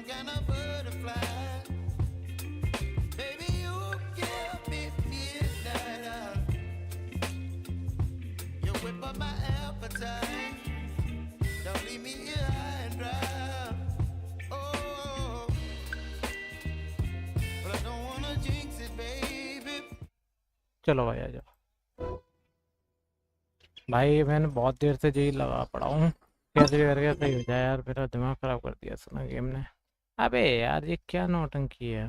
some kind of butterfly. Baby, you give me midnight. You whip up my appetite. Don't leave me here high and dry. Oh, but I don't wanna jinx it, baby. चलो भाई आ जाओ भाई। मैंने बहुत देर से यही लगा पड़ा हूँ, कैसे भी करके सही हो जाए यार। मेरा दिमाग खराब कर दिया सुना गेम ने। अबे यार ये क्या नौटंकी है।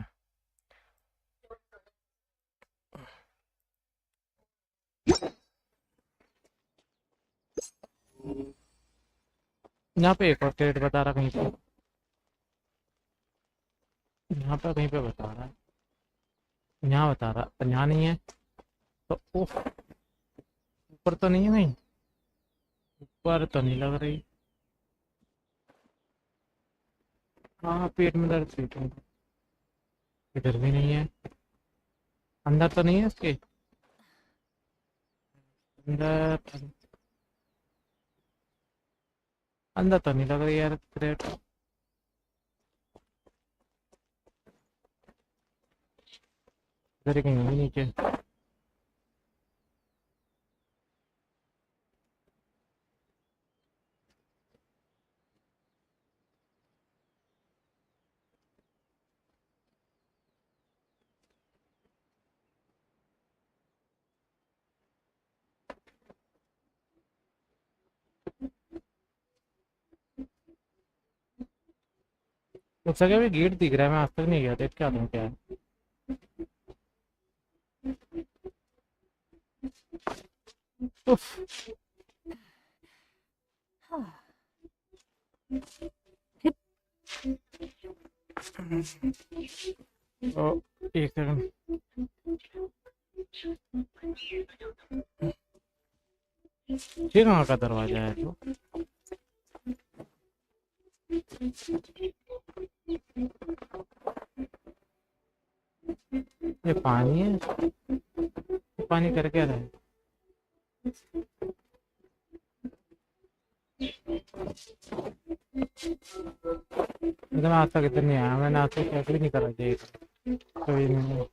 यहाँ पे एक और क्रेडिट बता रहा कहीं पे, यहाँ पे कहीं पे बता रहा है, यहाँ बता रहा, यहाँ नहीं है तो उफ, ऊपर तो नहीं है कहीं, ऊपर तो नहीं लग रही। हाँ पेट में दर्द थी तो इधर भी नहीं है। अंदर तो नहीं है इसके अंदर, अंदर तो नहीं लग रही यार क्रेडिट। इधर कहीं होगी नीचे। उसका क्या भी गेट दिख रहा है, मैं आज तक नहीं गया, देख के आता हूँ क्या है। उफ, ओ, एक सेकंड। ये कहाँ का दरवाजा है तो? ये पानी है, ये पानी कर क्या रहा है? मतलब आज तक इधर नहीं आया, मैंने आज तक चेक भी नहीं करा ये कभी नहीं।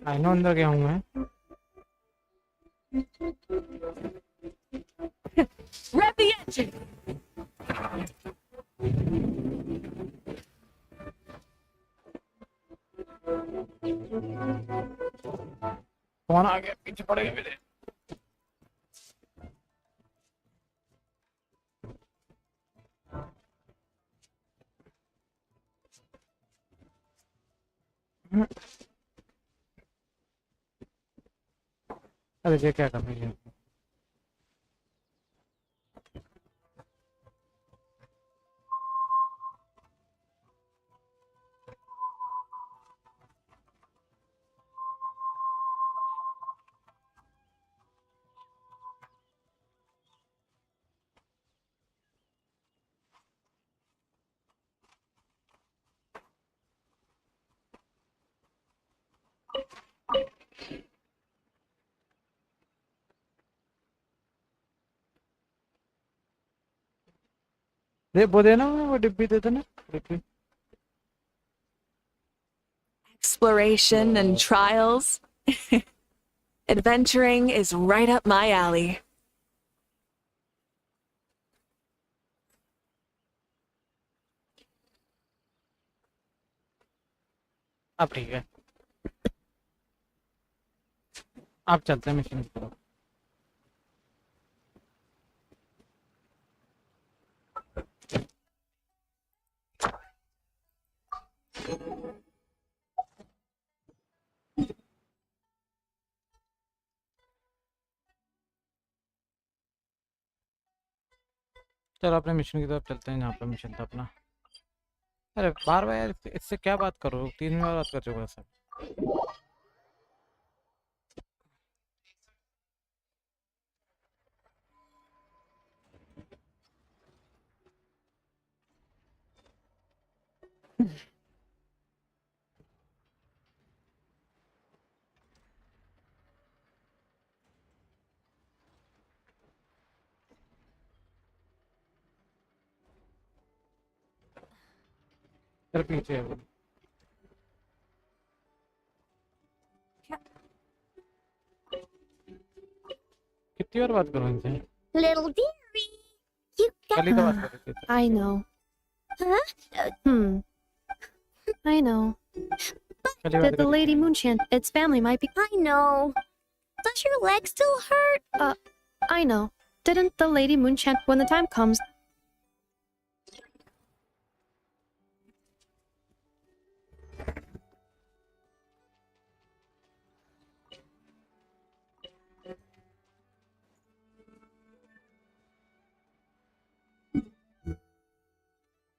आई नो अंदर गया हूँ मैं। Rev the engine. कौन आ गया, पीछे पड़ गया मेरे। अरे ये क्या कर रही है? दे वो देना, वो डिब्बी दे देना, डिब्बी। Exploration and trials. Adventuring is right up my alley. अब ठीक है, अब चलते हैं मिशन की तरफ। चलो अपने मिशन की तरफ चलते हैं, जहाँ पे मिशन था अपना। अरे बार बार यार इससे क्या बात करो, 3 बार बात कर चुका है सर। तेरे पीछे है वो। कितनी बार बात करूं इनसे? Little dearie, you got. कल ही तो बात कर रहे थे। I know. Huh? I know. कल ही बात That the कर Lady Moonchant, its family might be. I know. Does your leg still hurt? I know. Didn't the Lady Moonchant, when the time comes?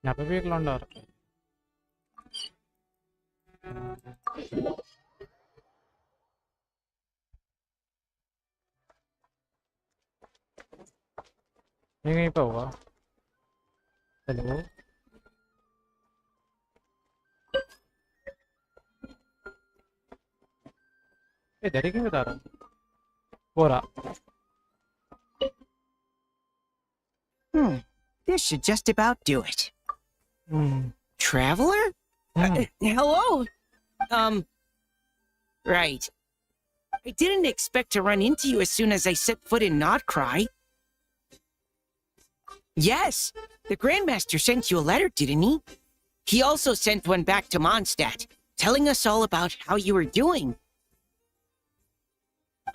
यहाँ पे भी एक लौंडा और ये कहीं पे होगा। हेलो इधर ही क्यों बता रहा हो रहा। This should just about do it. Traveler? Hello? Right. I didn't expect to run into you as soon as I set foot in KRAI. Yes, the Grandmaster sent you a letter, didn't he? He also sent one back to Mondstadt, telling us all about how you were doing.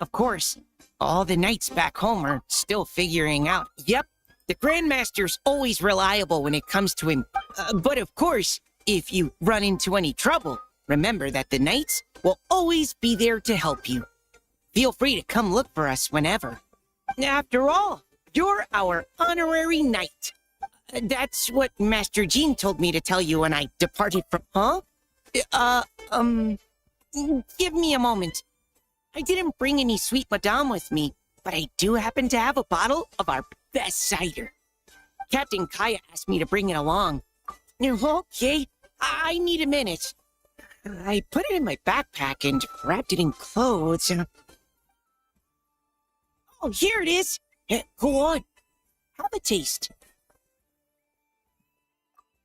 Of course, all the knights back home are still figuring out. Yep, the Grandmaster's always reliable when it comes to him. But of course, if you run into any trouble, remember that the knights will always be there to help you. Feel free to come look for us whenever. After all, you're our honorary knight. That's what Master Jean told me to tell you when I departed from... Huh? Give me a moment. I didn't bring any sweet madame with me, but I do happen to have a bottle of our best cider. Captain Kaya asked me to bring it along. Okay, I need a minute. I put it in my backpack and wrapped it in clothes. Oh, here it is. Go on. Have a taste.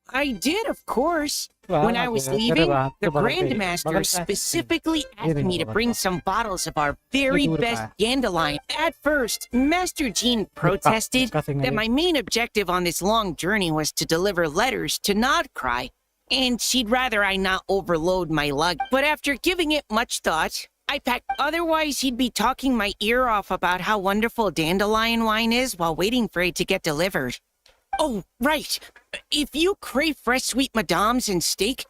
I did, of course. When I was leaving, the Grandmaster specifically asked me to bring some bottles of our very best dandelion. At first, Master Jean protested that my main objective on this long journey was to deliver letters to KRAI, and she'd rather I not overload my lug. But after giving it much thought, I packed. Otherwise, he'd be talking my ear off about how wonderful dandelion wine is while waiting for it to get delivered. Oh, right. If you crave fresh sweet madames and steak,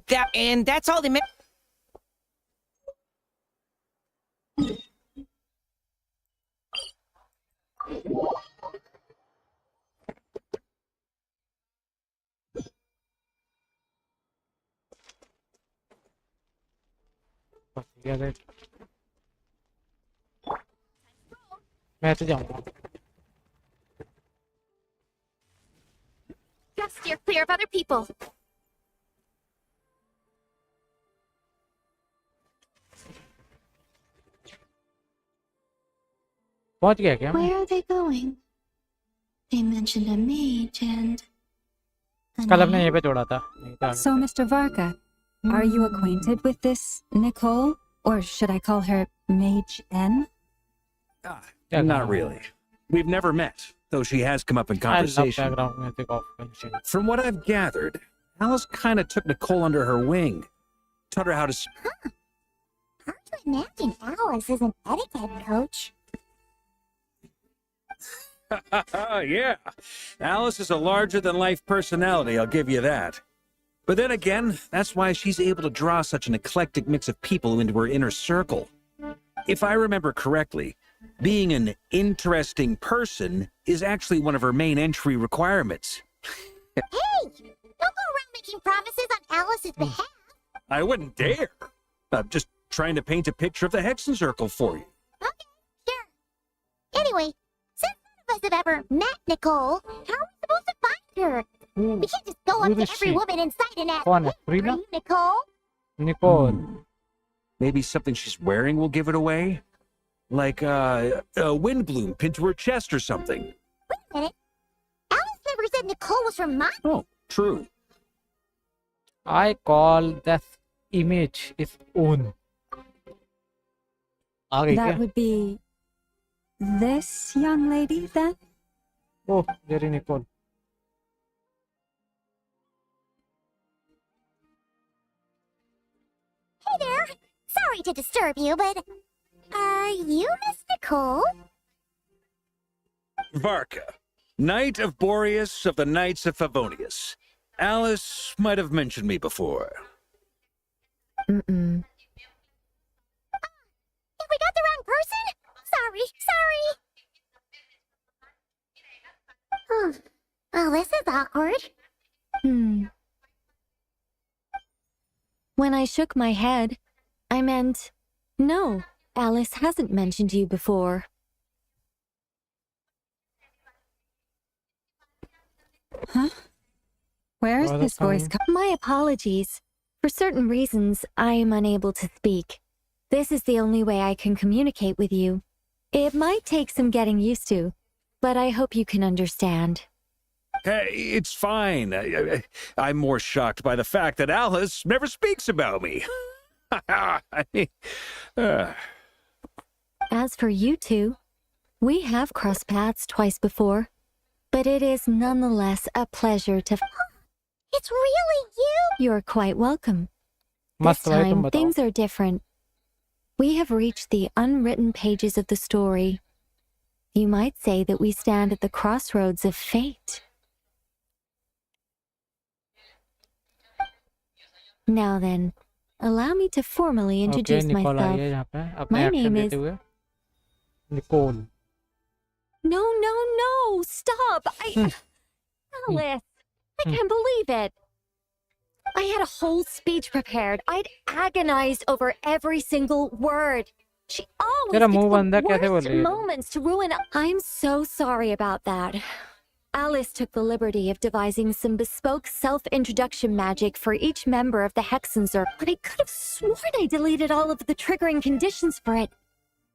that's all they meant. मैं तो जाऊंगा। Just steer clear of other people. पहुंच गया क्या? Where are they going? They mentioned a mage and... कल हमने ये पे जोड़ा था। नहीं तो So, Mr. Varka, are you acquainted with this Nicole? Or should I call her Mage N? Not really. We've never met, though she has come up in I love conversation. background music of GENSHIN. From what I've gathered, Alice kind of took Nicole under her wing. Taught her how to... Hard to imagine Alice is an etiquette coach. Yeah, Alice is a larger-than-life personality, I'll give you that. But then again, that's why she's able to draw such an eclectic mix of people into her inner circle. If I remember correctly, being an interesting person is actually one of her main entry requirements. Hey! Don't go around making promises on Alice's behalf. I wouldn't dare. I'm just trying to paint a picture of the Hexen Circle for you. Okay, sure. Anyway, since none of us have ever met Nicole, how are we supposed to find her? We can't just go up to every woman in sight and ask, कौन है? "Hey, are Frida? you Nicole?" Nicole. Maybe something she's wearing will give it away? Like a wind bloom pinned to her chest or something. Wait a minute. Alice never said Nicole was from my... Oh, true. I call that image its own. आ गई That क्या? would be this young lady then? Oh, Jerry Nicole. Hey there. Sorry to disturb you, but are you Miss Nicole? Varka, Knight of Boreas of the Knights of Favonius. Alice might have mentioned me before. Mm-mm. If we got the wrong person? Sorry. Oh, this is awkward. When I shook my head, I meant, no, Alice hasn't mentioned you before. Huh? Where is Oh, this that's voice fine. coming? My apologies. For certain reasons, I am unable to speak. This is the only way I can communicate with you. It might take some getting used to, but I hope you can understand. Hey, it's fine. I'm more shocked by the fact that Alice never speaks about me. As for you two, we have crossed paths twice before, but it is nonetheless a pleasure to... It's really you? You're quite welcome. This मस्त भाई तुम time, बताओ. things are different. We have reached the unwritten pages of the story. You might say that we stand at the crossroads of fate. Now then, allow me to formally introduce Okay, Nicole myself. आई है यहाँ पे अपने My action name देते is- हुए. Nicole. No, stop! Alice, I can't believe it. I had a whole speech prepared. I'd agonized over every single word. She always तेरा picks मुंह the बंद है, कैसे worst बोलेगी? moments to ruin. I'm so sorry about that. Alice took the liberty of devising some bespoke self-introduction magic for each member of the Hexenzer, but I could have sworn I deleted all of the triggering conditions for it.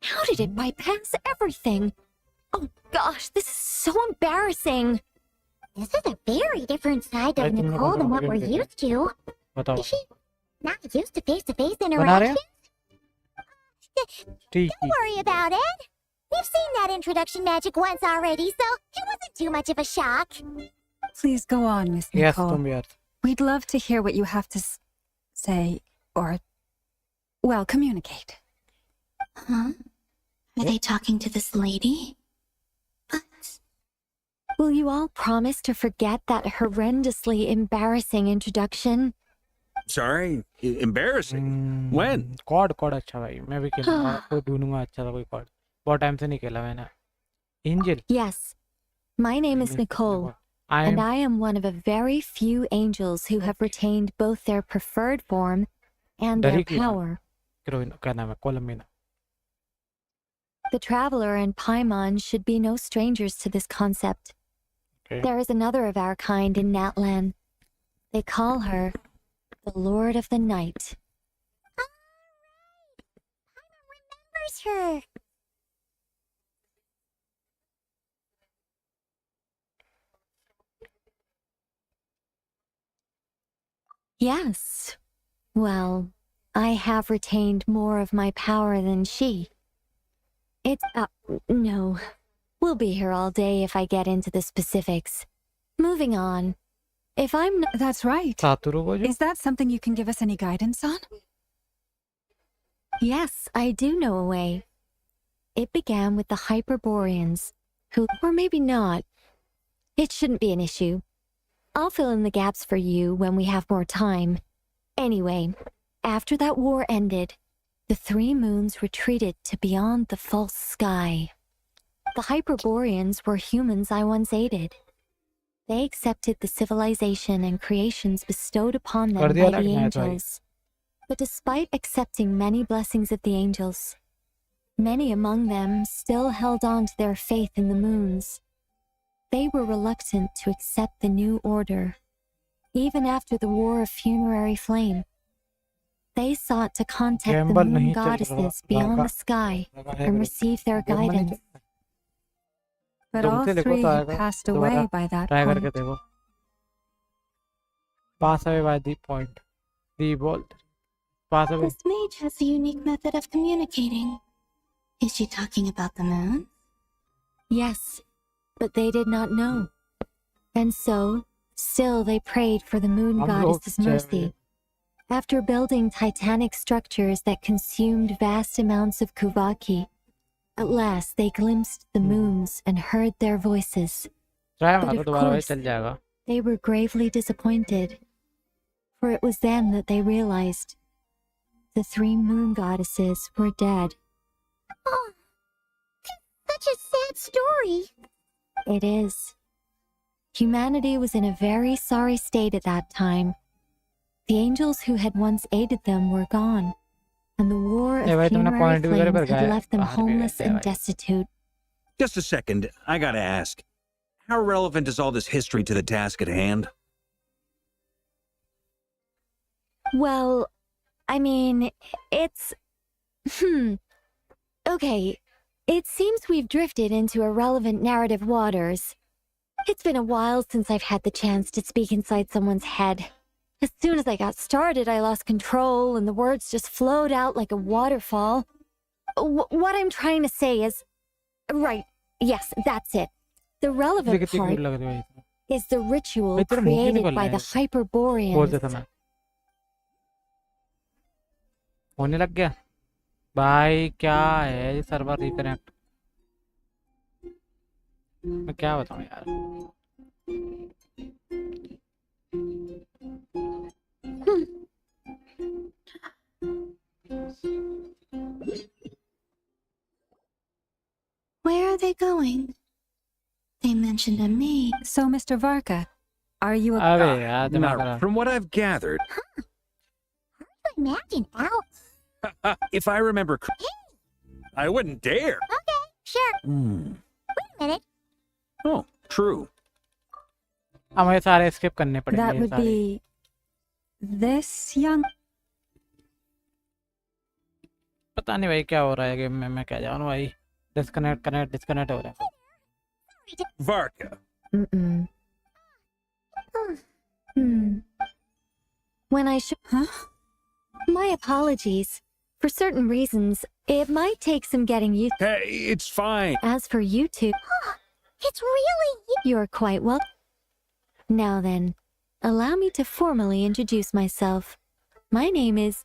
How did it bypass everything? Oh gosh, this is so embarrassing. This is a very different side I of think Nicole than what we're okay. used to. बताओ. Is she not used to face-to-face बना रहे interactions? हो? ठीक Don't worry about it. We've seen that introduction magic once already, so it wasn't too much of a shock. Please go on, Miss Yes, Nicole. तुम यार. We'd love to hear what you have to say, or, well, communicate. Huh? Are they talking to this lady? But Will you all promise to forget that horrendously embarrassing introduction? Sorry? Embarrassing? When? कॉर्ड अच्छा भाई. मैं भी खेलूंगा. कोई ढूंढूंगा अच्छा सा कोई कॉर्ड. बहुत टाइम से नहीं खेला मैंने. Angel. Yes. My name is Nicole, and I am one of a very few angels who have retained both their preferred form and their Dari ki na? power. क्या नाम है? कोलम्बिना. The Traveler and Paimon should be no strangers to this concept. Okay. There is another of our kind in Natlan. They call her the Lord of the Night. Remembers her. Yes. Well, I have retained more of my power than she. It's, no. We'll be here all day if I get into the specifics. Moving on. If I'm not... That's right. सातुरु को जो. Is that something you can give us any guidance on? Yes, I do know a way. It began with the Hyperboreans, who... Or maybe not. It shouldn't be an issue. I'll fill in the gaps for you when we have more time. Anyway, after that war ended, the three moons retreated to beyond the false sky. The Hyperboreans were humans I once aided. They accepted the civilization and creations bestowed upon them कर दिया by the लड़का है तो भाई. angels. But despite accepting many blessings of the angels, many among them still held on to their faith in the moons. They were reluctant to accept the new order, even after the War of Funerary Flame. They sought to contact the Gamble moon नहीं चल goddesses रहा. beyond लगा- the sky लगा है and मेरे- receive their Gamble नहीं guidance. चल रहा. But तुम all से देखो three तो had आएगा. passed दोबारा away by that try point. करके देखो. Pass away by the point. The ball. Pass away. This mage has a unique method of communicating. Is she talking about the moon? Yes, but they did not know. And so, still they prayed for the moon हम लोग goddess's mercy. After building titanic structures that consumed vast amounts of kuvaki, at last they glimpsed the moons and heard their voices. Try But मारो of दोबारा भाई course, चल जाएगा. they were gravely disappointed. For it was then that they realized the three moon goddesses were dead. Oh, such a sad story. It is. Humanity was in a very sorry state at that time. The angels who had once aided them were gone, and the war of ए भाई तुमने funerary point वगैरह पर flames had गए left them बाहर भी homeless गए थे and भाई. destitute. Just a second, I gotta ask. How relevant is all this history to the task at hand? Well, I mean, it's... Okay, it seems we've drifted into irrelevant narrative waters. It's been a while since I've had the chance to speak inside someone's head. As soon as I got started, I lost control and the words just flowed out like a waterfall. What I'm trying to say is... Right, yes, that's it. The relevant कितनी part cute लग रही है भाई. is the ritual भाई तेरा मुंह क्यों created निकल by रहा the है? Hyperboreans. बोलते समय होने लग गया. भाई क्या है ये सर्वर रिकनेक्ट. मैं क्या बताऊं यार. Where are they going? They mentioned a maid. So, Mr. Varka, are you a... अबे यार दिमाग Now, खराब. from what I've gathered, Imagine out. if I remember, I wouldn't dare. Okay, sure. Wait a minute. Oh, true. हमें सारे skip करने पड़ेंगे. That ये would सारे. be... this young... पता नहीं भाई क्या हो रहा है गेम में. मैं क्या जानूं भाई. डिस्कनेक्ट हो रहा है. Varka. Mm-mm. When I should... Huh? My apologies. For certain reasons, it might take some getting used. Hey, it's fine. As for you two, It's really you. you're quite well. Now then, allow me to formally introduce myself. My name is...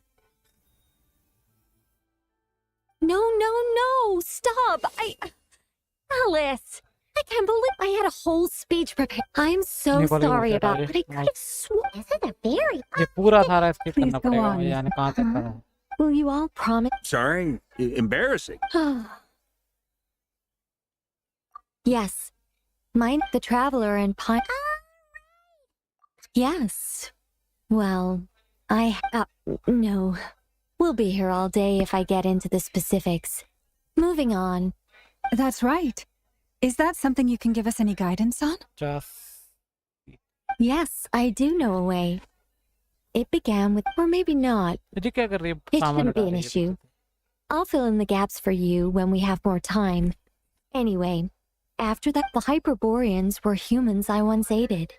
No, stop! Alice! I can't believe I had a whole speech prepared. I'm so Nicole, sorry you about said it, but I could have sworn... This is a very... ये पूरा सारा skip Please करना go पड़ेगा. on, मुझे यानी कहाँ तक करना है. Will you all promise... Sorry. Embarrassing. Yes. Mine, the traveler and Pine... Yes. Well, no. We'll be here all day if I get into the specifics. Moving on. That's right. Is that something you can give us any guidance on? Just Yes, I do know a way. It began with... Or maybe not. ये क्या कर रही है? It सामान shouldn't be हटा an रही है. issue. I'll fill in the gaps for you when we have more time. Anyway, after that, the Hyperboreans were humans I once aided.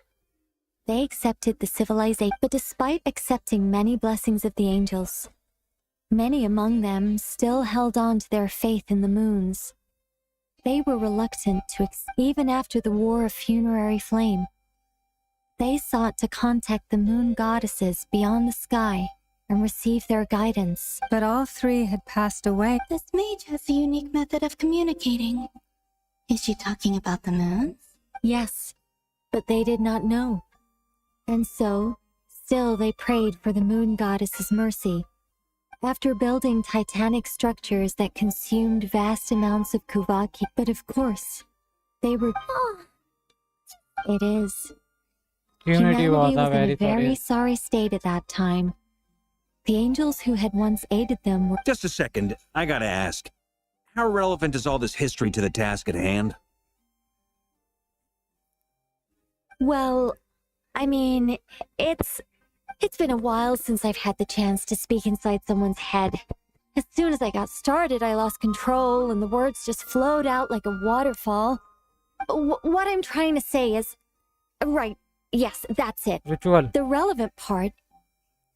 They accepted the civilization, but despite accepting many blessings of the angels, many among them still held on to their faith in the moons. They were reluctant to, even after the war of funerary flame. They sought to contact the moon goddesses beyond the sky and receive their guidance. But all three had passed away. This mage has a unique method of communicating. Is she talking about the moons? Yes, but they did not know. And so, still they prayed for the moon goddess's mercy. After building titanic structures that consumed vast amounts of kuvaki, but of course, they were... It is. Humanity was was in very a very sorry. sorry state at that time. The angels who had once aided them were... Just a second, I gotta ask. How relevant is all this history to the task at hand? Well, I mean, it's been a while since I've had the chance to speak inside someone's head. As soon as I got started, I lost control and the words just flowed out like a waterfall. What I'm trying to say is... Right, Yes, that's it. Ritual. The relevant part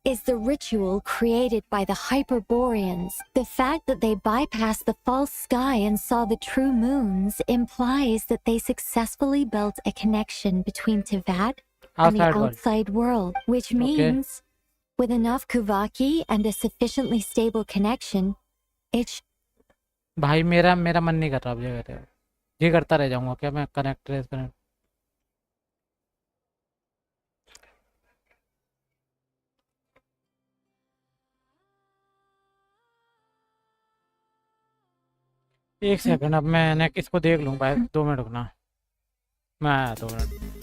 is the ritual created by the Hyperboreans. The fact that they bypassed the false sky and saw the true moons implies that they successfully built a connection between Tivat and the Outside world. outside world, which means with enough Kuvaki and a sufficiently stable connection, it भाई मेरा मन नहीं कर रहा अब ये कहते ये करता रह जाऊंगा क्या मैं कनेक्ट एक सेकंड अब मैं इसको देख लूँ भाई 2 मिनट रुकना मैं आया 2 minute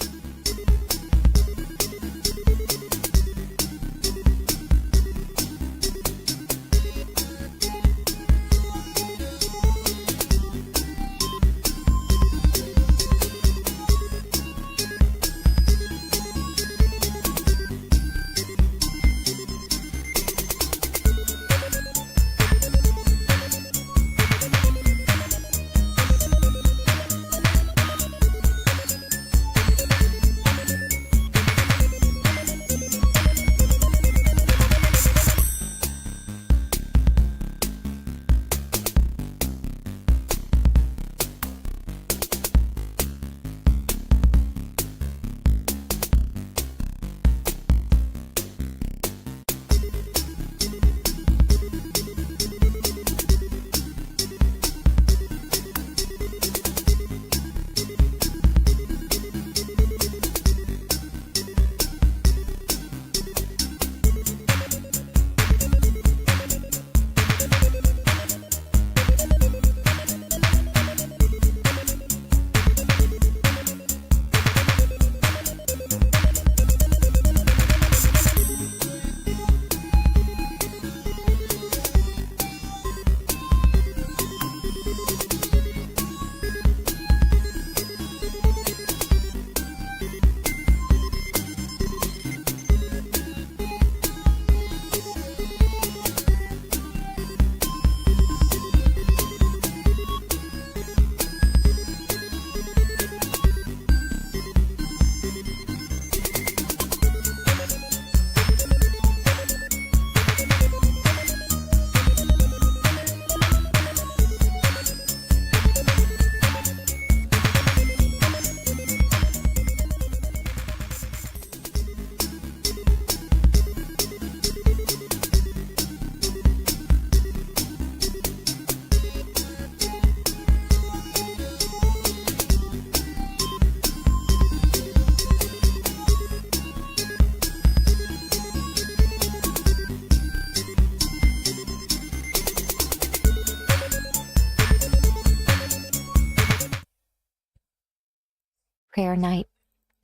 prayer night,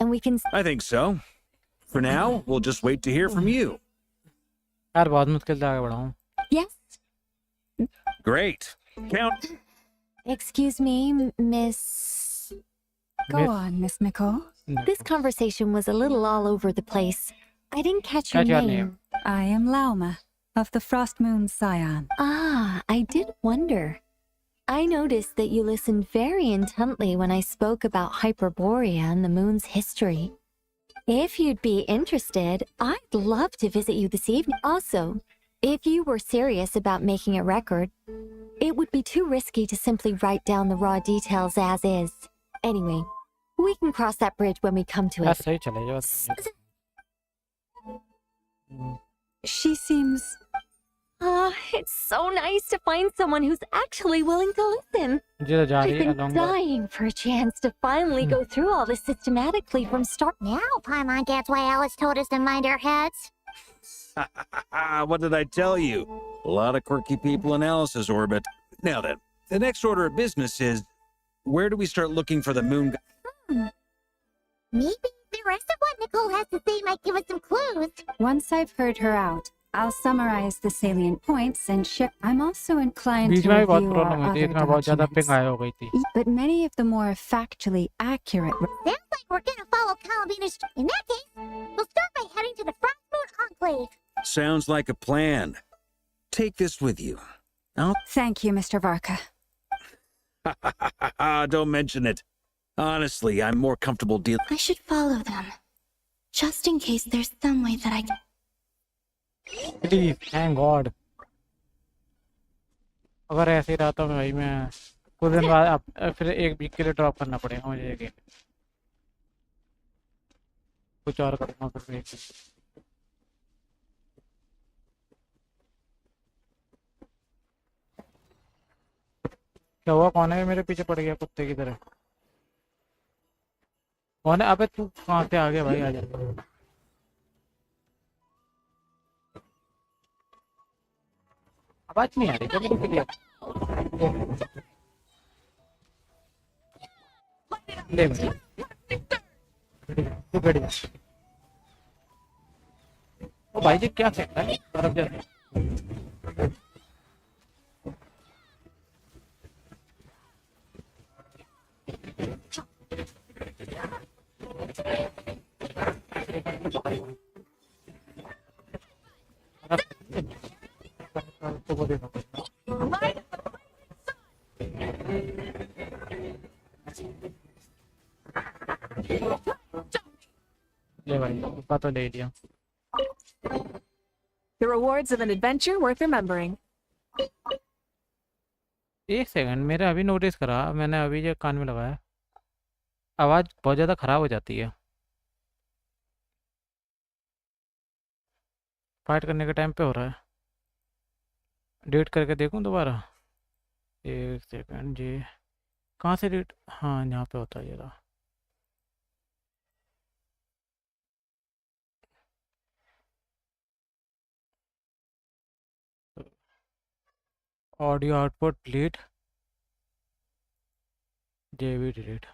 and we can. I think so. For now, we'll just wait to hear from you. यार बहुत मुश्किल से आगे बढ़ाऊँ Yes. Great. Count. Excuse me, Miss. Go on, Miss Nicole. This conversation was a little all over the place. I didn't catch your name. I am Lauma, of the Frost Moon Scion. Ah, I did wonder. I noticed that you listened very intently when I spoke about Hyperborea and the moon's history. If you'd be interested, I'd love to visit you this evening. Also, if you were serious about making a record, it would be too risky to simply write down the raw details as is. Anyway, we can cross that bridge when we come to यार it. सही चले जाओ She seems... Ah, it's so nice to find someone who's actually willing to listen. मुझे तो जा I've रही है been along dying for a chance to finally go through all this systematically from start. Now Paimon gets why Alice told us to mind our heads. What did I tell you? A lot of quirky people in Alice's orbit. Now then, the next order of business is, where do we start looking for the moon? Maybe the rest of what Nicole has to say might give us some clues. Once I've heard her out, I'll summarize the salient points and share. I'm also inclined beach to में भी बहुत review problem our हुई थी other इतना बहुत ज़्यादा documents. Ping आया हो गई थी But many of the more factually accurate... Sounds like we're gonna follow Calvina's. In that case, we'll start by heading to the Frost Moon Enclave. Sounds like a plan. Take this with you. Thank you, Mr. Varka. Don't mention it. Honestly, I'm more comfortable dealing. I should follow them. just in case there's some way that I can. Please thank God. अगर ऐसे ही रहा तो भाई मैं कुछ दिन बाद फिर एक वीक के लिए ड्रॉप करना पड़ेगा मुझे ये गेम। कुछ और करूँगा फिर एक क्या हुआ? कौन है मेरे पीछे पड़ गया कुत्ते की तरह? कौन है? अबे तू कहाँ से आ गया भाई? आ जा। आवाज नहीं आ रही क्या मेरे क्लियर? ले भाई तू बैठ जा। ओ भाई जी क्या फेंकता है तरफ जा। ले भाई बात तो ले लिया। The rewards of an adventure worth remembering. एक सेकंड, मेरे अभी नोटिस करा, मैंने अभी जो कान में लगाया आवाज़ बहुत ज़्यादा ख़राब हो जाती है फाइट करने के टाइम पे हो रहा है। डिलीट करके देखूं दोबारा? एक सेकंड जी, कहाँ से डिलीट? हाँ यहाँ पे होता है ये रहा। ऑडियो आउटपुट डिलीट, जेबी डिलीट।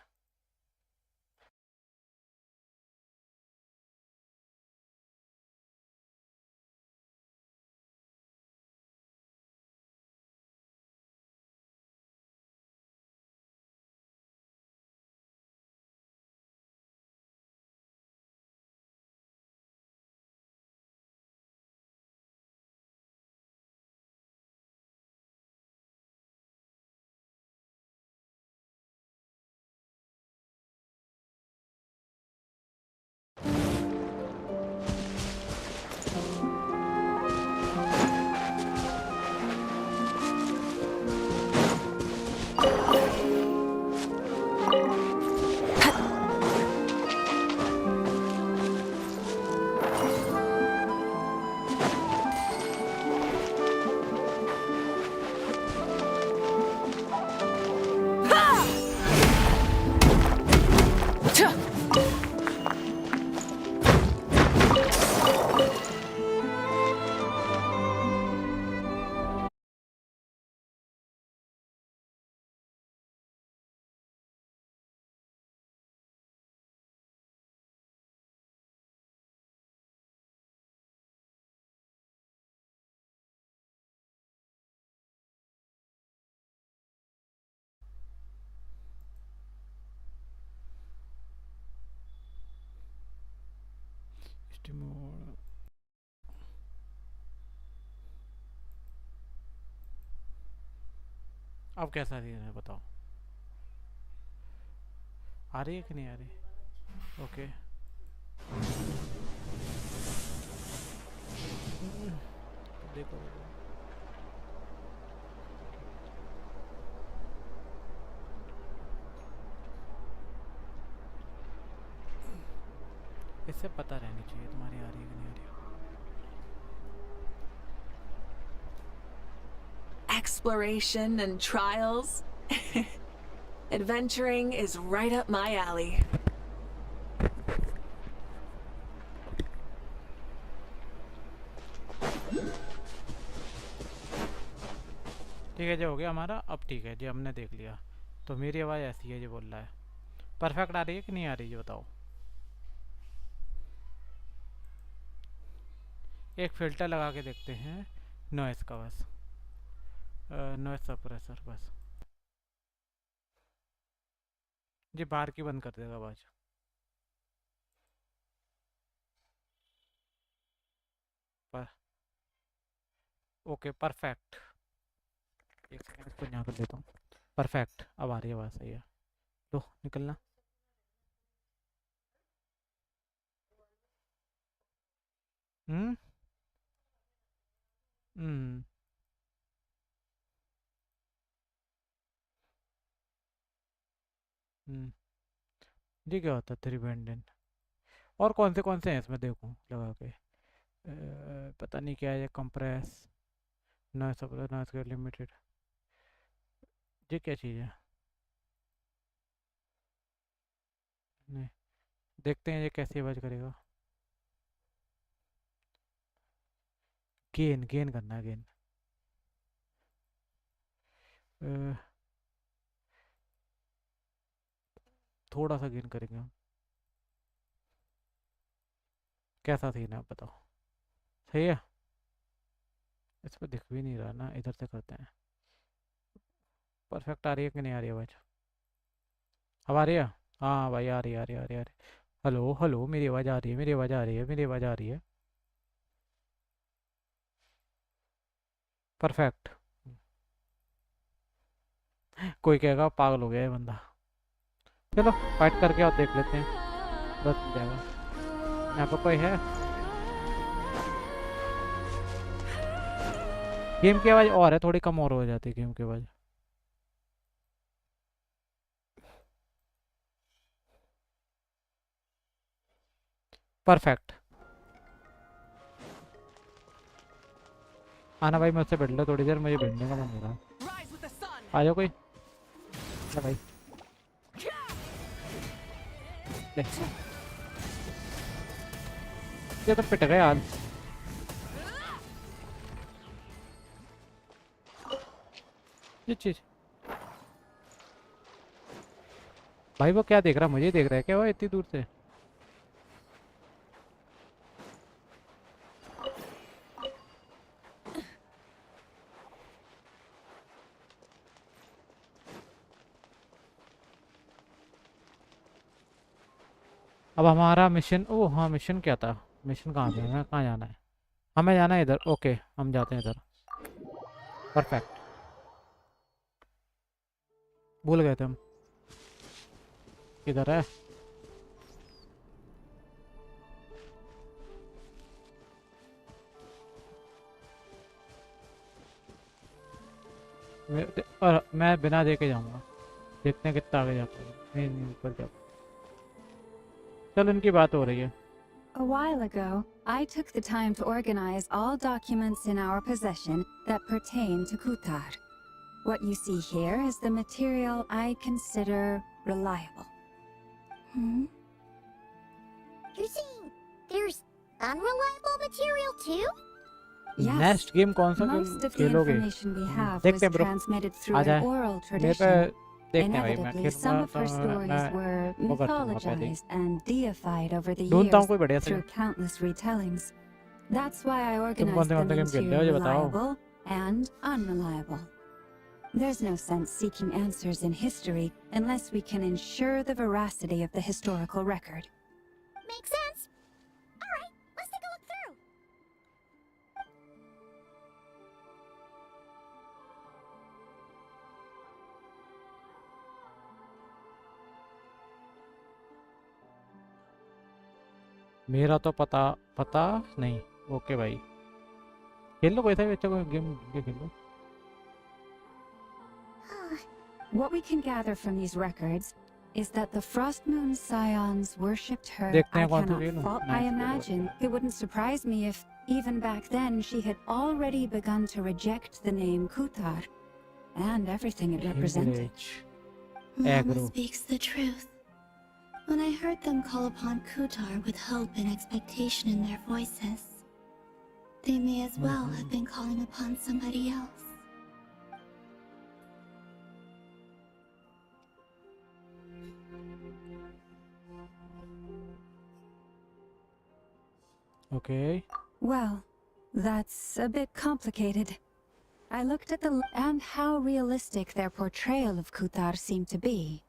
अब कैसा सीन है बताओ? आ रही है कि नहीं आ रही? ओके देखो इससे पता रहनी चाहिए तुम्हारी आ रही है कि नहीं आ रही। Exploration and trials. Adventuring is right up my alley. ठीक है जो हो गया हमारा। अब ठीक है जी, हमने देख लिया। तो मेरी आवाज़ ऐसी है जो बोल रहा है। परफेक्ट आ रही है कि नहीं आ रही है बताओ? एक फ़िल्टर लगा के देखते हैं नॉइस का, बस नॉइस सप्रेसर बस जी, बाहर की बंद कर देगा आवाज़। पर ओके परफेक्ट। एक सेकंड इसको यहाँ कर देता हूँ। परफेक्ट, अब आ रही है आवाज़, सही है। लो निकलना। हम्म हम्म हम्म ये क्या होता है 3 बैंड? और कौन से हैं इसमें देखूं लगा के? पता नहीं क्या है ये, कंप्रेस, नॉइस सप्रेस, नॉइस के लिमिटेड, ये क्या चीज़ है? नहीं, देखते हैं ये कैसी आवाज़ करेगा। गेन गेन करना है, गेन। थोड़ा सा गेन करेंगे हम। कैसा सीन है आप बताओ? सही है? इस पर दिख भी नहीं रहा ना, इधर से करते हैं। परफेक्ट आ रही है कि नहीं आ रही आवाज़? अब आ रही है? हाँ भाई, आ रही है, आ रही है, आ रही है, आ रही है। हेलो हेलो, मेरी आवाज़ आ रही है, मेरी आवाज़ आ रही है, मेरी आवाज़ आ रही है। परफेक्ट। कोई कहेगा पागल हो गया ये बंदा। चलो फाइट करके और देख लेते हैं, बस मिल जाएगा। यहाँ पर कोई है? गेम की आवाज़ और है, थोड़ी कम और हो जाती है गेम की आवाज़। परफेक्ट। आना भाई, मुझसे बैठ लो थोड़ी देर, मुझे बैठने का मन हो रहा है। आ जाओ कोई। ले भाई, ले। ये तो पिट गए यार। ये चीज भाई, वो क्या देख रहा है? मुझे देख रहा है क्या वो इतनी दूर से? अब हमारा मिशन, ओ हाँ, मिशन क्या था? मिशन कहाँ पे है? कहाँ जाना है? हमें जाना है इधर। ओके, हम जाते हैं इधर। परफेक्ट। भूल गए थे हम, किधर है? और मैं बिना देखे जाऊंगा, देखते हैं कितना आगे जा पाएगा। नहीं नहीं, ऊपर जा। चल, इनकी बात हो रही है। A while ago, I took the time to organize all documents in our possession that pertain to Kutar. What you see here is the material I consider reliable. You're saying there's unreliable material too? Yes. Next game कौन सा Most of the खेलोगे? information we have was देखते हैं bro, transmitted through आ an जाए oral मेरे पे। tradition. देखते हैं भाई, मैं Inevitably, some of her खेलूंगा तो stories मैं were वो कर दूंगा पहले। mythologized and deified over the ढूंढता हूँ years कोई बढ़िया सा through game. countless retellings. That's why I तुम कौन organized से them गेम खेल रहे हो into ये बताओ? reliable and unreliable. There's no sense seeking answers in history unless we can ensure the veracity of the historical record. Makes sense. All right, let's take a look through. मेरा तो पता नहीं। Okay भाई, खेल लो कोई सा भी अच्छा कोई गेम खेल लो। What we can gather from these records is that the Frost Moon Scions worshipped her. देखते I हैं कौन सा cannot खेलूं। fault. I Nice, imagine it wouldn't surprise me if, even back then, she had already begun to reject the name Kutar and everything it represented. Mama Aggro. speaks the truth. When I heard them call upon Kutar with hope and expectation in their voices, they may as well have been calling upon somebody else. Okay. Well, that's a bit complicated. I looked at and how realistic their portrayal of Kutar seemed to be.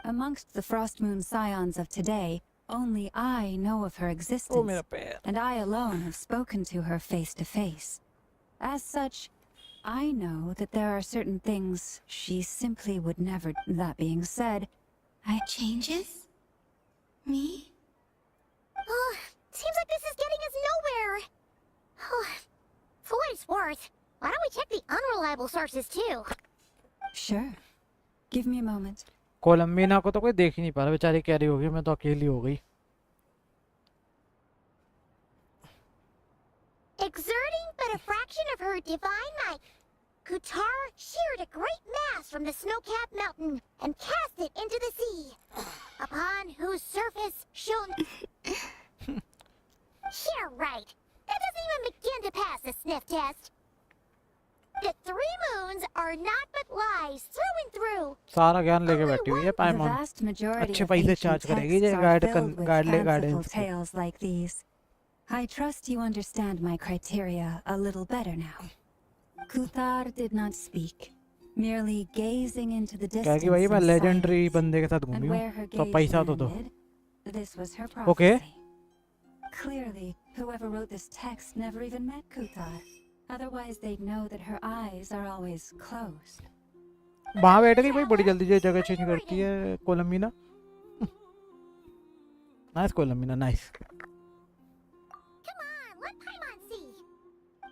Amongst the Frost Moon Scions of today, only I know of her existence, and I alone have spoken to her face to face. As such, I know that there are certain things she simply would never. That being said, Changes? Me? Oh, Seems like this is getting us nowhere. For what it's worth, why don't we check the unreliable sources too? Sure. Give me a moment. कोलम्बिना को तो कोई देख ही नहीं पा रहा, बेचारी carry हो गई, मैं तो अकेली हो गई. Exerting but a fraction of her divine might, Kutar sheared a great mass from the snow-capped mountain and cast it into the sea, upon whose surface shone... Yeah, right. That doesn't even begin to pass the sniff test. The 3 moons are not but lies through and through. सारा ज्ञान लेके बैठी हुई है The पाइमोन. vast majority अच्छे of पैसे ancient charge करेगी texts ये are guide filled with गाइडले fanciful guidance. tales like these. I trust you understand my criteria a little better now. Kuthar did not speak, merely gazing into the क्या distance कि भाई मैं in legendary silence. बंदे के साथ And घूमी where हूँ her तो gaze पैसा तो दो. landed, this was her Okay. prophecy. Clearly, whoever wrote this text never even met Kuthar. Otherwise, they'd know that her eyes are always closed. वहाँ बैठ गई भाई, बड़ी जल्दी जो जगह चेंज करती है Columbina. Nice Columbina, nice. Come on, let Paimon see.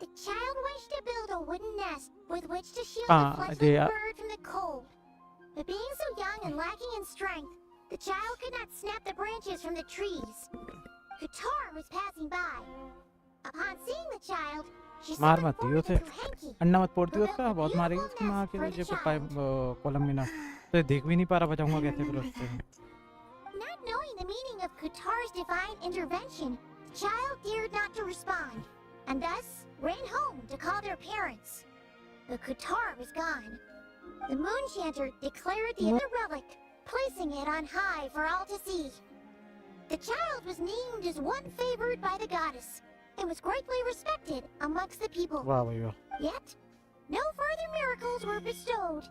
The child wished to build a wooden nest with which to shield the fledgling bird from the cold. But being so young and lacking in strength, the child could not snap the branches from the trees. Kutar was passing by. Upon seeing the child, she मार summoned मत दियो forth उसे. a Kuhenki. अंडा मत फोड़ दियो उसका, बहुत मारेगी उसकी माँ के लिए जो कोलम्बिना. तो देख भी नहीं पा रहा, बचाऊंगा कैसे फिर उससे. Not knowing the meaning of Kutar's divine intervention, the child dared not to respond, and thus ran home to call their parents. But Kutar was gone. The moon chanter declared the other relic, placing it on high for all to see. The child was named as one favored by the goddess, and was greatly respected amongst the people. वाह भाई वाह. Yet, no further miracles were bestowed,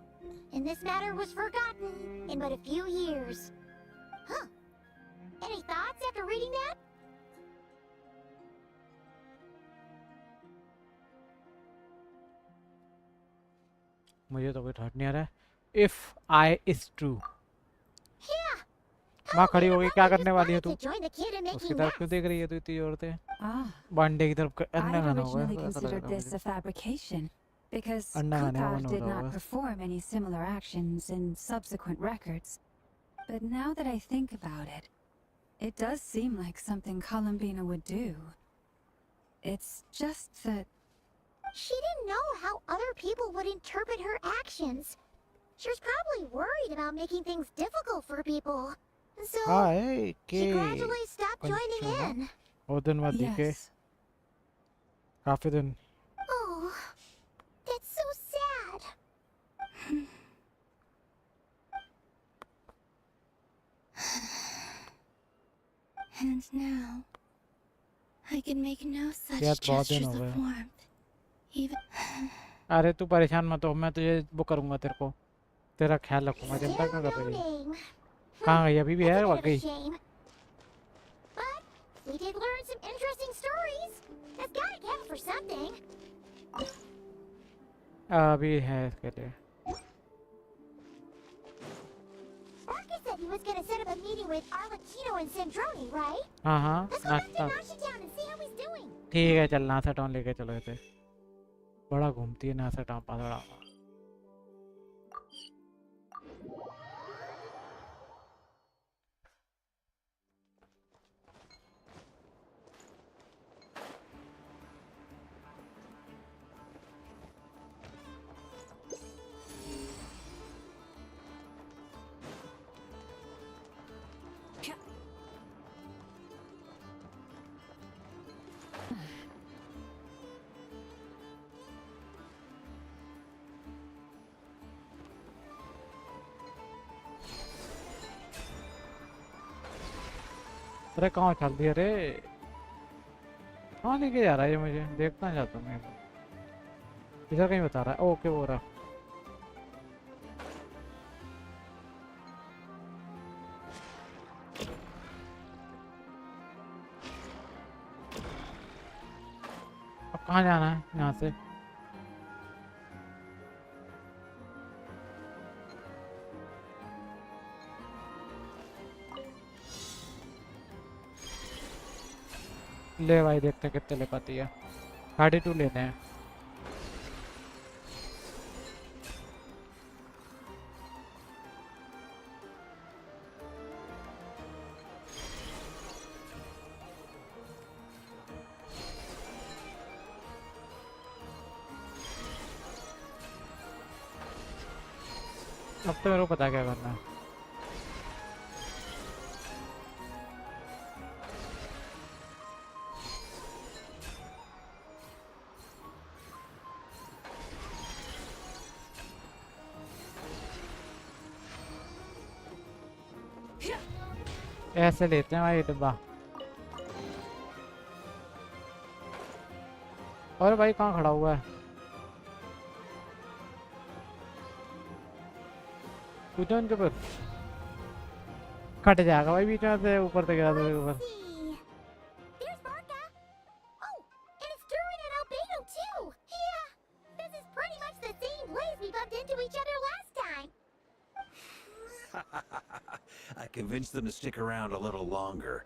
and this matter was forgotten in but a few years. Huh. Any thoughts after reading that? मुझे तो कोई thought नहीं आ रहा है. If I is true. Yeah. माँ खड़ी हो गई, क्या करने वाली है तू? To join the kid in उसकी making तरफ क्यों nets. देख रही है तू इतनी औरतें? Ah, बांडे की तरफ अंडा I'd खाना होगा. originally ऐसा लग considered रहा है this मुझे. a fabrication, because Anna खाने का Kuthar मन हो did रहा not होगा. perform any similar actions in subsequent records. But now that I think about it, it does seem like something Columbina would do. It's just that She didn't know how other people would interpret her actions. She was probably worried about making things difficult for people. So, हाय के she gradually stopped joining Kanchana. in. वो दिन बाद दिखे yes, काफी दिन. Oh, that's so sad. And now, I can make no such यार बहुत दिन gestures हो of गए. warmth. Even अरे तू परेशान मत हो, मैं तुझे वो करूंगा तेरे को. तेरा ख्याल रखूंगा. चिंता Still क्यों कर no रही है? name. कहाँ गई? अभी भी है, That's a भाग bit of a गई. shame. But we did learn some interesting stories. That's gotta count for something. अभी है इसके लिए. Marcus said he was gonna set up a meeting with Arlecchino and Sandroni, right? हाँ हाँ, Let's go back to नाश्ता. Nashitown and see how he's doing. ठीक है, चल नासा टाउन लेके चलो इसे. बड़ा घूमती है नासा टाउन पादड़ा. अरे कहाँ चल दिया रे? कहाँ लेके जा रहा है ये? मुझे देखना चाहता हूँ मैं. इधर कहीं बता रहा है. ओके, वो रहा. अब कहाँ जाना है यहाँ से? ले भाई देखते हैं कितने ले पाती है 32 लेते हैं अब तो मेरे को पता क्या करना है ऐसे लेते हैं भाई डिब्बा और भाई कहाँ खड़ा हुआ है पूछो उनके ऊपर कट जाएगा भाई बीच में से ऊपर से गिरा दो ऊपर There's Varka. Oh, and it's Durin and Albedo too. Yeah, this is pretty much the same place we bumped into each other last time. I convinced them to stick around a little longer.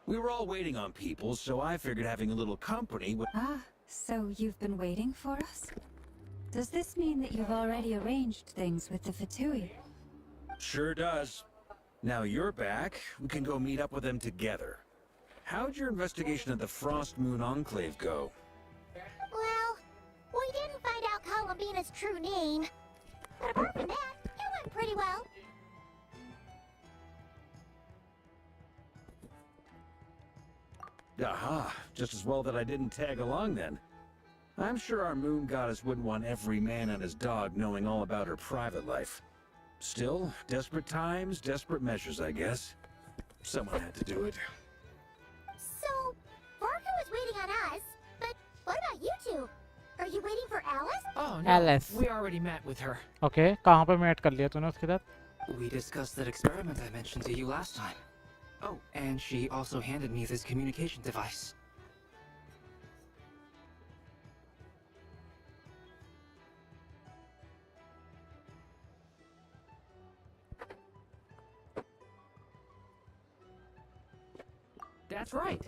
We were all waiting on people, so I figured having a little company would... Ah, so you've been waiting for us? Does this mean that you've already arranged things with the Fatui? Sure does. Now you're back, we can go meet up with them together. How'd your investigation of the Frost Moon Enclave go? Well, we didn't find out Columbina's true name. But apart from that, it went pretty well. Aha, just as well that I didn't tag along then. I'm sure our moon goddess wouldn't want every man and his dog knowing all about her private life. Still, desperate times, desperate measures, I guess. Someone had to do it. So, Varka was waiting on us, but what about you two? Are you waiting for Alice? Oh no, Alice. we already met with her. Okay कहाँ पे met कर लिया तूने उसके साथ We discussed that experiment I mentioned to you last time. Oh, and she also handed me this communication device. That's right.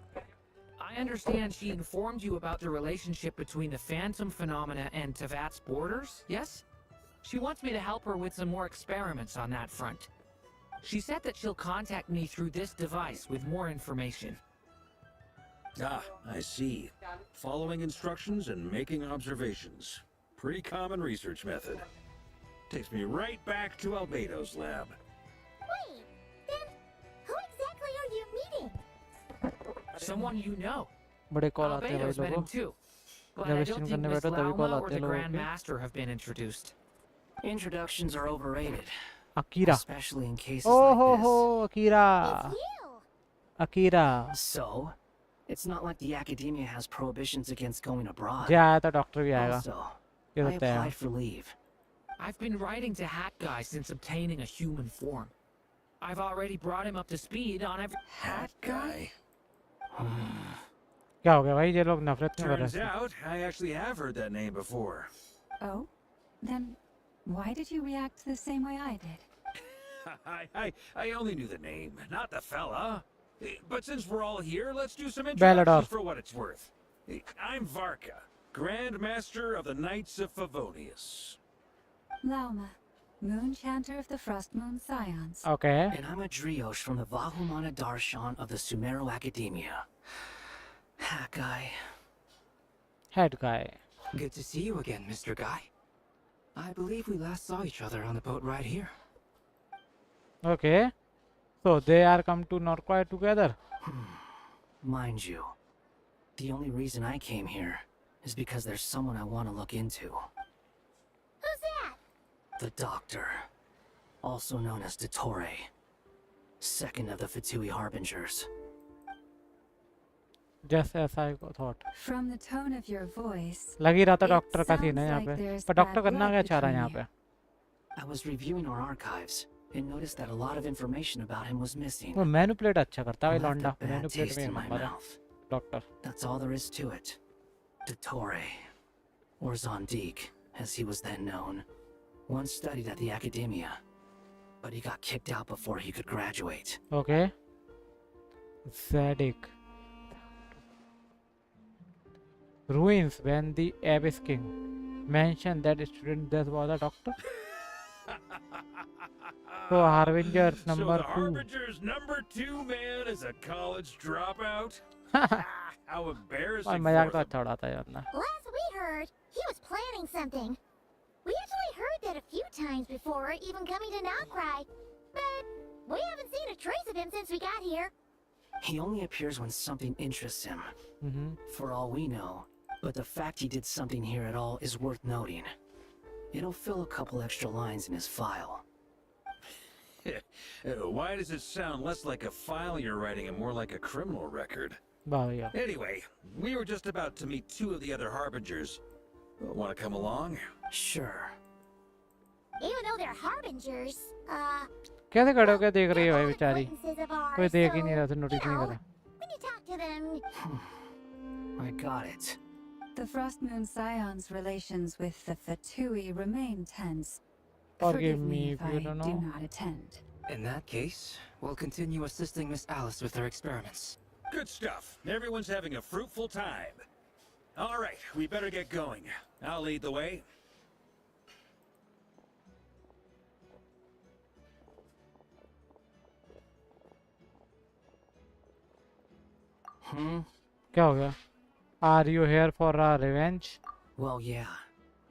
I understand she informed you about the relationship between the phantom phenomena and Tevat's borders, yes? She wants me to help her with some more experiments on that front. She said that she'll contact me through this device with more information. Ah, I see. Following instructions and making observations. Pretty common research method. Takes me right back to Albedo's lab. Wait, then who exactly are you meeting? Someone you know. बड़े call आते हैं भाई Albedo's met लोगों him too. But जब I stream don't think करने Miss बैठो तभी call Lauma or आते हैं the लोगों Grand के Master have been introduced. Introductions are overrated. Akira Especially in cases oh like हो this. हो Akira It's you! Akira So, it's not like the academia has prohibitions against going abroad. जे आया था doctor भी आएगा Also, ये I होता है applied for leave. I've been writing to Hat Guy since obtaining a human form. I've already brought him up to speed on every... Hat guy. क्या हो गया भाई ये लोग नफरत क्यों कर Turns रहे हैं out, I actually have heard that name before. Oh? Then why did you react the same way I did? I only knew the name, not the fella. But since we're all here, let's do some Balador. introductions for what it's worth. I'm Varka, Grand Master of the Knights of Favonius. Lauma, Moon Chanter of the Frost Moon Scions. Okay And I'm a Driosh from the Vahumana Darshan of the Sumero Academia. Hat Guy. Head guy Good to see you again, Mr. Guy. I believe we last saw each other on the boat right here. Okay so they are come to Norquay together Mind you, the only reason I came here is because there's someone I want to look into. Who's that? The Doctor, also known as Dottore, second of the Fatui Harbingers. just as I thought From the tone of your voice, लग ही रहा था It doctor का scene है sounds यहाँ like पे there's पर doctor bad करना blood क्या चाह रहा है between यहाँ पे I was reviewing our archives and noticed that a lot of information about him was missing. वो मैनिपुलेट अच्छा करता है भाई Left लौंडा a bad मैनिपुलेट taste में in my नंबर है mouth. Doctor That's all there is to it. Dottore, or Zondique, as he was then known, once studied at the Academia, but he got kicked out before he could graduate. Okay ज़ैडिक ruins when the Abyss King mentioned that student death was a doctor. So Harbinger's So number the 2. Harbinger's number 2 man is a college dropout? How और embarrassing मजाक for तो them. अच्छा उड़ाता है वरना. Last we heard, he was planning something. We actually heard that a few times before, even coming to Outcry. But we haven't seen a trace of him since we got here. He only appears when something interests him, for all we know. But the fact he did something here at all is worth noting. It'll fill a couple extra lines in his file. Why does it sound less like a file you're writing and more like a criminal record? वाह भैया. Anyway, we were just about to meet 2 of the other Harbingers. Want to come along? Sure. Even though they're harbingers, कैसे खड़े होकर देख रही है भाई they're बेचारी. acquaintances of ours, कोई देख ही so, नहीं रहा था, नोटिस you नहीं know, करा. when you talk to them, I got it. The Frost Moon Scion's relations with the Fatui remain tense. Forgive me if if you I don't do know. not attend. In that case, we'll continue assisting Miss Alice with her experiments. Good stuff. Everyone's having a fruitful time. All right, we better get going. I'll lead the way. क्या हो गया? Are you here for a revenge? Well, yeah.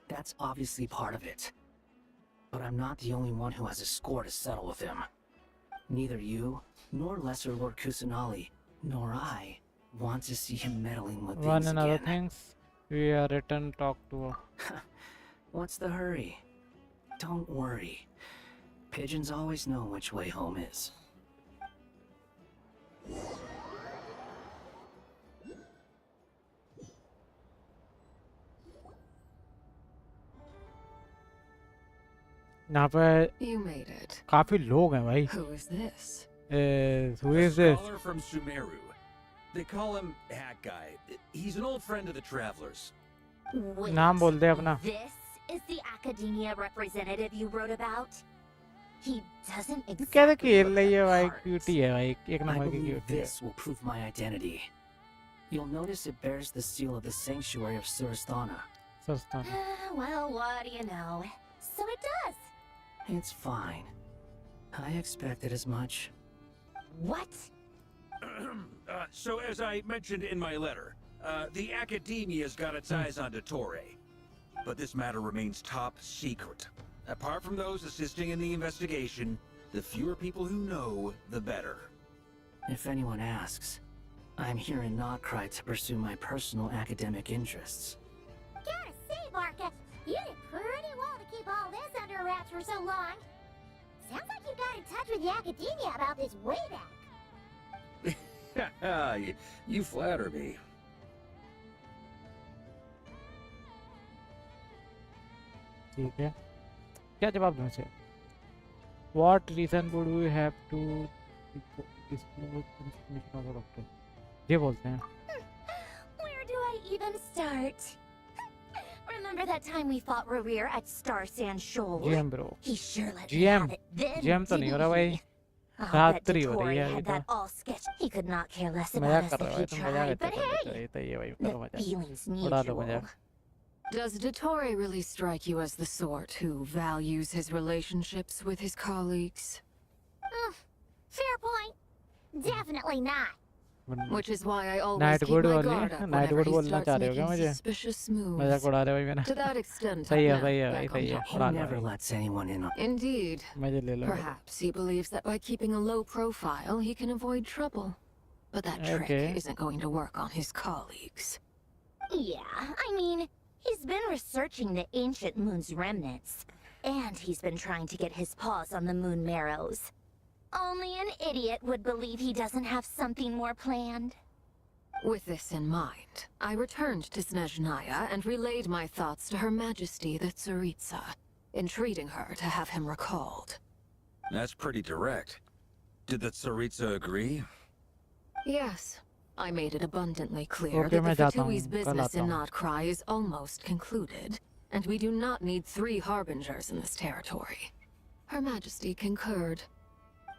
That's obviously part of it. But I'm not the only one who has a score to settle with him. Neither you, nor Lesser Lord Kusanali, nor I want to see him meddling with One things and other again. things. We are written talk to. What's the hurry? Don't worry. Pigeons always know which way home is. यहाँ पे You made it. काफी लोग हैं भाई. Who is this? Who A is this? scholar from Sumeru. They call him Hat Guy. He's an old friend of the Travelers. wait, नाम बोल दे अपना. this is the academia representative you wrote about? He doesn't कैसे exactly खेल look रही the है भाई. part. Cutie है भाई. एक I नंबर की believe क्यूटी है. this will prove my identity. You'll notice it bears the seal of the Sanctuary of Surasthana. सस्ता. Well, what do you know? So it does. It's fine. I expected as much. What? So as I mentioned in my letter, the Academia's got its eyes on Dottore. But this matter remains top secret. Apart from those assisting in the investigation, the fewer people who know, the better. If anyone asks, I'm here in Notcry to pursue my personal academic interests. Gotta say, Marcus, you did pretty well to keep all this under wraps for so long. Sounds like you got in touch with the academia about this way back. You flatter me. ठीक है. क्या जवाब दूँ इसे? What reason would we have to disclose information of the doctor? ये बोलते हैं. Where do I even start? Remember that time we fought Rerir at Star Sand Shoal? GM bro. He sure let me GM. have it then, GM तो नहीं हो रहा didn't भाई. he? I'll bet रात्रि हो रही Dottore है अभी had तो. that all sketched. He could not care less मजाक about कर us रहा if है he भाई. तुम मजाक tried, but अच्छा hey, तो ये भाई the करो मजाक. feelings उड़ा दो mutual. मजाक. Does Dottore really strike you as the sort who values his relationships with his colleagues? Fair point. Definitely not. Which is why I always Night keep good my बोल guard रही up है. Night whenever good he बोलना starts चाह रहे हो क्या making मुझे? suspicious मजाक moves. उड़ा रहे हो भाई मेरा. To that extent, सही है I'm सही है now भाई back on सही है. top. He उड़ा लो never भाई. lets anyone in on. Indeed. मजे ले लो. Perhaps he believes that by keeping a low profile, he can avoid trouble. But that trick Okay. isn't going to work on his colleagues. Yeah, I mean, he's been researching the ancient moon's remnants. And he's been trying to get his paws on the moon marrows. Only an idiot would believe he doesn't have something more planned. With this in mind, I returned to Snezhnaya and relayed my thoughts to Her Majesty the Tsaritsa, entreating her to have him recalled. That's pretty direct. Did the Tsaritsa agree? Yes, I made it abundantly clear Okay, मैं that the जाता हूँ. Fatui's कल business आता in हूँ. Notcry is almost concluded, and we do not need 3 harbingers in this territory. Her Majesty concurred.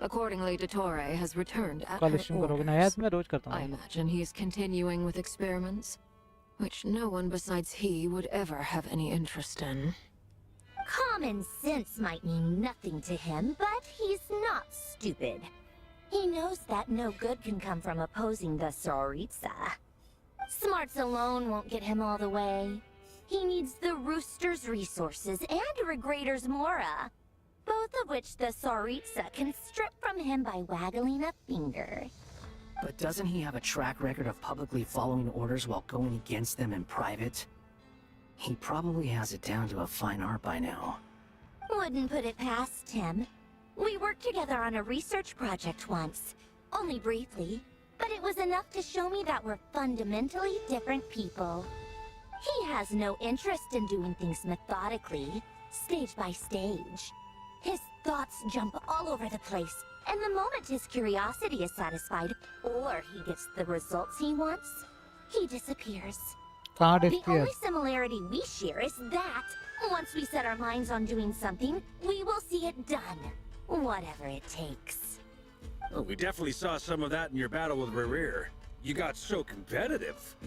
Accordingly, Dottore has returned at कल her stream करोगे ना? orders. यार मैं रोज करता I हूँ. imagine he is continuing with experiments. which no one besides he would ever have any interest in. Common sense might mean nothing to him, but he's not stupid. He knows that no good can come from opposing the Tsaritsa. Smarts alone won't get him all the way. He needs the Rooster's resources and Regrator's Mora, both of which the Tsaritsa can strip from him by waggling a finger. But doesn't he have a track record of publicly following orders while going against them in private? He probably has it down to a fine art by now. Wouldn't put it past him. We worked together on a research project once, only briefly, but it was enough to show me that we're fundamentally different people. He has no interest in doing things methodically, stage by stage. His thoughts jump all over the place, and the moment his curiosity is satisfied, or he gets the results he wants, he disappears. The only similarity we share is that, once we set our minds on doing something, we will see it done, whatever it takes. Oh, we definitely saw some of that in your battle with Rerir. You got so competitive.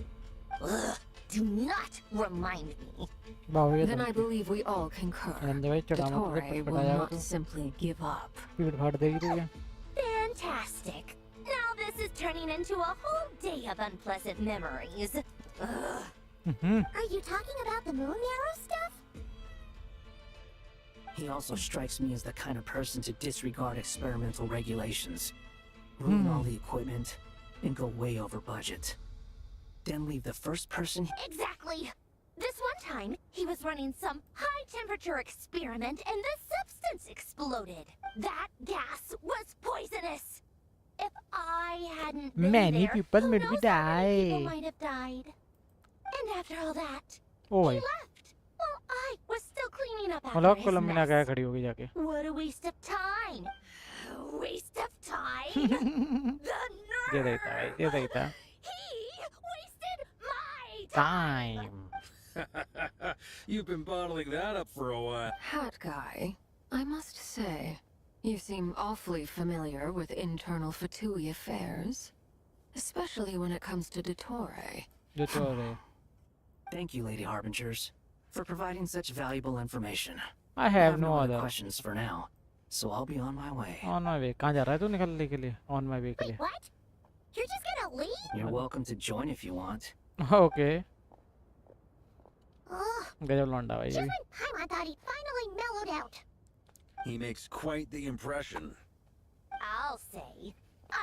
Ugh, do not remind me. Then I believe we all concur. Dottore will not simply give up. Fantastic. Now this is turning into a whole day of unpleasant memories. Ugh. Are you talking about the moon arrow stuff? He also strikes me as the kind of person to disregard experimental regulations, ruin all the equipment, and go way over budget. Then leave the first person... Exactly! This one time, he was running some high-temperature experiment and the substance exploded. That gas was poisonous! If I hadn't been Many there, people who will knows be how many people die. might have died. And after all that, Oh, he left. Well, I was still cleaning up मतलब after kolam his मिला क्या mess. खड़ी होगी जाके What a waste of time! A waste of time? The nerve! ये देखता भाई ये देखता He wasted my time. You've been bottling that up for a while. Hat guy, I must say, you seem awfully familiar with internal Fatui affairs, especially when it comes to Dottore. Dottore. Thank you, Lady Harbingers, for providing such valuable information. I have no other other questions for now, so I'll be on my way. On my way. कहाँ जा रहा है तू निकलने के लिए? On my way के लिए. What? You're just gonna leave? You're welcome to join if you want. Okay. Ugh. गजब लौंडा भाई ये Just भी. when Paimon thought he finally mellowed out. He makes quite the impression. I'll say.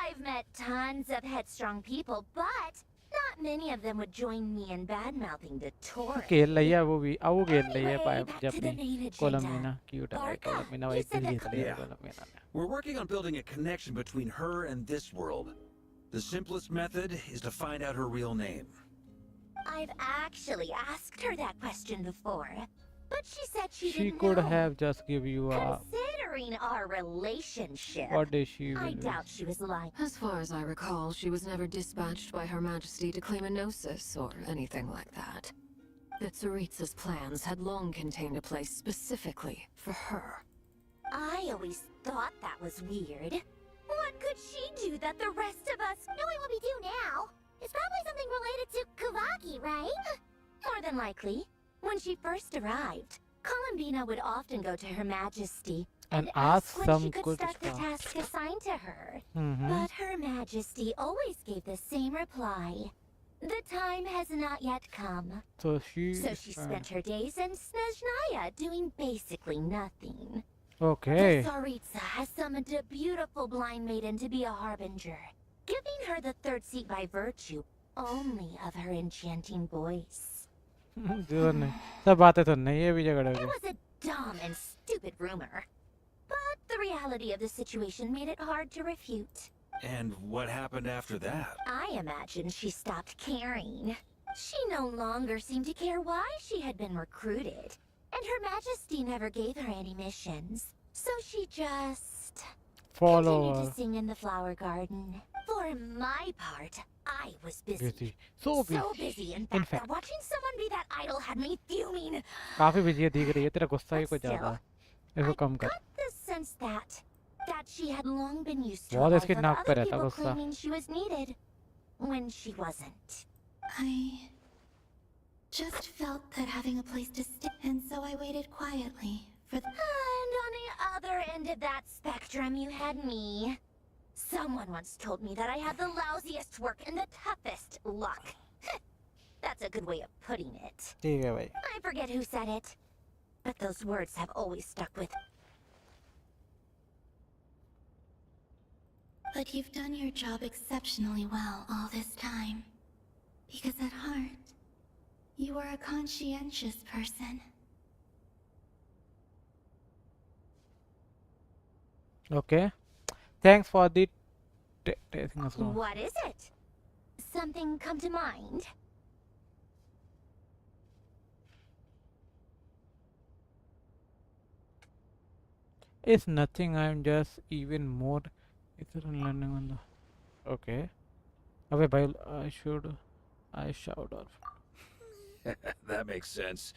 I've met tons of headstrong people, but not many of them would join me in bad-mouthing Dottore. खेल रही है वो भी वो खेल रही है Anyway, pipe back जब to the भी main agenda. कोलमीना क्यूट है भाई कोलमीना भाई you said दिल that जीत लिया Yeah. कोलमीना ने. We're working on building a connection between her and this world. The simplest method is to find out her real name. I've actually asked her that question before, but she said she She didn't could know. have just give you a. Considering our relationship, What did she I will doubt she was lying. As far as I recall, she was never dispatched by Her Majesty to claim a gnosis or anything like that. The Tsaritsa's plans had long contained a place specifically for her. I always thought that was weird. What could she do that the rest of us... Knowing what we do now, it's probably something related to Kavaki, right? More than likely. When she first arrived, Columbina would often go to Her Majesty and ask ask when some she could good start the stuff. task assigned to her. Mhm. But Her Majesty always gave the same reply. The time has not yet come. So she. So she spent her days in Snezhnaya doing basically nothing. Okay. The Tsaritsa has summoned a beautiful blind maiden to be a harbinger, giving her the third seat by virtue only of her enchanting voice. जो नहीं सब बातें तो नहीं है भी झगड़े It के. was a dumb and stupid rumor, but the reality of the situation made it hard to refute. And what happened after that? I imagine she stopped caring. She no longer seemed to care why she had been recruited, and Her Majesty never gave her any missions. So she just Follow continued her. to sing in the flower garden. For my part, I was busy. Busy. So So busy. busy, in In fact, that fact. watching someone be that idol had me fuming. काफी busy है दिख रही है तेरा गुस्सा ही But कुछ ज्यादा still, है. इसको I कम कर. got the sense that she had long been used to a बहुत life इसके of नाक पे other रहता people गुस्सा. claiming she was needed when she wasn't. I Just felt that having a place to stay, and so I waited quietly for the. And on the other end of that spectrum, you had me. Someone once told me that I had the lousiest work and the toughest luck. That's a good way of putting it. ठीक है भाई. I forget who said it, but those words have always stuck with. But you've done your job exceptionally well all this time. Because at heart, you are a conscientious person. Okay. Thanks for the thing as well. What is it? Something come to mind? It's nothing. I'm just even more. It's learning on the. Okay. Okay, भाई. I shout off. That makes sense.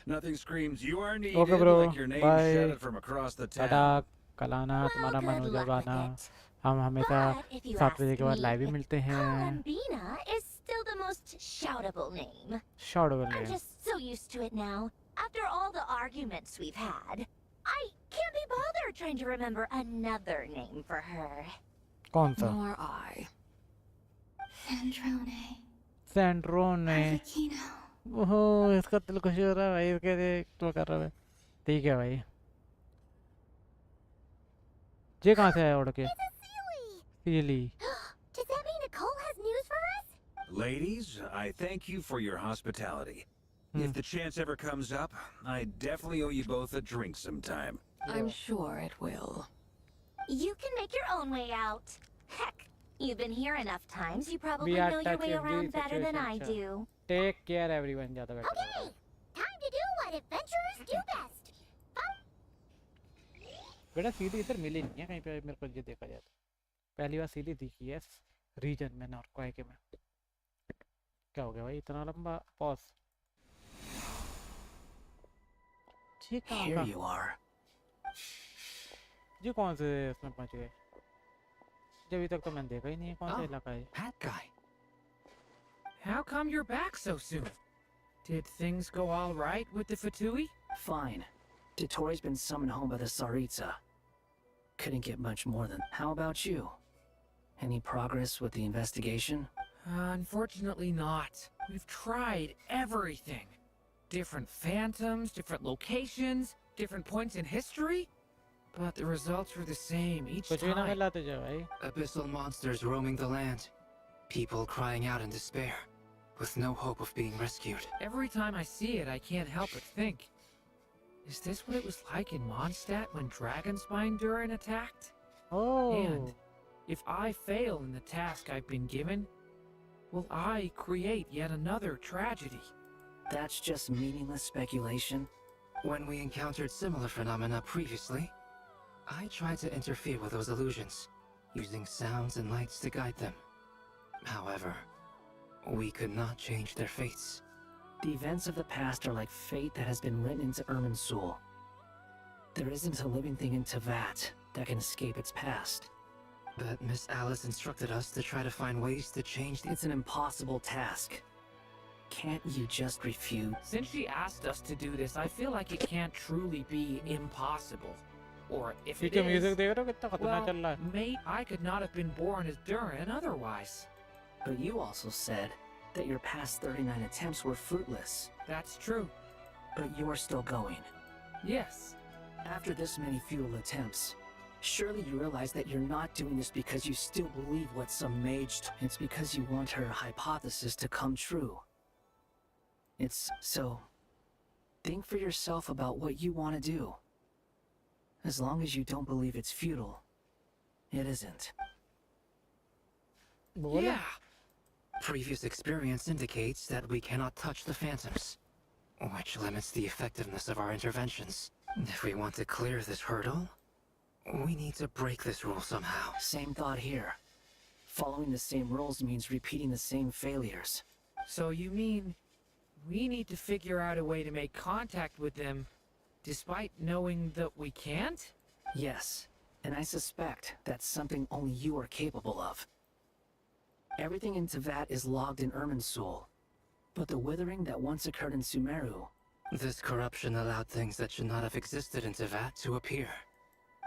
Nothing screams you are needed Okay, bro. like your name Bye. shouted from across the town. Tata. कल आना Well, तुम्हारा मन हो good जाएगा luck with आना. it. हम हमेशा But if you 7 ask बजे के बाद me, लाइव ही मिलते हैं. Columbina is still the most shoutable name. Shoutable I'm name. just so used to it now. After all the arguments we've had, I can't be bothered trying to remember another name for her. कौन सा? Nor I. Sandrone. Sandrone. Avicino. ओहो इसका दिल खुश हो रहा है भाई. इसके लिए तो कर रहा है. ठीक है भाई. ये कहाँ से आया उड़ के? Sealy. Does that mean Nicole has news for us? Ladies, I thank you for your hospitality. If the chance ever comes up, I definitely owe you both a drink sometime. I'm sure it will. You can make your own way out. Heck, you've been here enough times. You probably We are know your way touching around the better than I situation, do. Take care everyone. ज़्यादा better. Okay, time to do what adventurers do best. बेटा सीधी इधर मिली नहीं है कहीं पे मेरे को ये देखा जाए तो. पहली बार सीधी दिखी है रीजन में नॉर्थ कोरिया के में. क्या हो गया भाई इतना लंबा पॉज. ये कहाँ Here का? you are. ये कौन से इसमें पहुंच गए? जब अभी तक तो मैंने देखा ही नहीं है कौन सा Oh. इलाका है. That guy. How come you're back so soon? Did things go all right with the Fatui? Fine. Dotori's been summoned home by the Tsaritsa. Couldn't get much more than. How about you? Any progress with the investigation? Unfortunately not. We've tried everything. Different phantoms, different locations, different points in history. But the results were the same each कुछ भी ना time. मिला तुझे भाई. Abyssal monsters roaming the land. People crying out in despair, with no hope of being rescued. Every time I see it, I can't help but think. Is this what it was like in Mondstadt when Dragonspine Durin attacked? Oh. And if I fail in the task I've been given, will I create yet another tragedy? That's just meaningless speculation. When we encountered similar phenomena previously, I tried to interfere with those illusions, using sounds and lights to guide them. However, we could not change their fates. The events of the past are like fate that has been written into Irminsul. There isn't a living thing in Teyvat that can escape its past. But Miss Alice instructed us to try to find ways to change It's an impossible task. Can't you just refute? Since she asked us to do this, I feel like it can't truly be impossible. Or if it पीछे music is, देख रहे हो कितना खतरनाक चल रहा well, है. mate, I could not have been born as Durin otherwise. But you also said that your past 39 attempts were fruitless. That's true. But you're still going. Yes. After this many futile attempts, surely you realize that you're not doing this because you still believe what some mage It's because you want her hypothesis to come true. It's so... Think for yourself about what you want to do. As long as you don't believe it's futile, it isn't. Yeah. Previous experience indicates that we cannot touch the phantoms, which limits the effectiveness of our interventions. If we want to clear this hurdle, we need to break this rule somehow. Same thought here. Following the same rules means repeating the same failures. So you mean we need to figure out a way to make contact with them despite knowing that we can't? Yes, and I suspect that's something only you are capable of. Everything in Teyvat is logged in Irminsul. but the withering that once occurred in Sumeru. This corruption allowed things that should not have existed in Tevat to appear.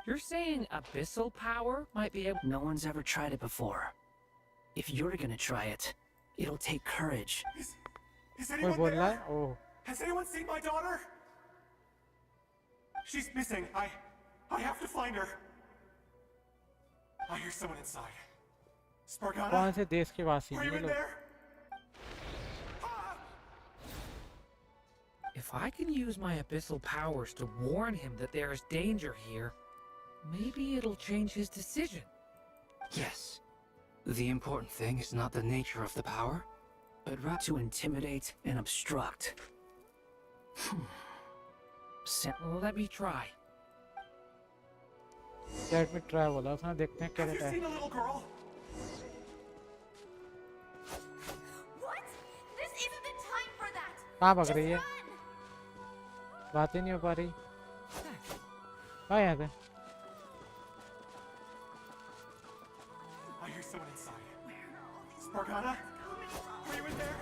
You're saying abyssal power might be able... No one's ever tried it before. If you're gonna try it, it'll take courage. Is कोई anyone बोल रहा there? है? ओह, Has anyone seen my daughter? She's missing. I have to find her. I hear someone inside. Spargana? कौन से देश के वासी Are हैं you ये in लोग? there? If I can use my abyssal powers to warn him that there is danger here, maybe it'll change his decision. Yes. The important thing is not the nature of the power, But rather to intimidate and obstruct. Well, let me try. Let me try बोला उसने, देखते हैं क्या Have you रहता है. seen a little girl? What? This isn't the time for that! कहाँ भाग रही है? बात ही नहीं हो पा रही. हाँ यहाँ से. I hear someone inside. Spargana? Are you in there?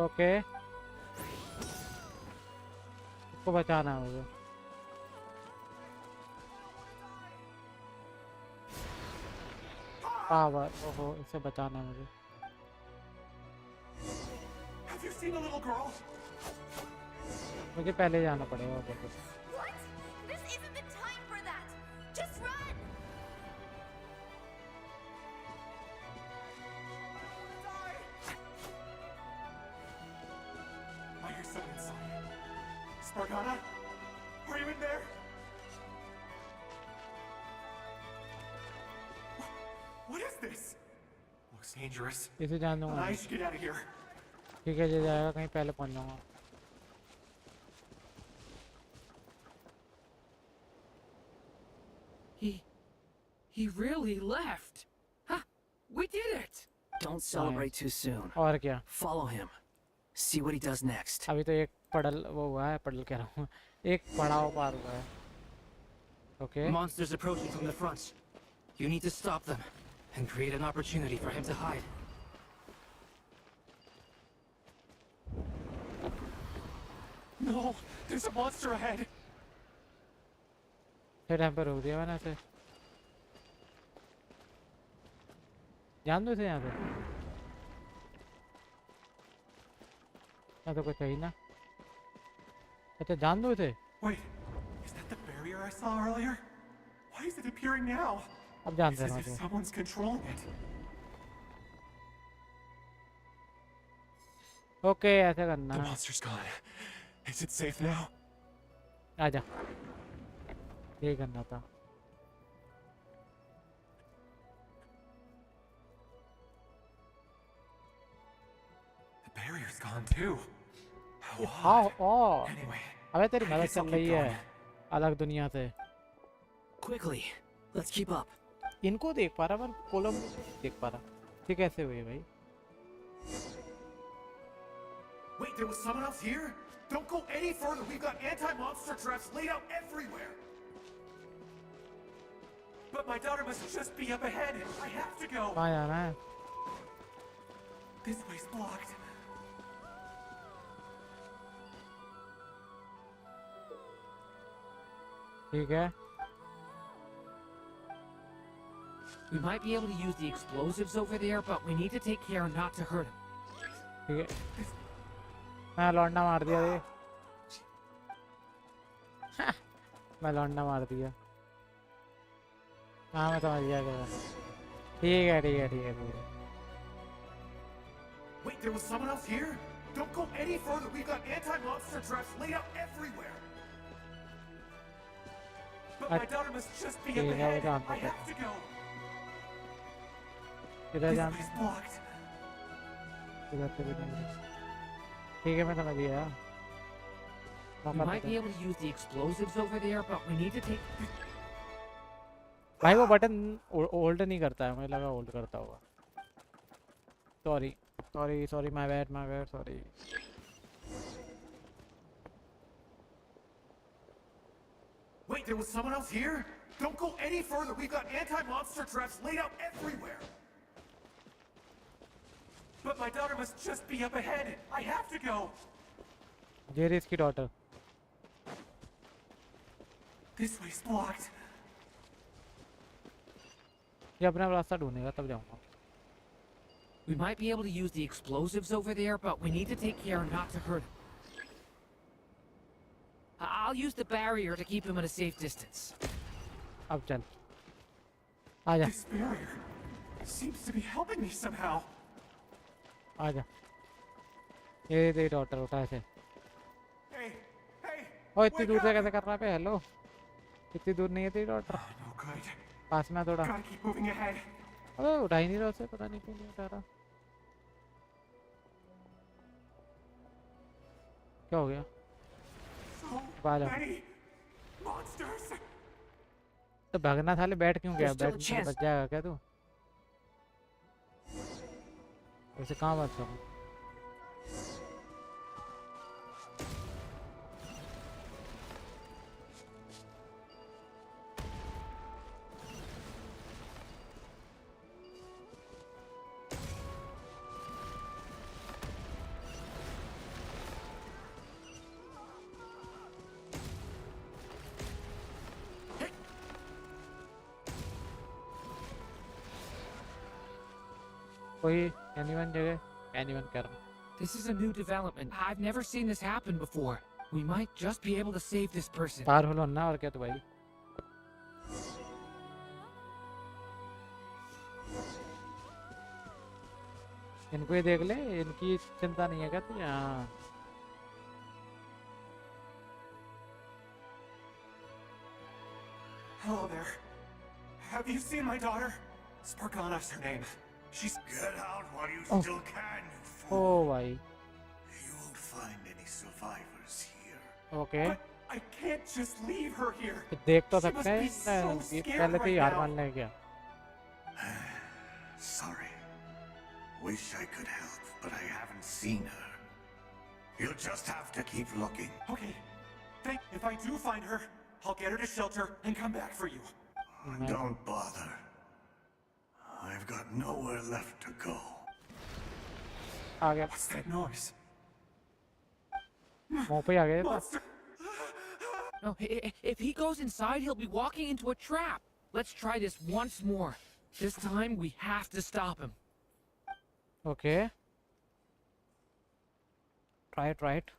Okay. उसको बचाना है मुझे. पावर, ओहो, इसे बचाना है मुझे. Have you seen a little girl? मुझे पहले जाना पड़ेगा उधर पे. What? This isn't the time for that! Just run! I hear someone inside. Spargana? Are you in there? What is this? Looks dangerous. इसे जान दूंगा. I should get out of here. ठीक है, जो जाएगा कहीं पहले पहुंच जाऊंगा. He really left. Huh? We did it. Don't celebrate too soon. और क्या? Follow him. See what he does next. अभी तो एक पड़ल वो हुआ है, पड़ल कह रहा हूँ. एक पड़ाव पार हुआ है. Okay. monsters approaching from the front. You need to stop them and create an opportunity for him to hide. No, there's a monster ahead. फिर यहाँ पे रोक दिया मैंने इसे. जान दो इसे यहाँ से. यहाँ तो कुछ है ही ना. अच्छा जान दो इसे. Wait, is that the barrier I saw earlier? Why is it appearing now? अब जान It's दे as रहा if हूँ. someone's controlling it. Okay, ऐसा करना The है. monster's gone. Is it safe now? आजा. ये करना था. The barrier's gone too. हाँ, ओह. Anyway, अबे तेरी I मदद guess I'll चल keep रही है. going. अलग दुनिया से. Quickly. Let's keep up. इनको देख पा रहा पर कोलम देख पा रहा. ये कैसे हुए भाई? Wait, there was someone else here? Don't go any further. We've got anti-monster traps laid out everywhere. But my daughter must just be up ahead. I have to go. कहाँ जाना है? This way's blocked. ठीक है. We might be able to use the explosives over there, but we need to take care not to hurt him. ठीक है. मैं लौंडा मार दिया ये. मैं लौंडा मार दिया. हाँ मैं समझ गया क्या. ठीक है ठीक है ठीक है ठीक है. Wait, there was someone else here? Don't go any further. We've got anti-monster traps laid out everywhere. But my daughter must just be up ठीक है वो ahead. जान I दो. have to go. इधर This जान. way's blocked. इधर से भी नहीं. ठीक है मैं समझ गया. We मौका might दे be दो. able to use the explosives over there, but we need to take... भाई वो बटन होल्ड नहीं करता है. मुझे लगा होल्ड करता होगा. Sorry my bad sorry. Wait, there was someone else here? Don't go any further. We've got anti-monster traps laid out everywhere. But my daughter must just be up ahead. I have to go. ये रही इसकी daughter. This way's blocked. ये अपना रास्ता ढूंढेगा तब जाऊंगा. We might be able to use the explosives over there, but we need to take care not to hurt him. I'll use the barrier to keep him at a safe distance. अब चल. आजा. This barrier seems to be helping me somehow. आजा. ये तेरी daughter उठा ऐसे. Hey, hey. ओ इतनी दूर से कैसे कर रहा है? हेलो. इतनी दूर नहीं है तेरी daughter. No good. पास में थोड़ा. Gotta keep moving ahead. अबे उठा ही नहीं रहा उसे, पता नहीं क्यों नहीं उठा रहा. क्या हो गया? So many monsters. तो भागना था ले बैठ क्यों गया? बैठ बच जाएगा क्या तू? वैसे कहाँ बच सकूँ? कोई anyone जगह anyone कर रहा. This is a new development. I've never seen this happen before. We might just be able to save this person. Powerful होना और क्या तो भाई. इनको ही देख ले, इनकी चिंता नहीं है क्या तुझे? हाँ. Hello there. Have you seen my daughter? Spargana's her name. She's... Get out while you still can, you fool. ओ भाई. You won't find any survivors here. Okay. But I can't just leave her here. देख तो She सकते must हैं. be so ये scared पहले तो ही right हार now. मान ले क्या? Sorry. Wish I could help, but I haven't seen her. You'll just have to keep looking. Okay. If I do find her, I'll get her to shelter and come back for you. Don't bother. I've got nowhere left to go. आ गया. What's that noise? मुंह पे आ गया तो. No, if he goes inside, he'll be walking into a trap. Let's try this once more. This time, we have to stop him. Okay. Try it, right.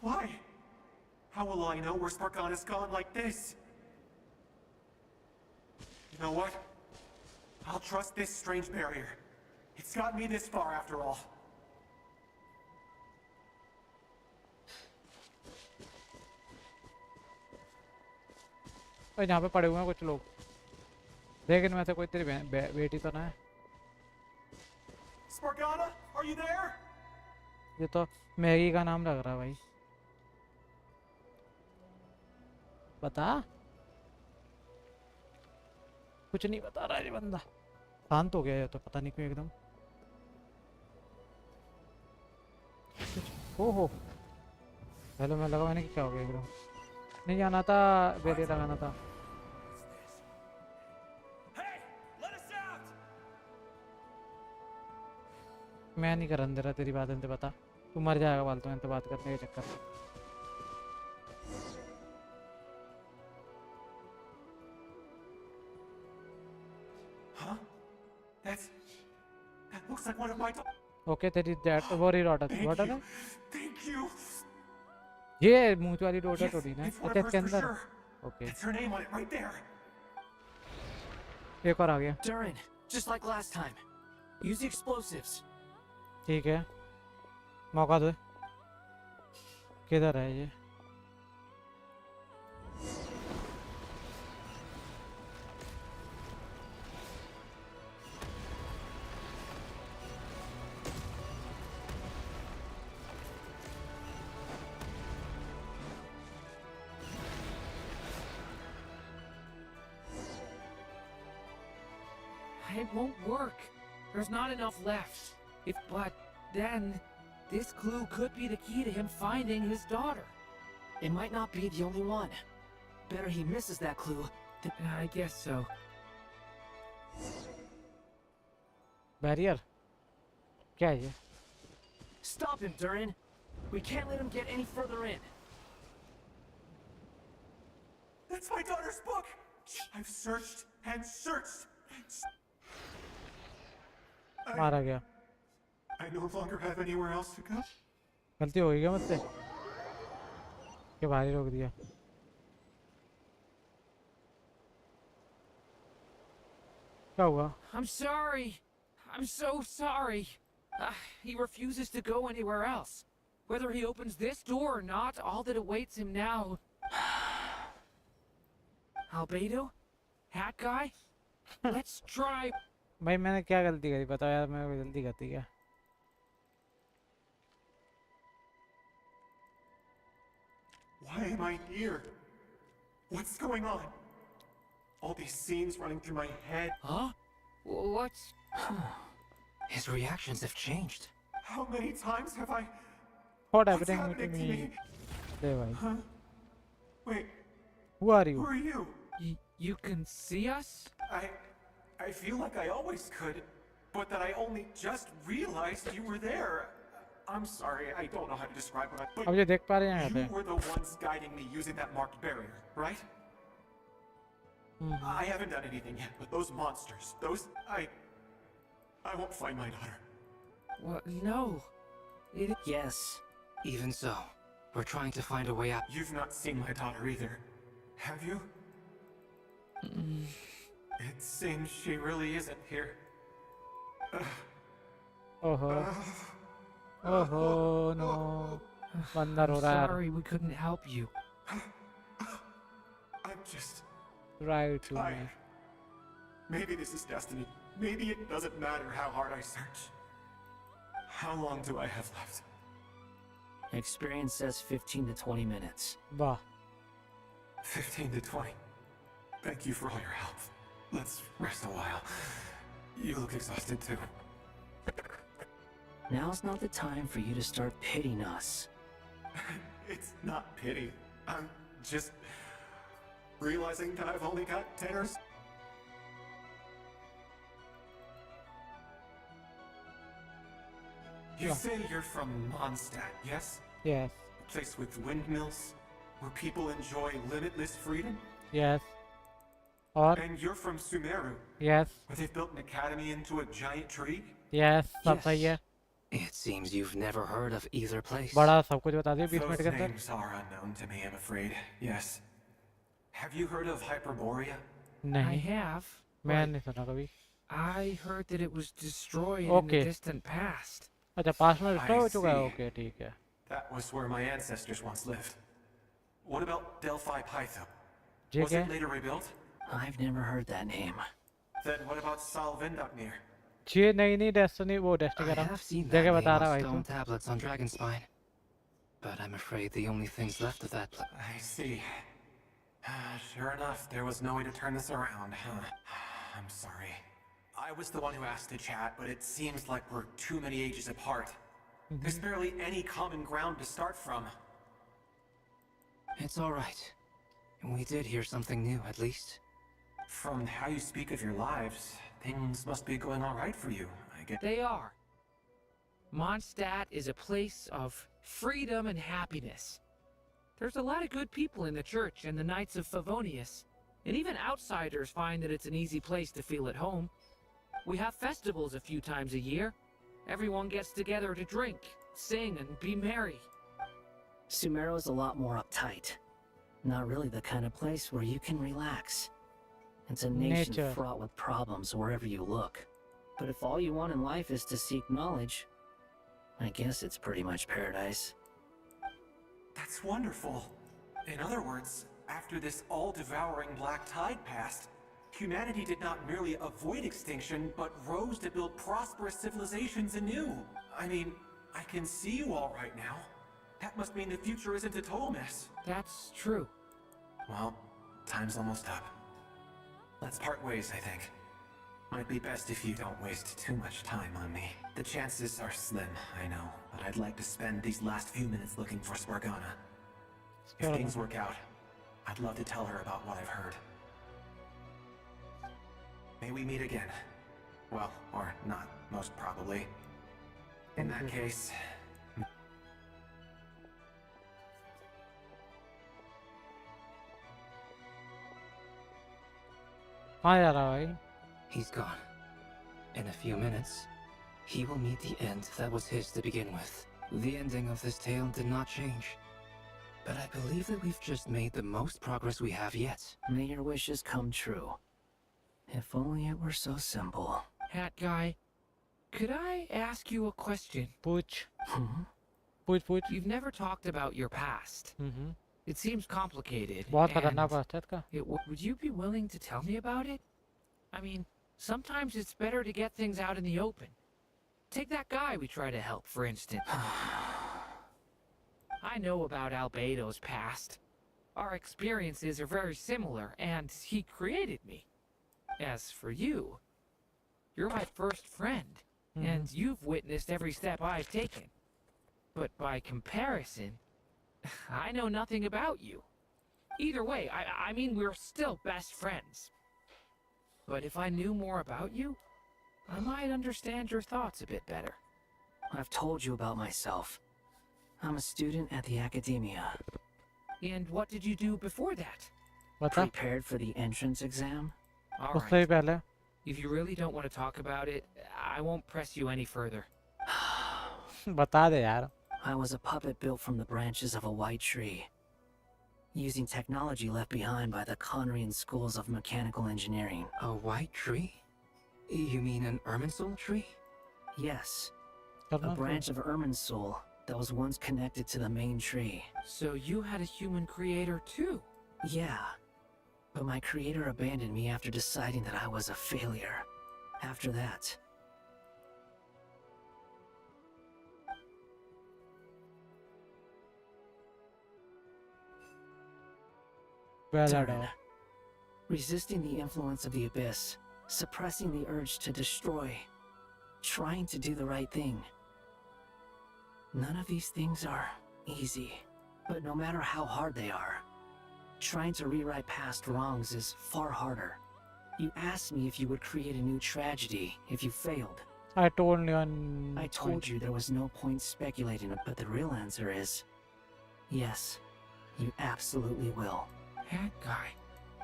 Why? How will I know where Spargana's gone like this? You know what? I'll trust this strange barrier. It's got me this far after all. और यहाँ पे पड़े हुए हैं कुछ लोग. देख इनमें से कोई तेरी बेटी तो ना है. Spargana, are you there? ये तो मैगी का नाम लग रहा है भाई. बता. कुछ नहीं बता रहा है ये बंदा. शांत हो गया ये तो, पता नहीं क्यों एकदम. ओहो. हेलो, मैं लगा मैंने कि क्या हो गया एकदम. नहीं जाना था, बेटे लगाना था. मैं नहीं करने दे रहा तेरी बात. इनसे बता, तू मर जाएगा फालतू इनसे बात करने के चक्कर में. Huh? That looks like one of my okay, तेरी वो रही डॉटर. डॉटर है Thank you. ये मूंछ वाली डॉटर Yes, थोड़ी ना. it's one अच्छा of इसके hers for अंदर. sure. Okay, It's her name on it right there. एक और आ गया. Durin, just like last time. Use the explosives. ठीक है, मौका दो. किधर है ये? It won't work. There's not enough left. But then, this clue could be the key to him finding his daughter. It might not be the only one. Better he misses that clue. I guess so. Barrier क्या है ये? Stop him, Durin. We can't let him get any further in. That's my daughter's book! I've searched and searched. मारा गया. I no longer have anywhere else to go. गलती हो गई क्या मुझसे कि बाहर ही रोक दिया? क्या हुआ? I'm sorry. I'm so sorry. He refuses to go anywhere else. Whether he opens this door or not, all that awaits him now. Albedo? Hat guy? Let's try. भाई मैंने क्या गलती करी बताओ यार, मैंने कोई गलती करती क्या? Why am I here? What's going on? All these scenes running through my head. Huh? What's... His reactions have changed. How many times have I... What What's happening to me? Huh? Wait. Who are you? Who are you? You can see us? I feel like I always could, but that I only just realized you were there. I'm sorry, I don't know how to describe what I... अब ये देख पा रहे हैं यहाँ You पे? were the ones guiding me using that marked barrier, right? I haven't done anything yet, but those monsters, those... I won't find my daughter. What? No. Yes. Even so, we're trying to find a way out. You've not seen my daughter either, have you? It seems she really isn't here. Oh no. बंदर हो रहा है यार. Sorry we couldn't help you. I'm just... Right to me. tired. Maybe this is destiny. Maybe it doesn't matter how hard I search. How long do I have left? Experience says 15 to 20 minutes. वाह. 15 to 20. Thank you for all your help. Let's rest a while. You look exhausted too. Now's not the time for you to start pitying us. It's not pity. I'm just realizing that I've only got 10 or... You say you're from Mondstadt, yes? Yes. A place with windmills, where people enjoy limitless freedom? Yes. और? And you're from Sumeru? Yes. Where they've built an academy into a giant tree? Yes. सब सही है. It seems you've never heard of either place. बड़ा सब कुछ बता दिया 20 minute के Those अंदर. names are unknown to me, I'm afraid. Yes. Have you heard of Hyperborea? I नहीं. have. मैं नहीं सुना कभी. I heard that it was destroyed in Okay. the distant past. अच्छा पास में डिस्ट्रॉय हो चुका है. see. ओके ठीक है. That was where my ancestors once lived. What about Delphi Pytho? ये Was क्या it है? later rebuilt? I've never heard that name. Then what about Salvindaknir? ये नई डेस्टिनी वो डेस्टिनी I कर रहा have seen हूँ. that जगह name बता रहा on भाई stone तू. tablets on Dragonspine. But I'm afraid the only things left of that place. I see. Sure enough, there was no way to turn this around, huh? I'm sorry. I was the one who asked to chat, but it seems like we're too many ages apart. There's barely any common ground to start from. It's all right. We did hear something new, at least. From how you speak of your lives, things must be going all right for you, I guess. They are. Mondstadt is a place of freedom and happiness. There's a lot of good people in the church and the Knights of Favonius, and even outsiders find that it's an easy place to feel at home. We have festivals a few times a year. Everyone gets together to drink, sing, and be merry. Sumeru's a lot more uptight. Not really the kind of place where you can relax. It's a nation Nature. fraught with problems wherever you look. But if all you want in life is to seek knowledge, I guess it's pretty much paradise. That's wonderful. In other words, after this all-devouring black tide passed, humanity did not merely avoid extinction, but rose to build prosperous civilizations anew. I mean, I can see you all right now. That must mean the future isn't a total mess. That's true. Well, time's almost up. Let's part ways, I think. Might be best if you don't waste too much time on me. The chances are slim, I know, but I'd like to spend these last few minutes looking for Spargana. If things work out, I'd love to tell her about what I've heard. May we meet again. Well, or not, most probably. In that case... कहाँ जा रहा भाई? He's gone. In a few minutes, he will meet the end that was his to begin with. The ending of this tale did not change. But I believe that we've just made the most progress we have yet. May your wishes come true. If only it were so simple. Hat guy, could I ask you a question? पूछ. Hmm? पूछ. You've never talked about your past. It seems complicated. बहुत and खतरनाक past है इसका. would you be willing to tell me about it? I mean, sometimes it's better to get things out in the open. Take that guy we try to help, for instance. I know about Albedo's past. Our experiences are very similar, and he created me. As for you, you're my first friend, and you've witnessed every step I've taken. But by comparison, I know nothing about you. Either way, I mean, we're still best friends. But if I knew more about you, I might understand your thoughts a bit better. I've told you about myself. I'm a student at the academia. And what did you do before that? Prepared for the entrance exam? All उससे ही right. पहले. If you really don't want to talk about it, I won't press you any further. बता दे यार. I was a puppet built from the branches of a white tree, using technology left behind by the Conrian schools of mechanical engineering. A white tree? You mean an Irminsul tree? Yes. A branch of Irminsul that was once connected to the main tree. So you had a human creator too? Yeah. But my creator abandoned me after deciding that I was a failure. After that, Turn. Resisting the influence of the abyss, suppressing the urge to destroy, trying to do the right thing. None of these things are easy, but no matter how hard they are, trying to rewrite past wrongs is far harder. You asked me if you would create a new tragedy if you failed. I told you on. I told you there was no point speculating, but the real answer is yes, you absolutely will. That guy.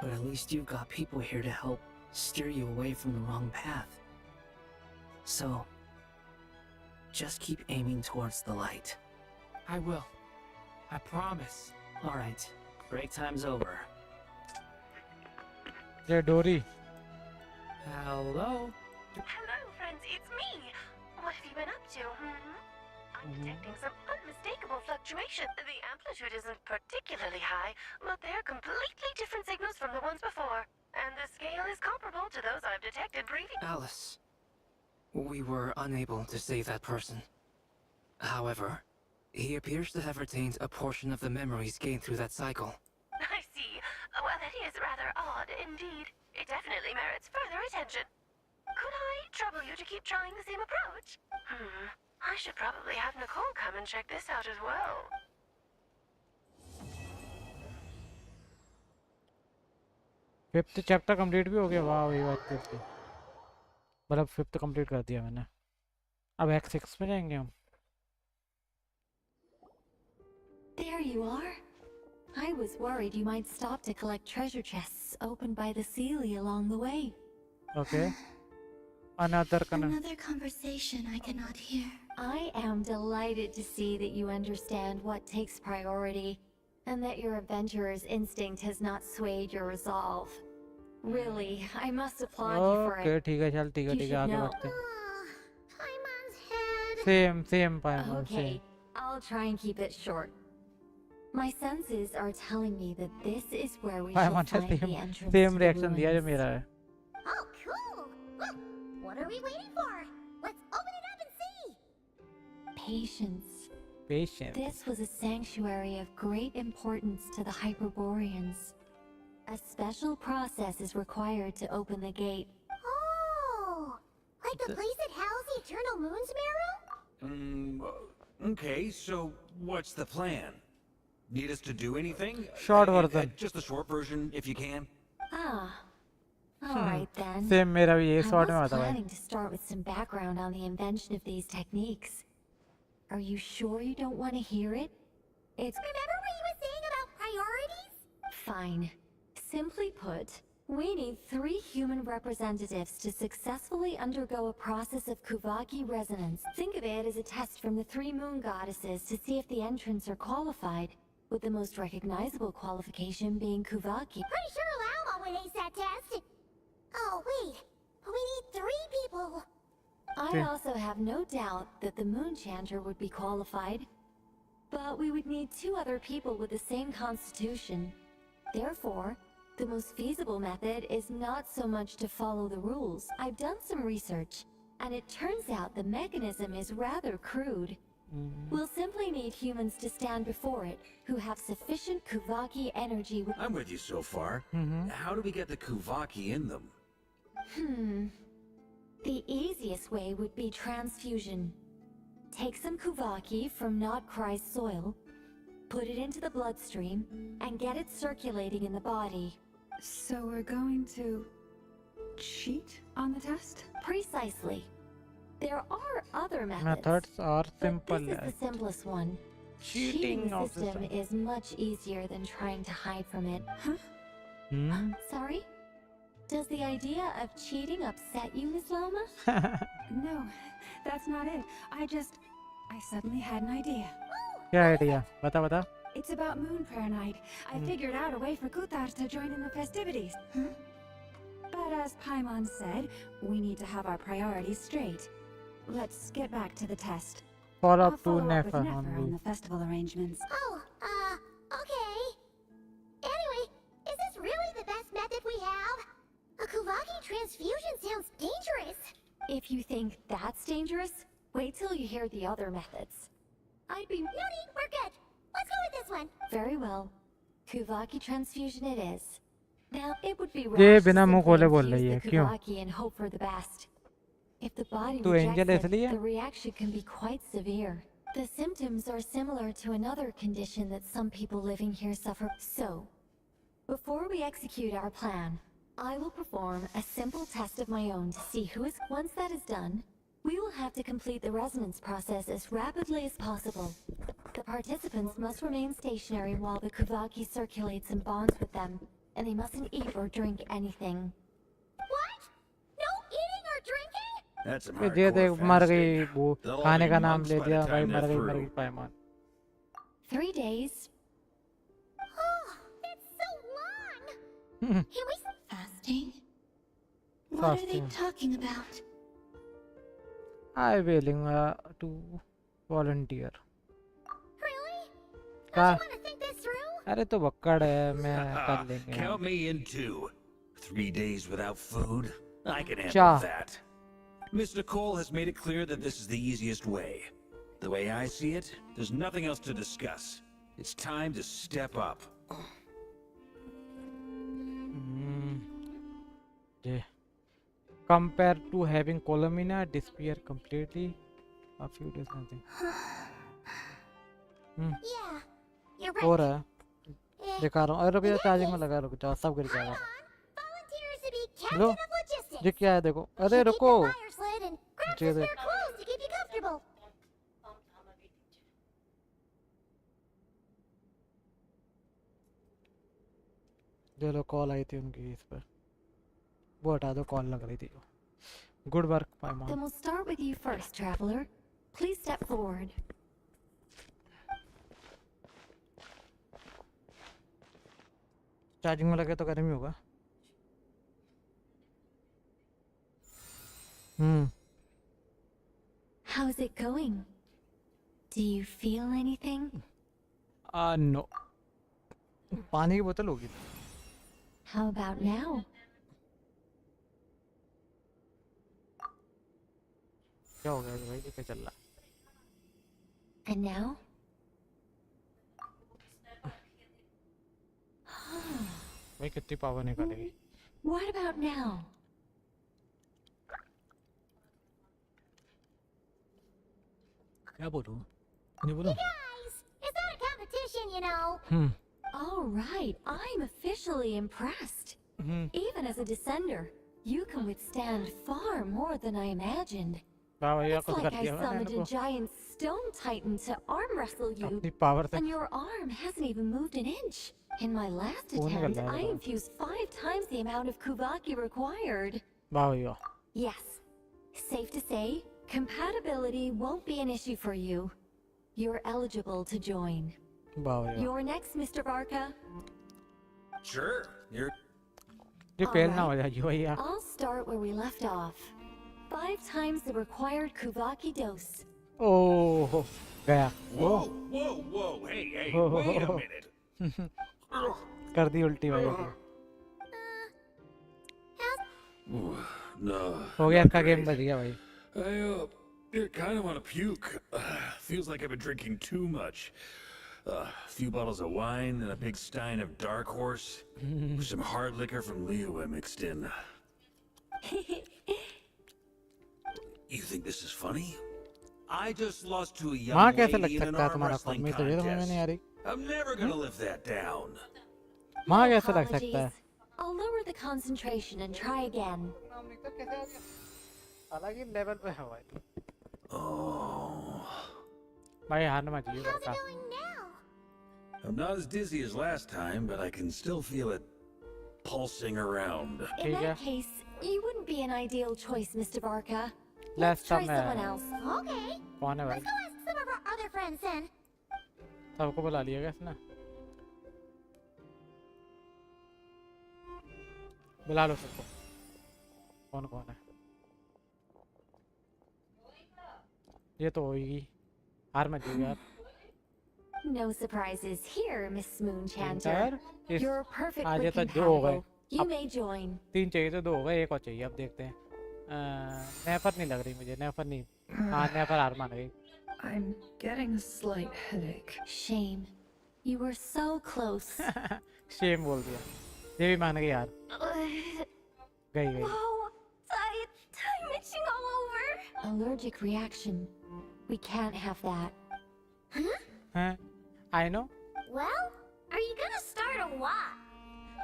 But at least you've got people here to help steer you away from the wrong path. So, just keep aiming towards the light. I will. I promise. Alright, break time's over. Yeah, Dory. Hello? Hello, friends, it's me. What have you been up to, I'm detecting some unmistakable fluctuation. The amplitude isn't particularly high, but they're completely different signals from the ones before. And the scale is comparable to those I've detected previously. Alice, we were unable to save that person. However, he appears to have retained a portion of the memories gained through that cycle. I see. Well, that is rather odd indeed. It definitely merits further attention. Could I trouble you to keep trying the same approach? I should probably have Nicole come and check this out as well. Fifth chapter complete भी हो गया. वाह ये बात करके मतलब fifth complete कर दिया मैंने. अब एक्ट 6 में जाएंगे हम. There you are. I was worried you might stop to collect treasure chests opened by the Seelie along the way. Okay. Another conversation I cannot hear. I am delighted to see that you understand what takes priority, and that your adventurer's instinct has not swayed your resolve. Really, I must applaud you for Okay, it. ठीक है चल ठीक है You ठीक है should आगे know. बढ़ते हैं. Paimon's head. Same Paimon, Okay, same. I'll try and keep it short. My senses are telling me that this is where we Paimon should ने find the same entrance same to the reaction दिया जो ruins. मेरा है. Oh, cool. Well, what are we waiting for? Let's open it up and see. Patience. Patience. This was a sanctuary of great importance to the Hyperboreans. A special process is required to open the gate. Oh, like the place that housed the Eternal Moon's marrow? Okay, so what's the plan? Need us to do anything? Short version. Just the short version, if you can. Ah. Alright then. Same मेरा भी ये I short में was आता है. planning to start with some background on the invention of these techniques. Are you sure you don't want to hear it? It's... Remember what you were saying about priorities? Fine. Simply put, we need 3 human representatives to successfully undergo a process of Kuvaki resonance. Think of it as a test from the 3 moon goddesses to see if the entrants are qualified, with the most recognizable qualification being Kuvaki. Pretty sure Lama would ace that test. Oh, wait. We need 3 people. I also have no doubt that the Moon Chanter would be qualified. But we would need 2 other people with the same constitution. Therefore, the most feasible method is not so much to follow the rules. I've done some research, and it turns out the mechanism is rather crude. We'll simply need humans to stand before it, who have sufficient Kuvaki energy with— I'm with you so far. How do we get the Kuvaki in them? The easiest way would be transfusion. Take some Kuvaki from not KRAI's soil, put it into the bloodstream, and get it circulating in the body. So we're going to cheat on the test? Precisely. There are other methods. Methods are simple. But this is the simplest one. Cheating the of the system is much easier than trying to hide from it. Sorry? Does the idea of cheating upset you, Miss Lama? No, that's not it. I suddenly had an idea. क्या idea? बता बता. It's about Moon Prayer Night. I figured out a way for Kuthar to join in the festivities. But as Paimon said, we need to have our priorities straight. Let's get back to the test. Follow I'll up to follow up with Nefer Nefer on the festival arrangements. Oh, okay. Anyway, is this really the best method we have? A Kuvaki transfusion sounds dangerous. If you think that's dangerous, wait till you hear the other methods. I'd be— No need, we're good. Let's go with this one. Very well. Kuvaki transfusion it is. Now, it would be ये rash to बिना मुंह simply खोले बोल infuse रही the है, क्यों? Kuvaki and hope for the best. If the body तू rejects angel it, इसलिए? the reaction can be quite severe. The symptoms are similar to another condition that some people living here suffer. So, before we execute our plan, I will perform a simple test of my own to see who is— Once that is done, we will have to complete the resonance process as rapidly as possible. The participants must remain stationary while the Kuvaki circulates and bonds with them, and they mustn't eat or drink anything. What? No eating or drinking? That's some ये देख hardcore मर गई fasting. वो They'll all खाने be का नाम monks ले by दिया the भाई time मर they're गई through. पायमान. 3 days. Oh, that's so long. Can we— Fasting? What are they Fasting. talking about? I willing to volunteer. Really? का Want to think this through? अरे तो बक्कड़ है मैं कर लेंगे. Count me in too. 3 days without food? I can handle Cha. that. Miss Nicole has made it clear that this is the easiest way. The way I see it, there's nothing else to discuss. It's time to step up. Yeah. Compared to having Colomina disappear completely, a few days nothing. Yeah, you're हो right. रहा है. दिखा रहा हूँ. अरे रुक जा charging में लगा रुक जा सब गिर जाएगा. Volunteers to be captain low of logistics. ये क्या है देखो. अरे Keep रुको. the fire sled and grab ये some देख. spare clothes to keep you comfortable. जो लोग कॉल आई थी उनकी इस पर वो हटा दो कॉल लग रही थी. Good work my Then mom. we'll start with you first, traveler. Please step forward. Charging में लगे तो गर्मी होगा. How's it going? Do you feel anything? No. पानी की बोतल होगी. How about now? क्या हो गया भाई ये क्या चल रहा है. And now? भाई कितनी पावर निकालेगी. What about now? क्या बोलूं. नहीं बोलूं. Guys, it's not a competition you know. All right, I'm officially impressed. Even as a descender, you can withstand far more than I imagined. It's like I summoned a giant stone titan to arm wrestle you, and your arm hasn't even moved an inch. In my last attempt, I infused 5 times the amount of Kuvaki required. Yes, safe to say, compatibility won't be an issue for you. You're eligible to join. You're next, Mr. Barca. Sure, you're... I'll start where we left off. 5 times the required Kuvaki dose. Oh, gaya. Whoa, whoa, whoa, hey, wait a minute. कर दी उल्टी भाई. No. हो गया इसका game बच गया भाई. I kind of want to puke. Feels like I've been drinking too much. A few bottles of wine and a big stein of Dark Horse. With some hard liquor from Liyue mixed in. You think this is funny? I just lost to a young lady in an arm wrestling contest. I'm never gonna live that down. Apologies. I'll lower the concentration and try again. Oh. How's it going now? I'm not as dizzy as last time, but I can still feel it pulsing around. In that case, you wouldn't be an ideal choice, Mr. Barca. Let's try someone else. Okay. Let's go ask some of our other friends then. सबको बुला लिया क्या इसने? बुला लो सबको. कौन कौन है? ये तो होगी. हार मत जाइए यार. No surprises here, Miss Moonchanter. You're perfect आज with तो 2 हो गए. You may join. 3 चाहिए तो 2 हो गए. एक और चाहिए. अब देखते हैं. नेफर नहीं लग रही मुझे. नेफर नहीं. हाँ नेफर हार मान गई. I'm getting a slight headache. Shame. You were so close. Shame बोल दिया. ये भी मान गई यार. गई. Whoa, I'm itching all over. Allergic reaction. We can't have that. Huh? I know. Well, are you gonna start a what?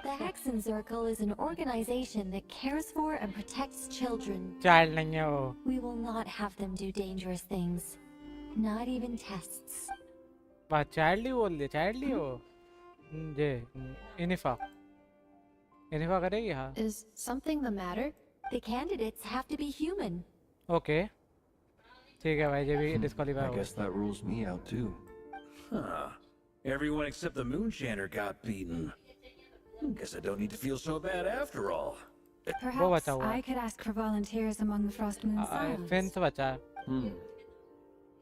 The Hexen Circle is an organization that cares for and protects children. Child नहीं है वो. We will not have them do dangerous things. Not even tests. बात child ही बोल दे. Child ही हो. जे इनिफा. इनिफा करेगी हाँ. Is something the matter? The candidates have to be human. Okay. ठीक है भाई. ये भी disqualify हो. I guess that rules me out too. Huh. Everyone except the Moonchanter got beaten. Guess I don't need to feel so bad after all. Perhaps I could ask for volunteers among the Frost Moon Scions. Fin से बचा.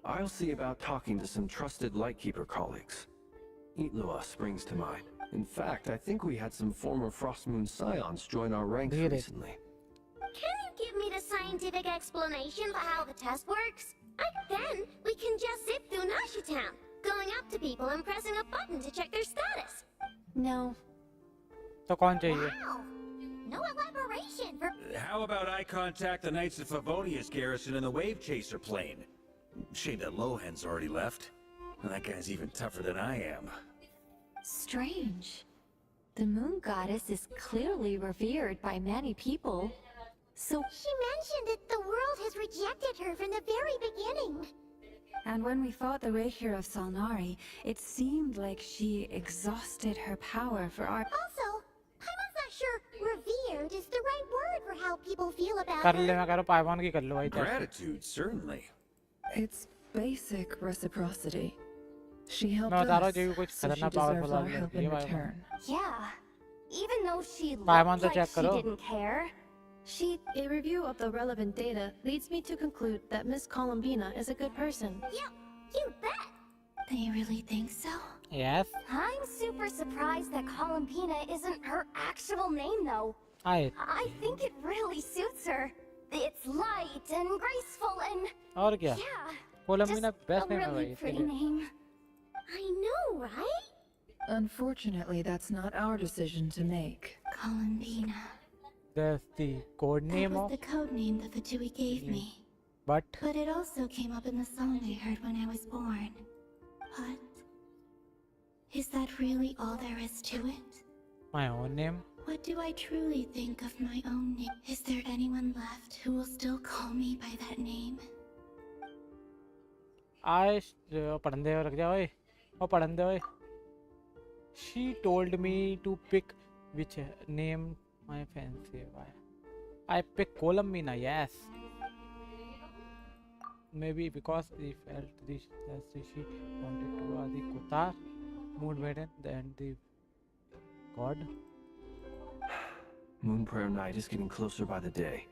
I'll see about talking to some trusted Lightkeeper colleagues. Itlua springs to mind. In fact, I think we had some former Frost Moon Scions join our ranks recently. Can you give me the scientific explanation for how the test works? Then we can just zip through Nashitown, going up to people and pressing a button to check their status. No. तो कौन चाहिए? Wow. No elaboration for... How about I contact the Knights of Favonia's garrison in the Wave Chaser plane? Shame that Lohan's already left. That guy's even tougher than I am. Strange. The moon goddess is clearly revered by many people. So she mentioned that the world has rejected her from the very beginning. And when we fought the Rakier of Salnari, it seemed like she exhausted her power for our... Also, I'm not sure revered is the right word for how people feel about कर ले her. मैं करो पाइवान की कर लो भाई. Gratitude, certainly. It's basic reciprocity. She helped मैं बता रहा हूँ us, जो भी कुछ so she खतरनाक deserves powerful our help in return. Yeah. Even though she Paimon looked to like check she करो. didn't care. A review of the relevant data leads me to conclude that Miss Columbina is a good person. Yeah, you bet. They really think so? Yes. I'm super surprised that Columbina isn't her actual name, though. I think it really suits her. It's light and graceful and... और क्या? Yeah, Columbina just best a name है really भाई. pretty name. I know, right? Unfortunately, that's not our decision to make. Columbina. That's the code name That of. was the code name the Fatui gave me. But But it also came up in the song I heard when I was born. But Is that really all there is to it? My own name? What do I truly think of my own name? Is there anyone left who will still call me by that name? पढ़न दे रख जा ओए ओ पढ़न दे ओए She told me to pick which name my fancy. I picked Columbina, yes. Maybe because she felt this as she wanted to the Kutar, Moon Maiden, and the God. Moon Prayer Night is getting closer by the day.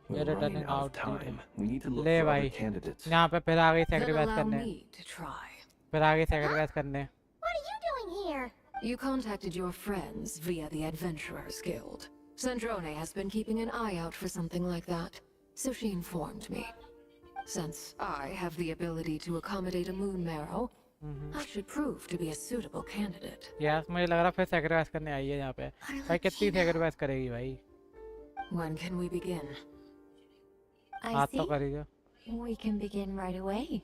We're We're running running out of out time. We need to look ले for other भाई candidates. यहाँ पे फिर आ गई Then sacrifice allow करने me to try. फिर आ गई sacrifice करने What are you doing here? You contacted your friends via the Adventurers Guild. Sandrone has been keeping an eye out for something like that, so she informed me. Since I have the ability to accommodate a moon marrow, I should prove to be a suitable candidate. Yes, मुझे लग रहा फिर sacrifice करने आई है यहाँ पे भाई कितनी sacrifice करेगी भाई When can we begin? I हाथ तो see. कर ही दो We can begin right away.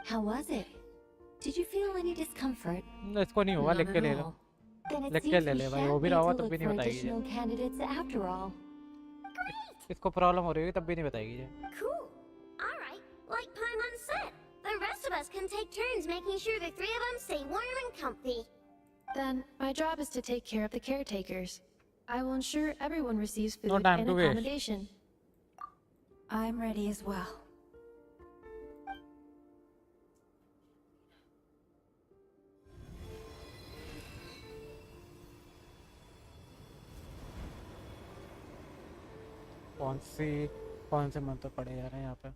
How was it? Did you feel any discomfort? इसको नहीं होगा None लिख के at ले लो all. Then it लिख के seems ले we ले भाई shan't वो भी need रहा to होगा तब look भी for नहीं बताएगी additional candidates after all. इसको प्रॉब्लम हो रही होगी तब भी नहीं बताएगी ये Cool. Alright, like Paimon said, the rest of us can take turns making sure the three of them stay warm and comfy. Then, my job is to take care of the caretakers. I will ensure everyone receives food No time and to waste. accommodation. I'm ready as well. कौन से मंत्र पढ़े जा रहे हैं यहाँ पे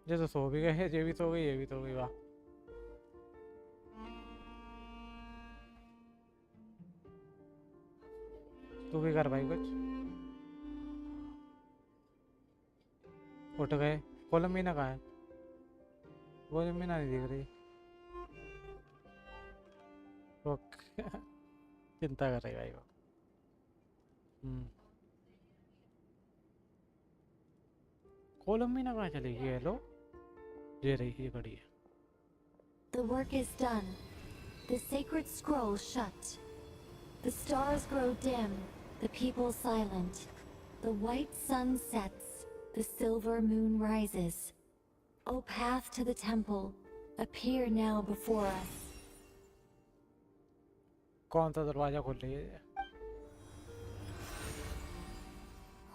ये तो सो भी गए ये भी सो गई ये भी सो गई वाह तू भी कर भाई कुछ उठ गए कोलम्बीना कहाँ है कोलम्बीना नहीं दिख रही चिंता कर रही भाई वो कोलम्बीना कहाँ चली गई है लो ये रही ये खड़ी है The work is done. The sacred scroll shut. The stars grow dim, the people silent. The white sun sets, the silver moon rises. O path to the temple, appear now before us. कौन सा दरवाजा खोल रही है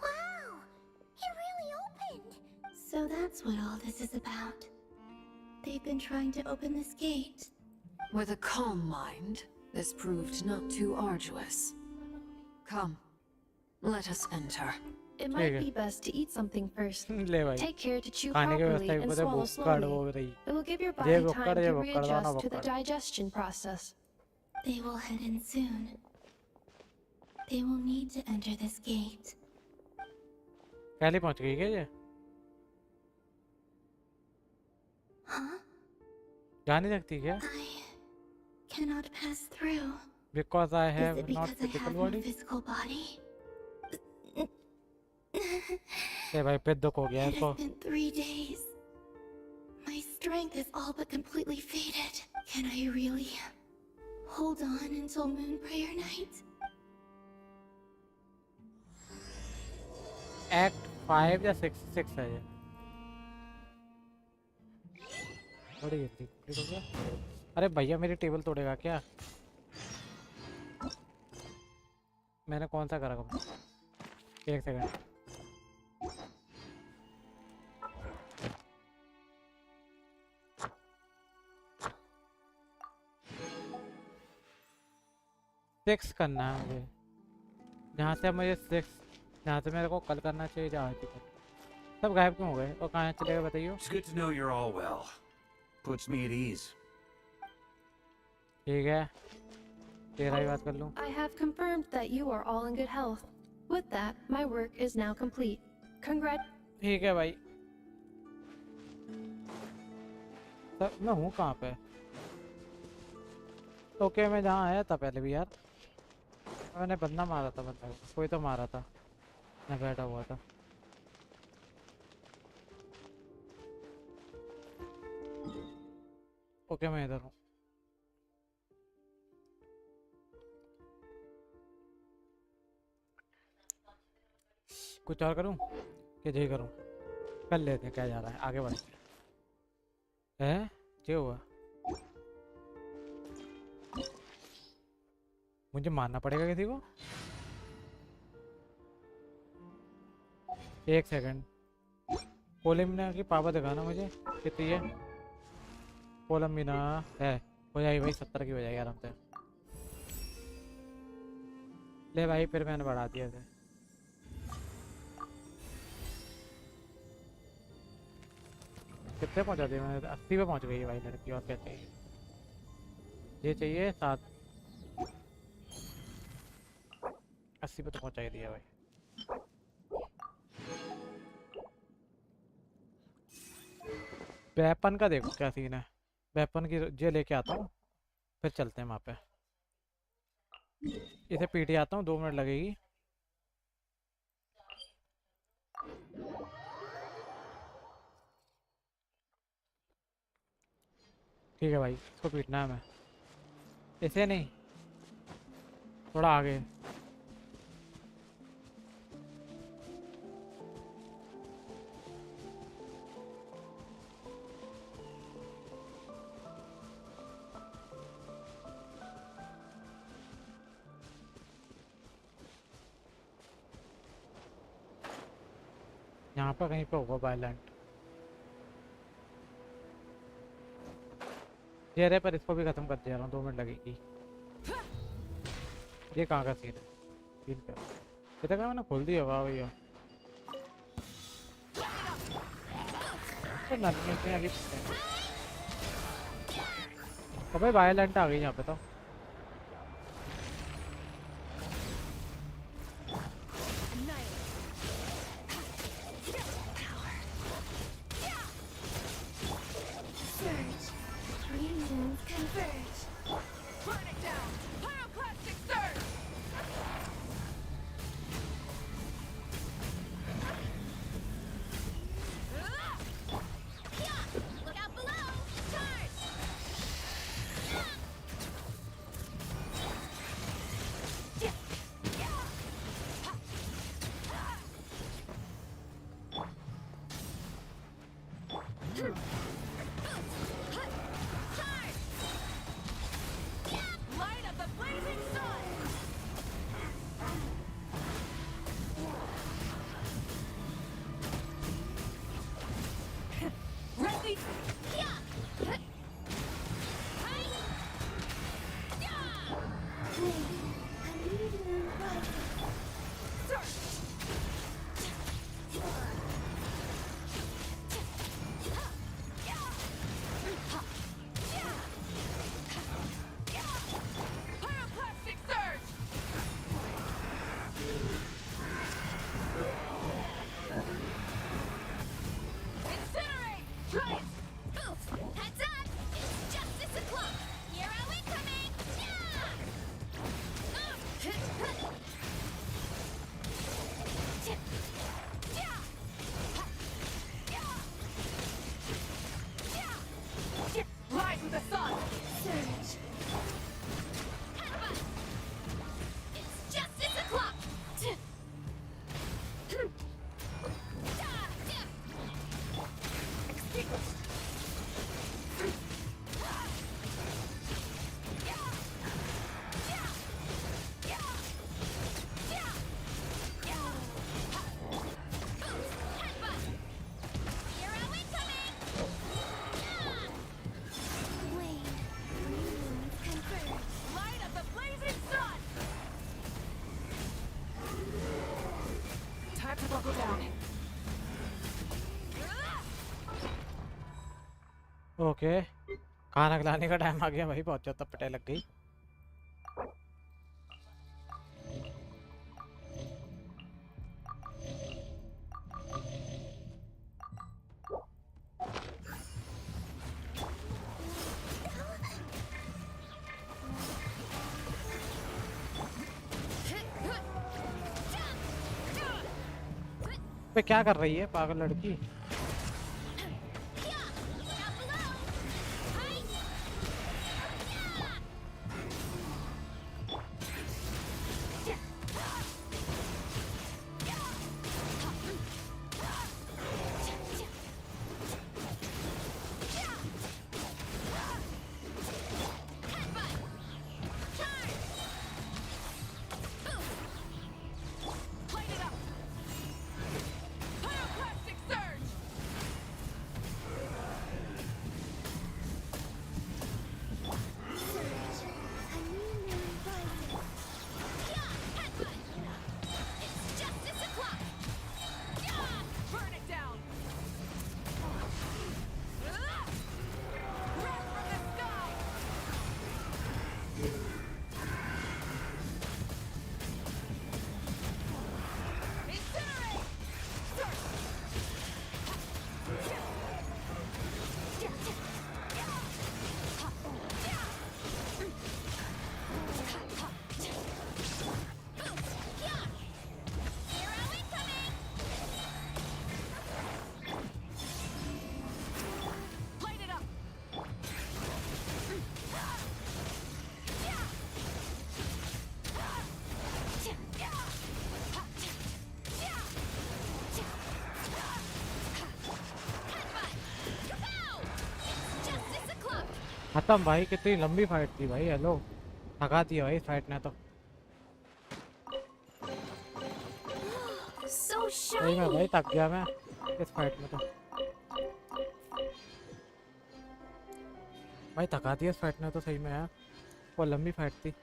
Wow! It really opened! So that's what all this is about. They've been trying to open this gate. With a calm mind, this proved not too arduous. Come, let us enter. It might be best to eat something first. ले भाई Take care to chew खाने की properly व्यवस्था भी and पता है swallow भुक्कड़ slowly. हो रही It will give your ये body भुक्कड़ time ये to भुक्कड़ दोनों readjust to the Bhukkar digestion process. They will head in soon. They will need to enter this gate. पहले पहुंच गई क्या ये Huh? जा नहीं सकती क्या I cannot pass through. Because I Is have it not because I physical have no body physical body? ये भाई पे दुख हो गया It इसको has been 3 days. My strength is all but completely faded. Can I really hold on until Moon Prayer Night? Act 5 या 6 है ये बड़ी जल्दी complete हो गया अरे भैया मेरी टेबल तोड़ेगा क्या मैंने कौन सा करा कब एक सेकंड सिक्स करना है मुझे जहाँ से मुझे सिक्स जहाँ से मेरे को कल करना चाहिए जहाँ से सब गायब क्यों हो गए और कहाँ चले गए बताइए It's good to know you're all well. Puts me at ease. ठीक है तेरा ही बात कर लूँ I have confirmed that you are all in good health. With that, my work is now complete. ठीक है भाई सर मैं हूँ कहाँ पे? ओके मैं जहाँ आया था पहले भी यार, मैंने बंदा मारा था, बंदा कोई तो मारा था, मैं बैठा हुआ था। ओके मैं इधर हूँ। कुछ और करूँ कि जे करूँ? कर लेते हैं, क्या जा रहा है, आगे बढ़ते हैं। जे हुआ, मुझे मारना पड़ेगा किसी को? एक सेकंड, कोलम्बिना की पावर दिखाना मुझे कितनी है। कोलम्बिना है, हो जाएगी भाई, 70 की हो जाएगी आराम से। ले भाई, फिर मैंने बढ़ा दिया थे। कितने पहुंचा दिया मैंने? 80 पे पहुंच गई है भाई लड़की, और क्या चाहिए? ये चाहिए 7, 80 पे तो पहुंचा ही दिया भाई। वेपन का देखो क्या सीन है, वेपन की जे लेके आता हूँ, फिर चलते हैं वहाँ पे। इसे पीटे आता हूँ, 2 मिनट लगेगी। ठीक है भाई, इसको पीटना है हमें, इसे नहीं, थोड़ा आगे। यहाँ पर कहीं पे होगा वायलेंट चेहरे पर, इसको भी खत्म कर दे रहा हूँ, 2 मिनट लगेगी। ये कहाँ का सीन है? सीन पे ये तक मैंने खोल दिया। वाह भैया, तो नन्हे अभी अबे वायलेंट आ गई यहाँ पे तो। ओके, खाना खिलाने का टाइम आ गया भाई, बहुत ज़्यादा पिटाई लग गई। पे क्या कर रही है पागल लड़की? खत्म भाई, कितनी लंबी फाइट थी भाई। हेलो, थका दिया भाई फाइट ने तो। सही में भाई थक गया मैं इस फाइट में तो। भाई थका दिया इस फाइट ने तो सही में यार, वो लंबी फाइट थी।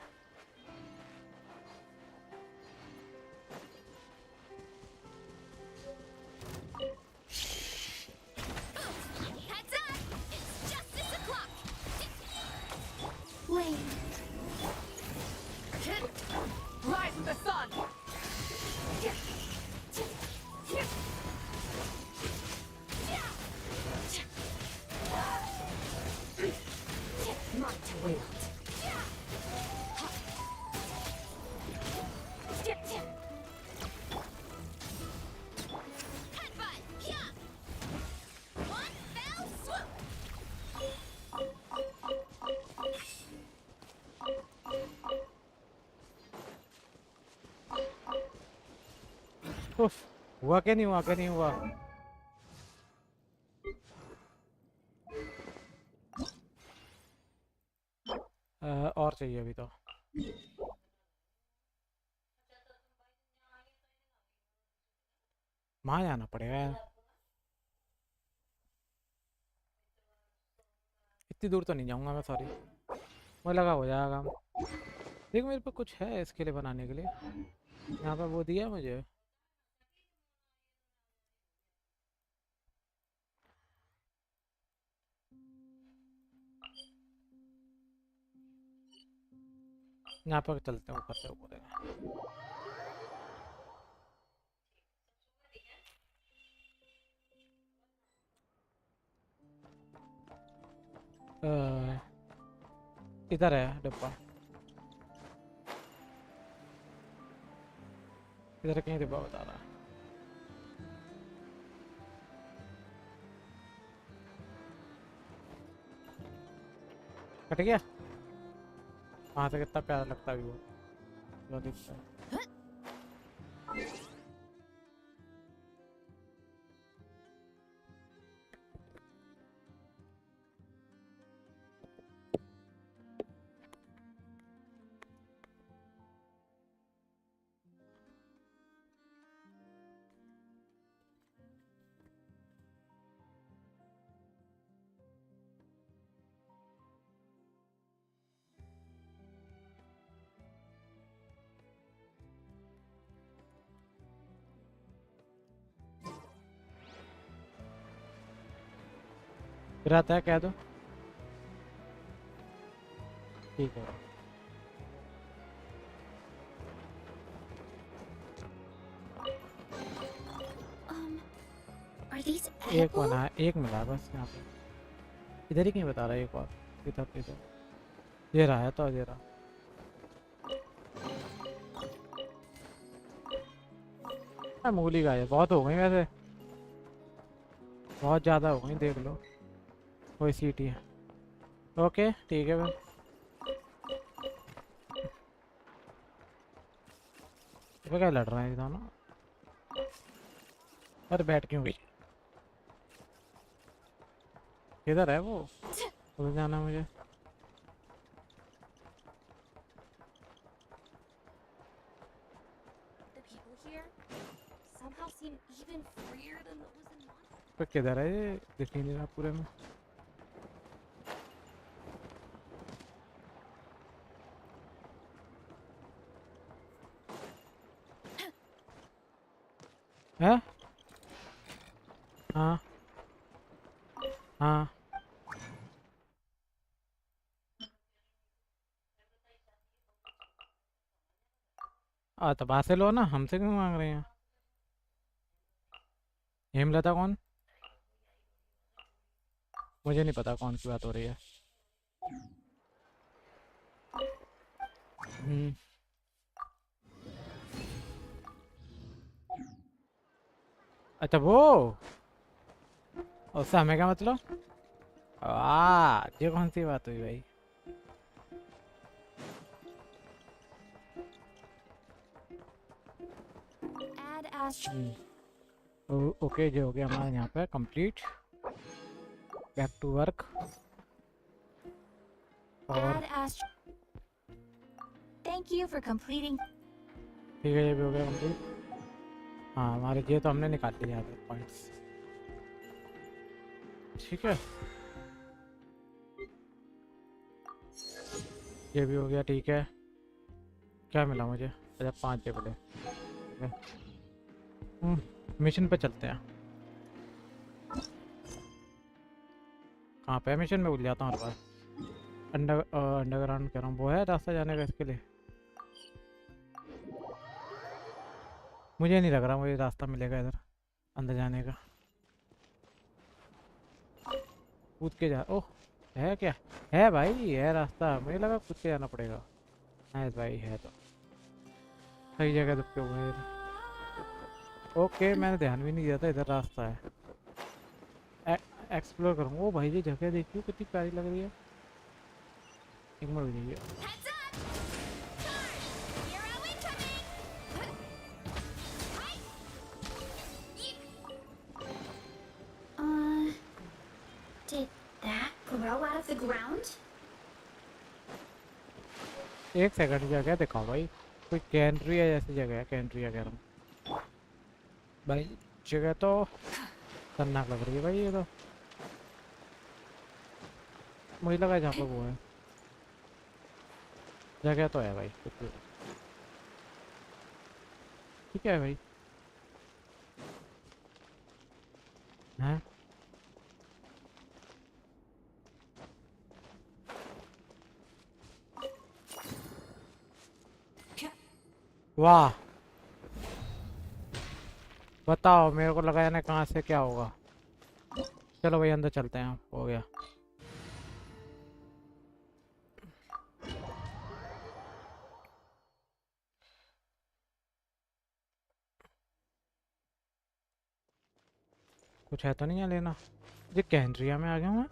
हुआ क्या नहीं हुआ, क्या नहीं हुआ। और चाहिए अभी तो। वहाँ जाना पड़ेगा यार, इतनी दूर तो नहीं जाऊंगा मैं, सॉरी। मुझे लगा हो जाएगा। देख मेरे पे कुछ है इसके लिए बनाने के लिए, यहाँ पे वो दिया मुझे। यहाँ पर चलते हैं ऊपर से, ऊपर इधर है डिब्बा, इधर कहीं डिब्बा बता रहा है। कट गया वहां से, कितना प्यारा लगता है वो दिखता है। गिराता है कह दो, ठीक है। एक बना है, एक मिला बस यहाँ पे, इधर ही कहीं बता रहा है। एक और इधर इधर ये रहा है, तो ये रहा। मूली का है, बहुत हो गई वैसे, बहुत ज़्यादा हो गई, देख लो कोई सीटी है। ओके ठीक है भाई, वो क्या लड़ रहे हैं ये दोनों? अरे बैठ क्यों गई? किधर है वो? उधर जाना है मुझे। तो किधर है ये? दिख ही नहीं रहा पूरे में। है? हाँ हाँ तो बात से लो ना, हमसे क्यों मांग रहे हैं? हेमलता कौन? मुझे नहीं पता कौन की बात हो रही है। अच्छा वो, उससे हमें क्या मतलब? ये कौन सी बात हुई भाई? ओके जो हो गया हमारा यहाँ पे कंप्लीट। Back to work. और Thank you for completing. ठीक है, ये भी हो गया कंप्लीट। हाँ हमारे ये तो हमने निकाल लिया यहाँ पॉइंट्स। ठीक है, ये भी हो गया। ठीक है, क्या मिला मुझे? अच्छा 5 टेबल है। मिशन पे चलते हैं। कहाँ पे मिशन में भूल जाता हूँ हर बार। अंडरग्राउंड कह रहा हूँ, वो है रास्ता जाने का इसके लिए? मुझे नहीं लग रहा मुझे रास्ता मिलेगा इधर अंदर जाने का। कूद के जा, ओह है क्या? है भाई, है रास्ता। मुझे लगा कूद के जाना पड़ेगा। है भाई, है तो सही जगह दुबके हुए हैं। ओके मैंने ध्यान भी नहीं दिया था इधर रास्ता है। एक्सप्लोर करूँगा। ओ भाई ये जगह देखिए कितनी प्यारी लग रही है। एक मिनट रुक जाइए। Did that grow out of the ground? एक सेकंड, जगह दिखाओ भाई। कोई कैंट्री है जैसी जगह है, कैंट्री कह रहा हूँ भाई। जगह तो खतरनाक लग रही है भाई। ये तो मुझे लगा जहाँ पर वो है जगह तो है भाई। ठीक है भाई। हैं? वाह, बताओ मेरे को लगा जाने कहाँ से क्या होगा। चलो भाई अंदर चलते हैं। हो गया। कुछ है तो नहीं है लेना? ये कैंट्रिया में आ गया हूँ मैं।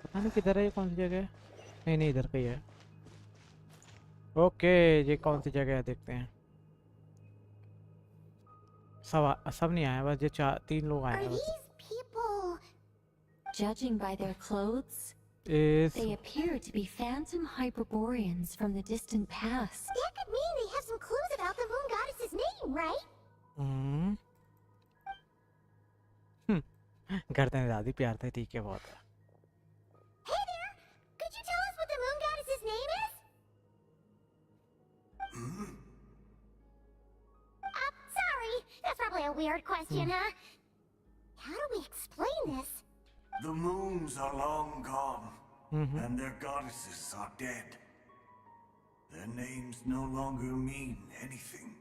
पता नहीं किधर है ये, कौन सी जगह है। नहीं नहीं इधर का ही है। ओके ये कौन सी जगह है देखते हैं। सब नहीं आया, बस ये 3 लोग आए हैं बस। Judging by their clothes, they appear to be phantom Hyperboreans from the distant past. That could mean they have some clues about the moon goddess's name, right? करते हैं दादी, प्यार था। ठीक है, बहुत है। Hey there! Could you tell us what the moon goddess's name is? Sorry. That's probably a weird question, huh? How do we explain this? The moons are long gone, and their goddesses are dead. Their names no longer mean anything.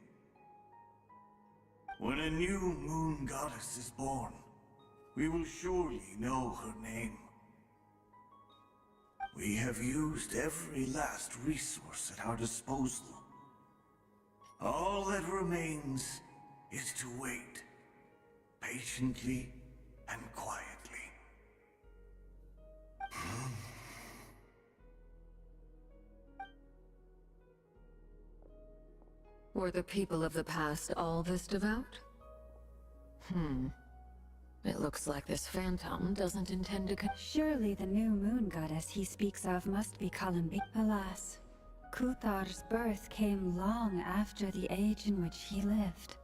When a new moon goddess is born, we will surely know her name. We have used every last resource at our disposal. All that remains is to wait, patiently and quietly. Were the people of the past all this devout? It looks like this phantom doesn't intend to Surely the new moon goddess he speaks of must be Columbi. Alas, Kuthar's birth came long after the age in which he lived.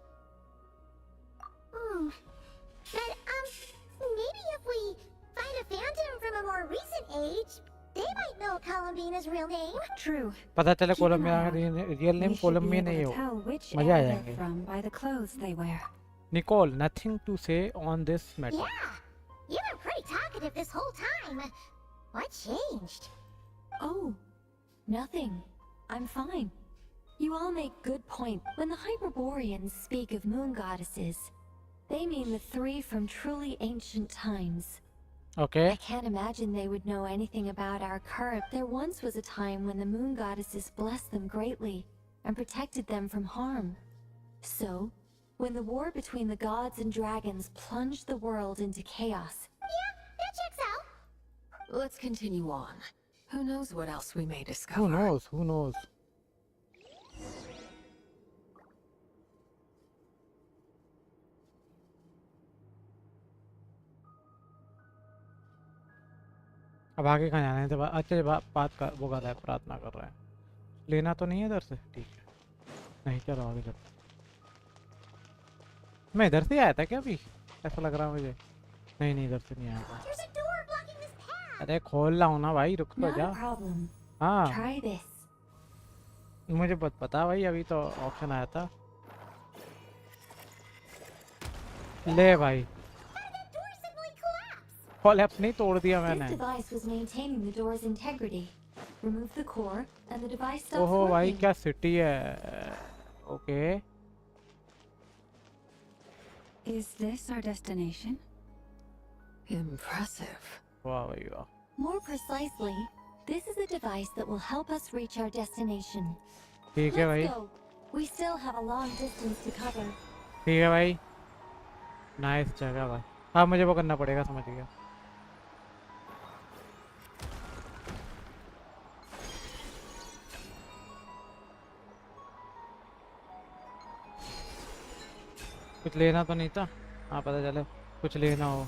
But, maybe if we find a phantom from a more recent age, they might know Columbina's real name. True. पता चले Colombia real name Colombia नहीं हो मजा आ जाएंगे from by the clothes they wear. Nicole, nothing to say on this matter. Yeah, you've been pretty talkative this whole time. What changed? Oh, nothing. I'm fine. You all make good point. When the Hyperboreans speak of moon goddesses, they mean the three from truly ancient times. Okay. I can't imagine they would know anything about our current. There once was a time when the moon goddesses blessed them greatly and protected them from harm. So, when the war between the gods and dragons plunged the world into chaos. Yeah, that checks out. Let's continue on. Who knows what else we may discover? Who knows? Who knows? अब आगे कहाँ जाना है? तो अच्छे बात कर वो कर रहा है प्रार्थना कर रहा है लेना तो नहीं है इधर से ठीक है नहीं चलो आगे चलो मैं इधर से आया था क्या अभी ऐसा लग रहा है मुझे नहीं इधर से नहीं आया था अरे खोल रहा हूँ ना भाई रुक तो जा हाँ मुझे बहुत पता भाई अभी तो ऑप्शन आया था ले भाई कोलैप्स नहीं तोड़ दिया मैंने ओहो भाई क्या सिटी है okay Is this our destination? Impressive. Wow, wow. More precisely, this is a device that will help us reach our destination. ठीक है भाई. Let's go. We still have a long distance to cover. ठीक है भाई. Nice जगह भाई. हाँ मुझे वो करना पड़ेगा समझ गया. कुछ लेना तो नहीं था हाँ पता चले कुछ लेना हो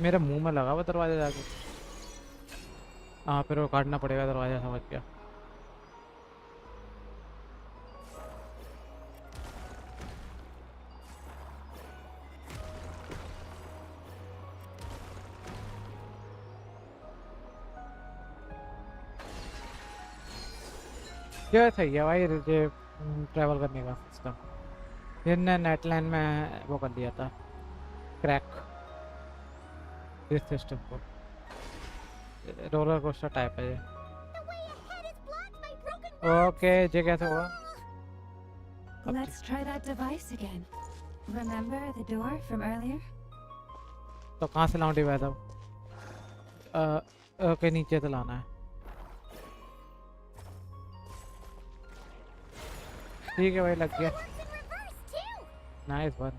मेरे मुंह में लगा हुआ दरवाजा जाके हाँ फिर वो काटना पड़ेगा दरवाजा समझ गया क्या सही है भाई ट्रैवल करने का सिस्टम जिनने नेटलैंड में वो कर दिया था क्रैक इस सिस्टम को रोलर कोस्टर टाइप है ये ओके ये कैसे हुआ Let's try that device again. Remember the door from earlier? तो कहाँ से लाऊं डिवाइस अब ओके नीचे से लाना है ठीक है भाई लग गया nice one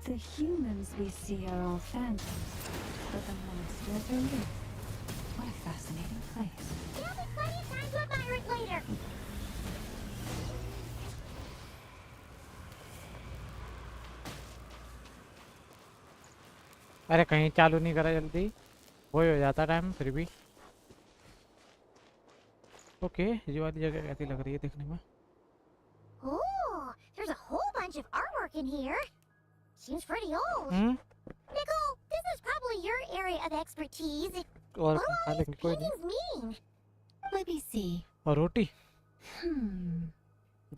The humans we see are all phantoms, but the monsters are you. What a fascinating place. There'll be plenty of time to admire it later. अरे कहीं चालू नहीं करा जल्दी वो हो जाता टाइम फिर भी ओके ये वाली जगह कैसी लग रही है देखने में Oh, there's a whole bunch of artwork in here. Seems pretty old. Nicole, this is probably your area of expertise. और What खा do लेंगे all कोई these नहीं paintings mean? Let me see. और रोटी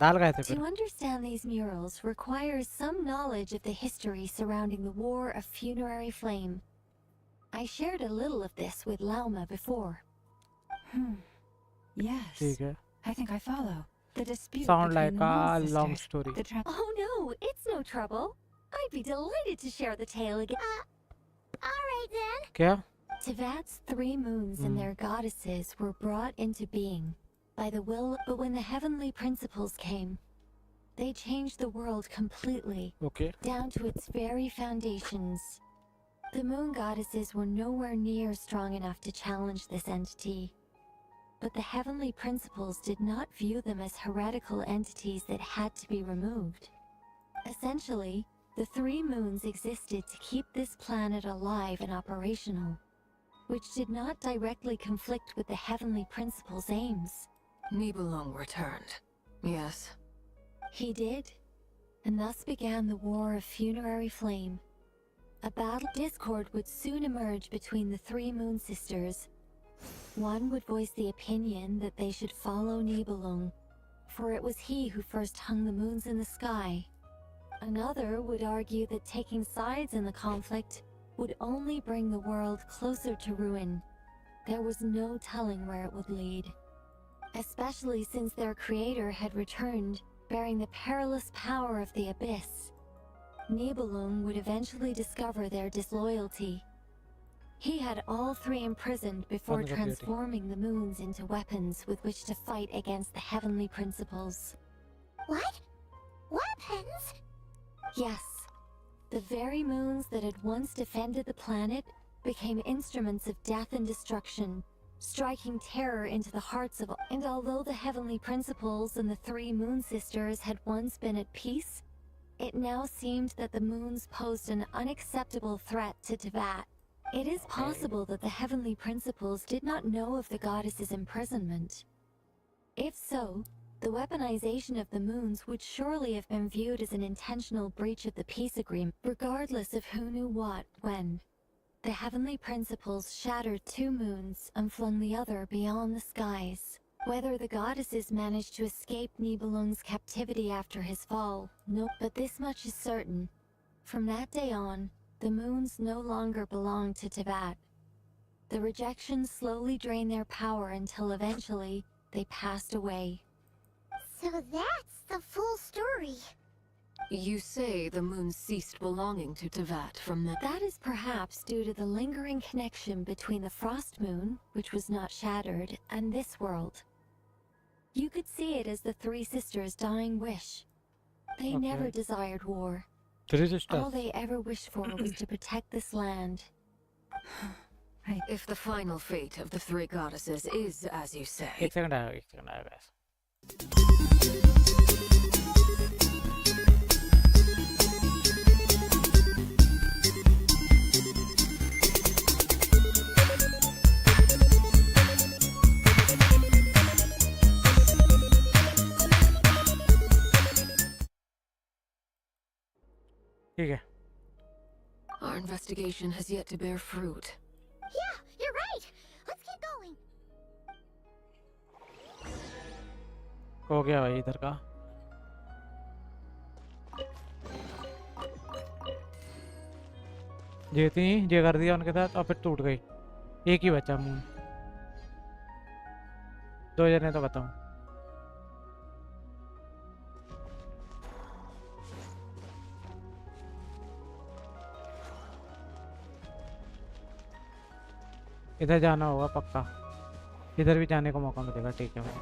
दाल कैसे To फिर understand these murals requires some knowledge of the history surrounding the War of Funerary Flame. I shared a little of this with Lauma before. Yes. ठीक है I think I follow. The dispute sound like between the a moon long sisters, story the Oh no, it's no trouble. I'd be delighted to share the tale again. Alright then. क्या Tevat's 3 moons and their goddesses were brought into being. by the will, but when the heavenly principles came, they changed the world completely, down to its very foundations. The moon goddesses were nowhere near strong enough to challenge this entity, but the heavenly principles did not view them as heretical entities that had to be removed. Essentially, the three moons existed to keep this planet alive and operational, which did not directly conflict with the heavenly principles' aims. Nibelung returned. Yes. He did, and thus began the War of Funerary Flame. A battle discord would soon emerge between the three moon sisters. One would voice the opinion that they should follow Nibelung, for it was he who first hung the moons in the sky. Another would argue that taking sides in the conflict would only bring the world closer to ruin. There was no telling where it would lead, especially since their creator had returned, bearing the perilous power of the abyss. Nibelung would eventually discover their disloyalty. He had all three imprisoned before transforming the moons into weapons with which to fight against the heavenly principles. What? Weapons? Yes. The very moons that had once defended the planet became instruments of death and destruction, striking terror into the hearts of all. And although the heavenly principles and the three moon sisters had once been at peace, it now seemed that the moons posed an unacceptable threat to Teyvat. It is possible that the heavenly principles did not know of the goddess's imprisonment. If so, the weaponization of the moons would surely have been viewed as an intentional breach of the peace agreement, regardless of who knew what, when. The heavenly principles shattered two moons and flung the other beyond the skies. Whether the goddesses managed to escape Nibelung's captivity after his fall, no, but this much is certain. From that day on, the moons no longer belonged to Teyvat. The rejection slowly drained their power until eventually they passed away. So that's the full story. You say the moons ceased belonging to Teyvat from the... That is perhaps due to the lingering connection between the Frost Moon, which was not shattered, and this world. You could see it as the three sisters' dying wish. They never desired war. All they ever wished for was to protect this land. If the final fate of the three goddesses is as you say... एक second आएगा guys. ठीक है. Our investigation has yet to bear fruit. Yeah, you're right. Let's keep going. हो गया भाई इधर का. ये कर दिया उनके साथ और फिर टूट गई. एक ही बचा मून. दो जने तो बताऊं. इधर जाना होगा पक्का. इधर भी जाने का मौका मिलेगा. ठीक है भाई.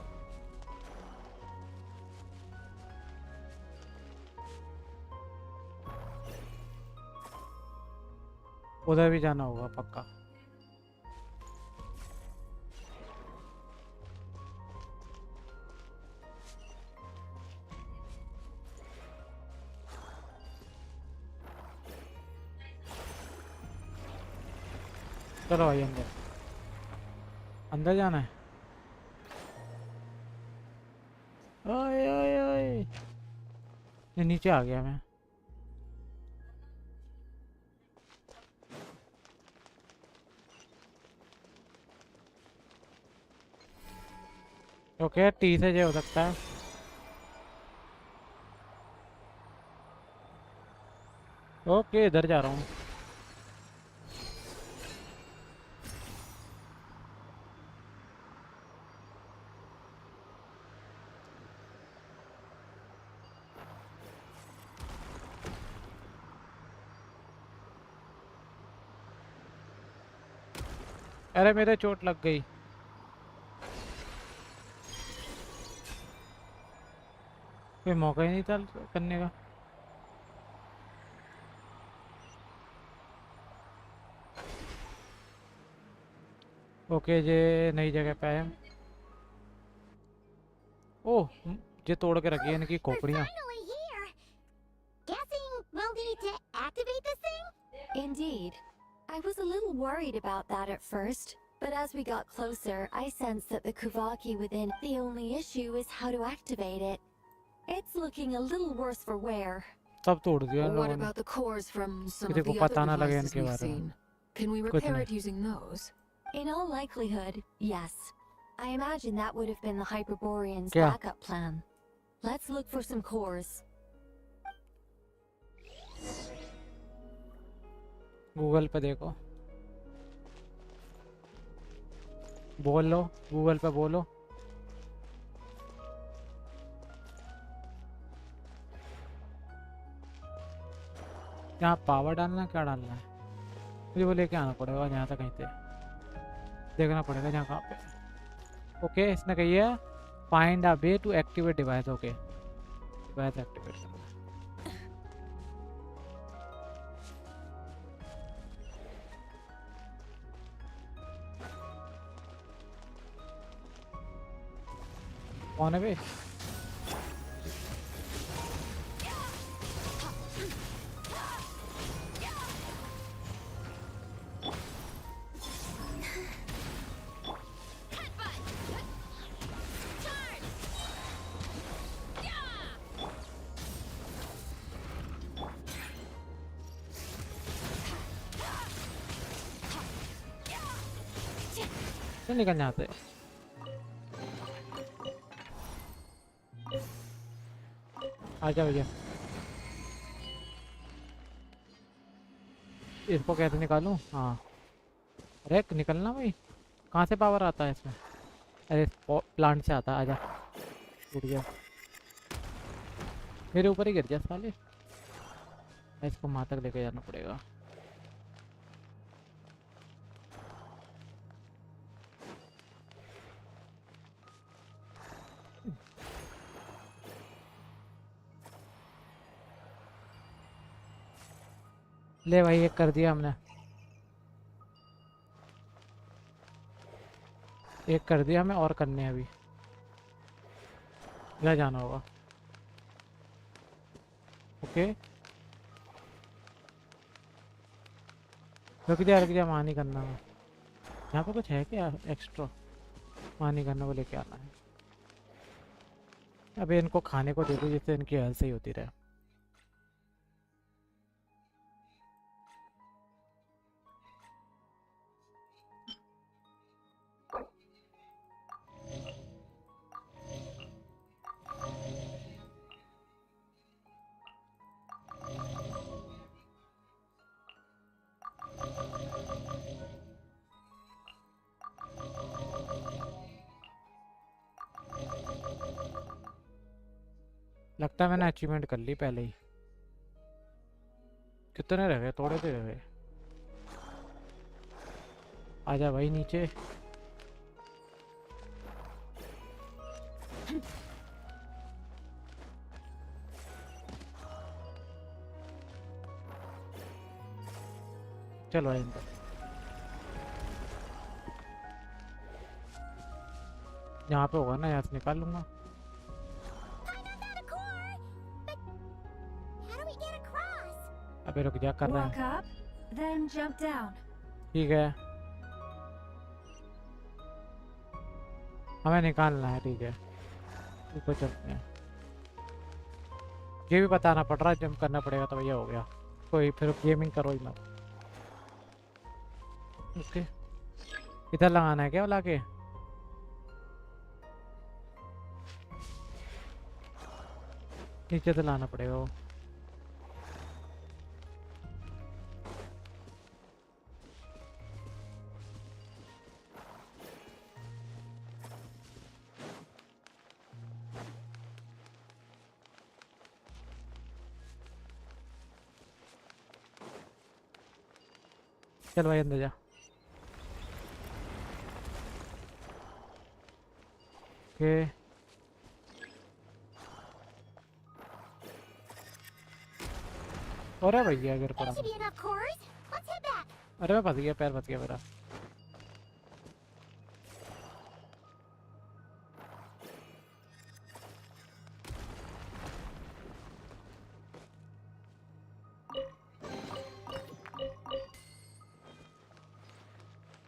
उधर भी जाना होगा पक्का. चलो भाई अंदर. अंदर जाना है. ओए ओए ओए. ये नीचे आ गया मैं. ओके टी से जो हो सकता है. ओके इधर जा रहा हूँ. अरे मेरे चोट लग गई. कोई मौका ही नहीं था करने का। ओके जे नई जगह पे आए हम। ओह ये तोड़ के रखी है इनकी We're खोपड़ियाँ। finally here. Guessing we'll need to activate this thing? Indeed. I was a little worried about that at first, but as we got closer, I sensed that the Kuvaki within. The only issue is how to activate it. It's looking a little worse for wear. सब तोड़ दिया इन What लोगों ने। about the cores from some किसी of को the पता other ना लगे devices इनके we've बारे में। seen? Can we कुछ repair नहीं। it using those? In all likelihood, yes. I imagine that would have been the Hyperborean's क्या? backup plan. Let's look for some cores. Google पे देखो। बोल लो गूगल पे बोलो। यहाँ पावर डालना है, क्या डालना है? मुझे वो लेके आना पड़ेगा यहाँ से कहीं से। देखना पड़ेगा यहाँ कहाँ पे। ओके इसने कही है find a way to activate device. Okay device activate करना है। कौन है बे? चल निकल यहाँ से। आजा भैया। इसको कैसे निकालूं? हाँ अरे निकलना भाई। कहाँ से पावर आता है इसमें? अरे प्लांट से आता है। आजा टूट गया। मेरे ऊपर ही गिर गया साले। इसको वहाँ तक लेके जाना पड़ेगा। ले भाई एक कर दिया हमने। एक कर दिया हमें और करने हैं अभी। क्या जाना होगा? ओके रुक जा वहाँ नहीं करना है। यहाँ पे कुछ है क्या एक्स्ट्रा? वहाँ नहीं करना, वो लेके आना है। अबे इनको खाने को दे दो जिससे इनकी हेल्थ सही होती रहे। लगता है मैंने अचीवमेंट कर ली पहले ही। कितने रह गए? थोड़े से रह गए। आजा भाई नीचे। चलो भाई अंदर। यहाँ पे होगा ना, यहाँ से निकाल लूंगा। अबे रुक जा कर रहा Walk है। up, then jump down. ठीक है हमें निकालना है। ठीक है ऊपर चलते हैं। ये भी बताना पड़ रहा है जंप करना पड़ेगा तो भैया हो गया। कोई फिर गेमिंग करो ही मत। ओके इधर लगाना है क्या ला के? नीचे से लाना पड़ेगा वो। चल भाई अंदर जा। ओके अरे भैया गिर पड़ा That should be enough chorus. Let's head back. अरे मैं फंस गया पैर फंस गया मेरा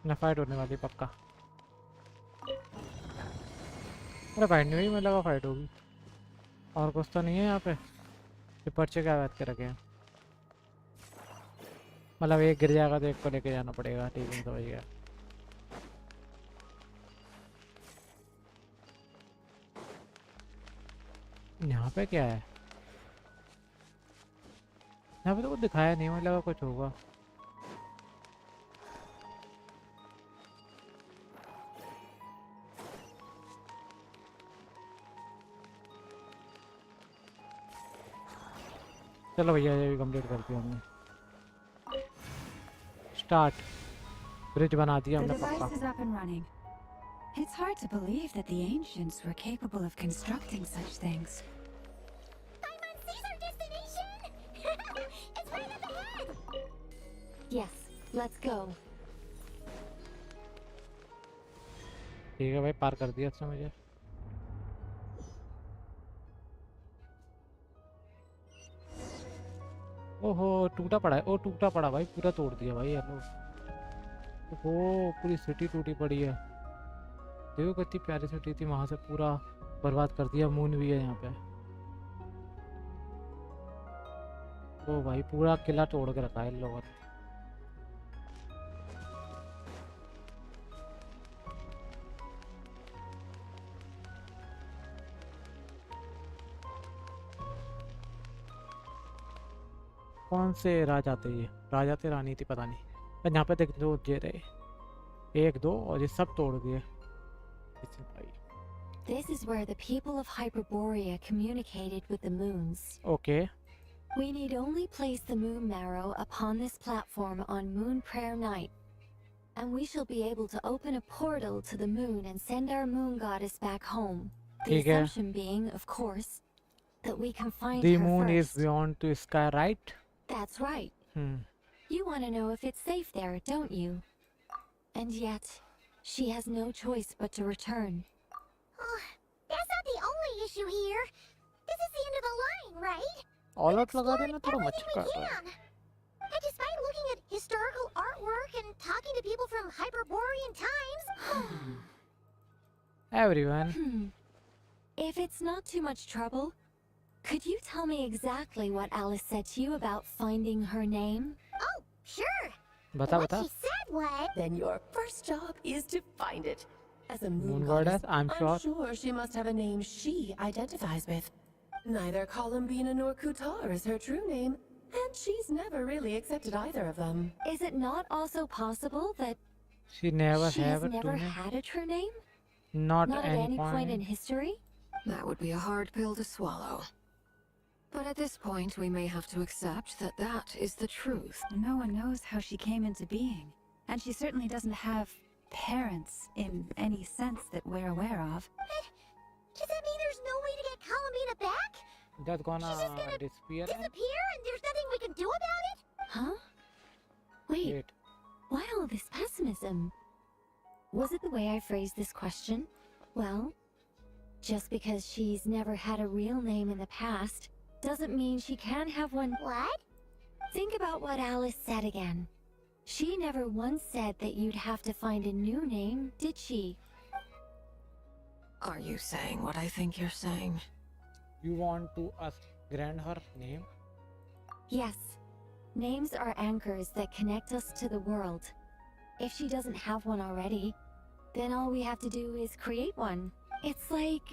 ना फाइट होने वाली पक्का अरे फाइट नहीं हुई मुझे लगा फाइट होगी और कुछ तो नहीं है यहाँ पे ये पर्चे क्या बात कर रखे हैं मतलब एक गिर जाएगा तो एक को लेके जाना पड़ेगा ठीक है समझ गया यहाँ पे क्या है यहाँ पे तो कुछ दिखाया नहीं मुझे लगा कुछ होगा चलो भैया ये भी कंप्लीट करते हैं हमने स्टार्ट ब्रिज बना दिया The हमने device पक्का is up and running. It's hard to believe that the ancients were capable of constructing such things. I'm on Caesar destination. It's right up ahead. Yes, let's go. ठीक है भाई पार कर दिया इसने मुझे ओहो टूटा पड़ा है ओ टूटा पड़ा भाई पूरा तोड़ दिया भाई हेलो ओहो पूरी सिटी टूटी पड़ी है देखो कितनी प्यारी सिटी थी वहां से पूरा बर्बाद कर दिया मून भी है यहाँ पे ओ भाई पूरा किला तोड़ के रखा है इन लोगों ने कौन से राजा थे ये राजा थे रानी थी पता नहीं पर यहाँ पे देख दो ये रहे एक दो और ये सब तोड़ दिए भाई This is where the people of Hyperborea communicated with the moons. Okay. We need only place the moon marrow upon this platform on Moon Prayer Night, and we shall be able to open a portal to the moon and send our moon goddess back home. The ठीक है assumption being, of course, that we can find The her moon is first. beyond to sky, right? That's right. Hmm. You want to know if it's safe there, don't you? And yet, she has no choice but to return. Oh, that's not the only issue here. This is the end of the line, right? All out लगा देना थोड़ा मच्छर काट रहा है And despite looking at historical artwork and talking to people from Hyperborean times, everyone If it's not too much trouble, could you tell me exactly what Alice said to you about finding her name? oh, sure. बता What बता she said was, Then your first job is to find it. As a moon Moon goddess, goddess, I'm sure. she must have a name she identifies with. Neither Columbina nor Kutar is her true name, and she's never really accepted either of them. Is it not also possible that she never she has have a never true name had a true name? not Not at any point in history? That would be a hard pill to swallow. But at this point, we may have to accept that that is the truth. No one knows how she came into being, and she certainly doesn't have parents in any sense that we're aware of. does that mean there's no way to get Columbina back? that's gonna She's just gonna disappear disappear and there's nothing we can do about it? Huh? Wait, wait why all this pessimism? Was it the way I phrased this question? Well, just because she's never had a real name in the past doesn't mean she can't have one. What? Think about what Alice said again. She never once said that you'd have to find a new name, did she? Are you saying what I think you're saying? you want to ask grant her name Yes. Names are anchors that connect us to the world. If she doesn't have one already, then all we have to do is create one. It's like...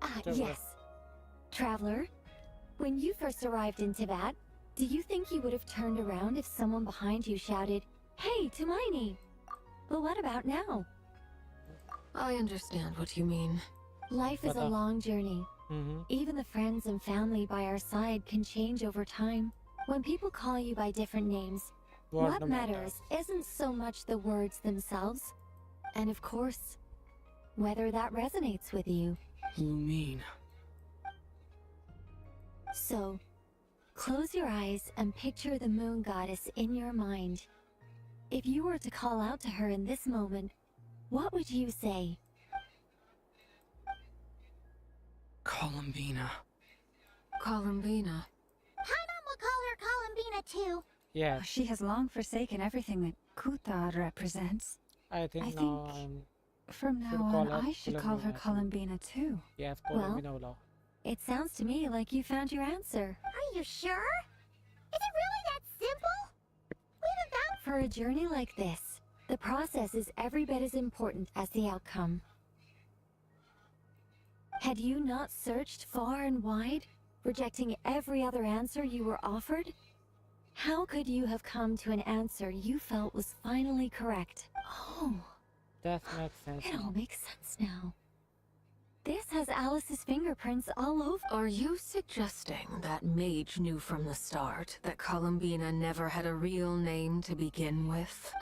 Traveler. yes. Traveler, when you first arrived in Tibet, do you think you would have turned around if someone behind you shouted, "Hey, Tumaini"? But what about now? I understand what you mean. Life is a Pata. long journey. Even the friends and family by our side can change over time. When people call you by different names, what matters isn't so much the words themselves, and of course, whether that resonates with you. Lumine. So, close your eyes and picture the moon goddess in your mind. If you were to call out to her in this moment, what would you say? Columbina. Paimon Columbina. will call her Columbina too. Yeah, She has long forsaken everything that Kuthar represents. I think I now think from should now call on, her I should call her Columbina. Columbina too. yes, Well, Columbina बोला. It sounds to me like you found your answer. Are you sure? Is it really that simple? We haven't found. For a journey like this, the process is every bit as important as the outcome. Had you not searched far and wide, rejecting every other answer you were offered? How could you have come to an answer you felt was finally correct? Oh, That makes sense. it all makes sense now. This has Alice's fingerprints all over. Are you suggesting that Mage knew from the start that Columbina never had a real name to begin with?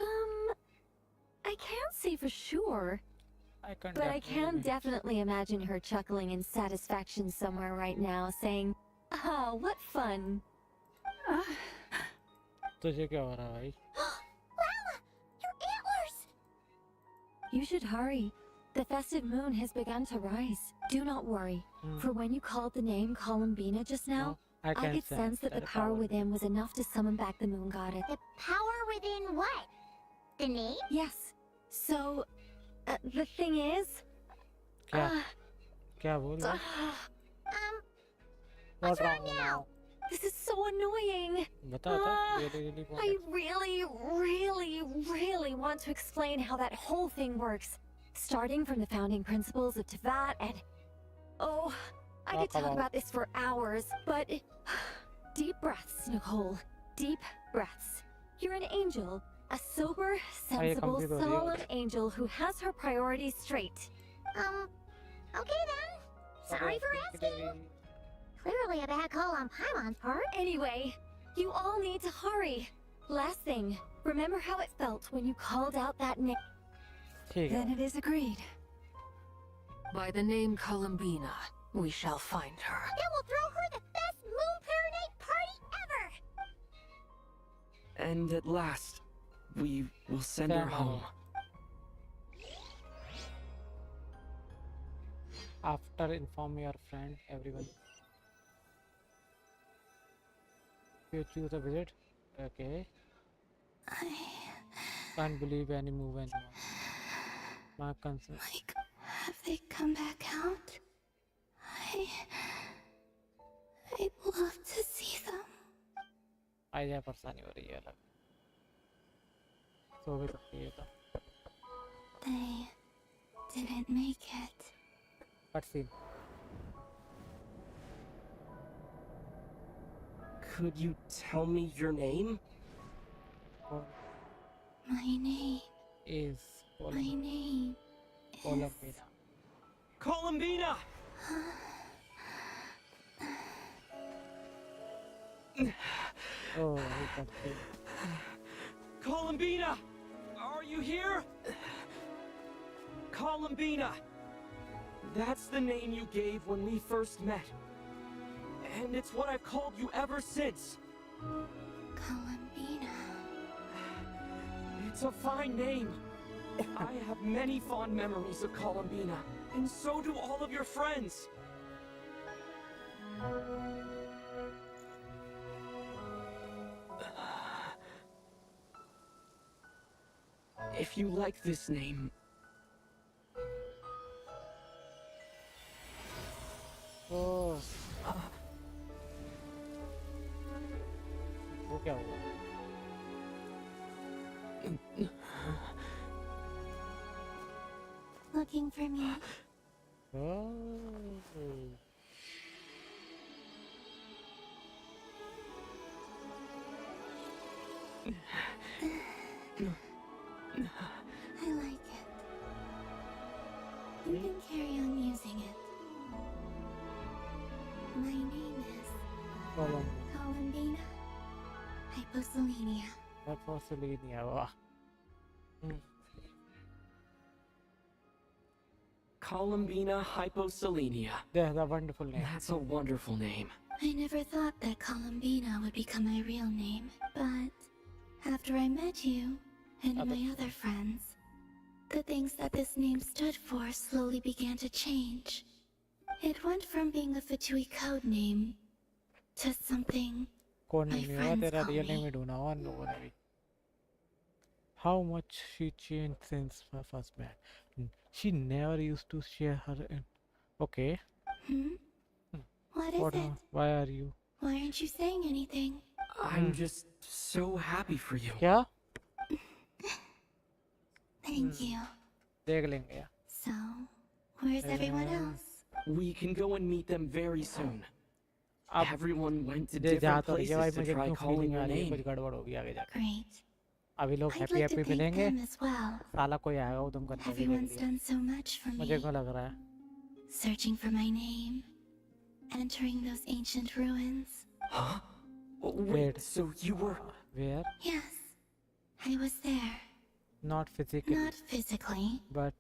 I can't say for sure, I but I can definitely imagine her chuckling in satisfaction somewhere right now, saying, "Ah, what fun." तुझे क्या हो रहा है भाई? Lala, your antlers! You should hurry. The festive moon has begun to rise. Do not worry, for when you called the name Columbina just now, I I can could sense that the power within was enough to summon back the moon goddess. The power within what? The name? Yes. So, the thing is... क्या? क्या बोल रहा है? What's wrong now? This is so annoying. बता really I really want to explain how that whole thing works. Starting from the founding principles of Tevat and... Oh, I could talk about this for hours, but... Deep breaths, Nicole. Deep breaths. You're an angel. A sober, sensible, solemn angel who has her priorities straight. Okay then. Sorry for asking. Clearly a bad call on Paimon's part. Anyway, you all need to hurry. Last thing, remember how it felt when you called out that name? Then it is agreed. By the name Columbina, we shall find her. Then we'll throw her the best Moon Paradise party ever! And at last, we will send her home. After inform your friend, everyone. You choose a visit. Okay. Can't believe any move anymore. My concern. Like, have they come back out? I'd love to see them. Idea परेशानी हो रही है अलग सो भी सकती है तो They didn't make it. Cut scene Could you tell me your name? My name is Columbina. Columbina! Oh, he got killed. Columbina! Are you here? Columbina! That's the name you gave when we first met. And it's what I've called you ever since. Columbina. It's a fine name. I have many fond memories of Columbina, and so do all of your friends. If you like this name... Oh. वो क्या हुआ? Looking for me? Oh. I like it. You can carry on using it. My name is Columbina Hyposelenia. Hyposelenia, wow. Columbina Hyposelenia. That's a wonderful name. That's a wonderful name. I never thought that Columbina would become my real name, but after I met you and my other friends, the things that this name stood for slowly began to change. It went from being a Fatui code name to something कौन my नहीं हुआ friends तेरा call real me. Name ही ढूंढा हुआ उन लोगों ने भी. How much she changed since my first met. She never used to share her. Okay. What is it? Why are you? Why aren't you saying anything? I'm just so happy for you. क्या? Thank you. देख लेंगे यार. So, where's everyone else? We can go and meet them very soon. Everyone went to दे जा different तो रही है भाई, places to मुझे try क्यों calling फीलिंग your आ रही है name. कुछ गड़बड़ होगी आगे जाके. Great. अभी लोग I'd happy like to happy thank मिलेंगे. them as well. साला कोई आएगा उधम करने के Everyone's लिए. done so much for मुझे me. क्यों लग रहा है? Searching for my name, entering those ancient ruins. Huh? Wait, so you were... Where? Yes, I was there. Not physically. Not physically, But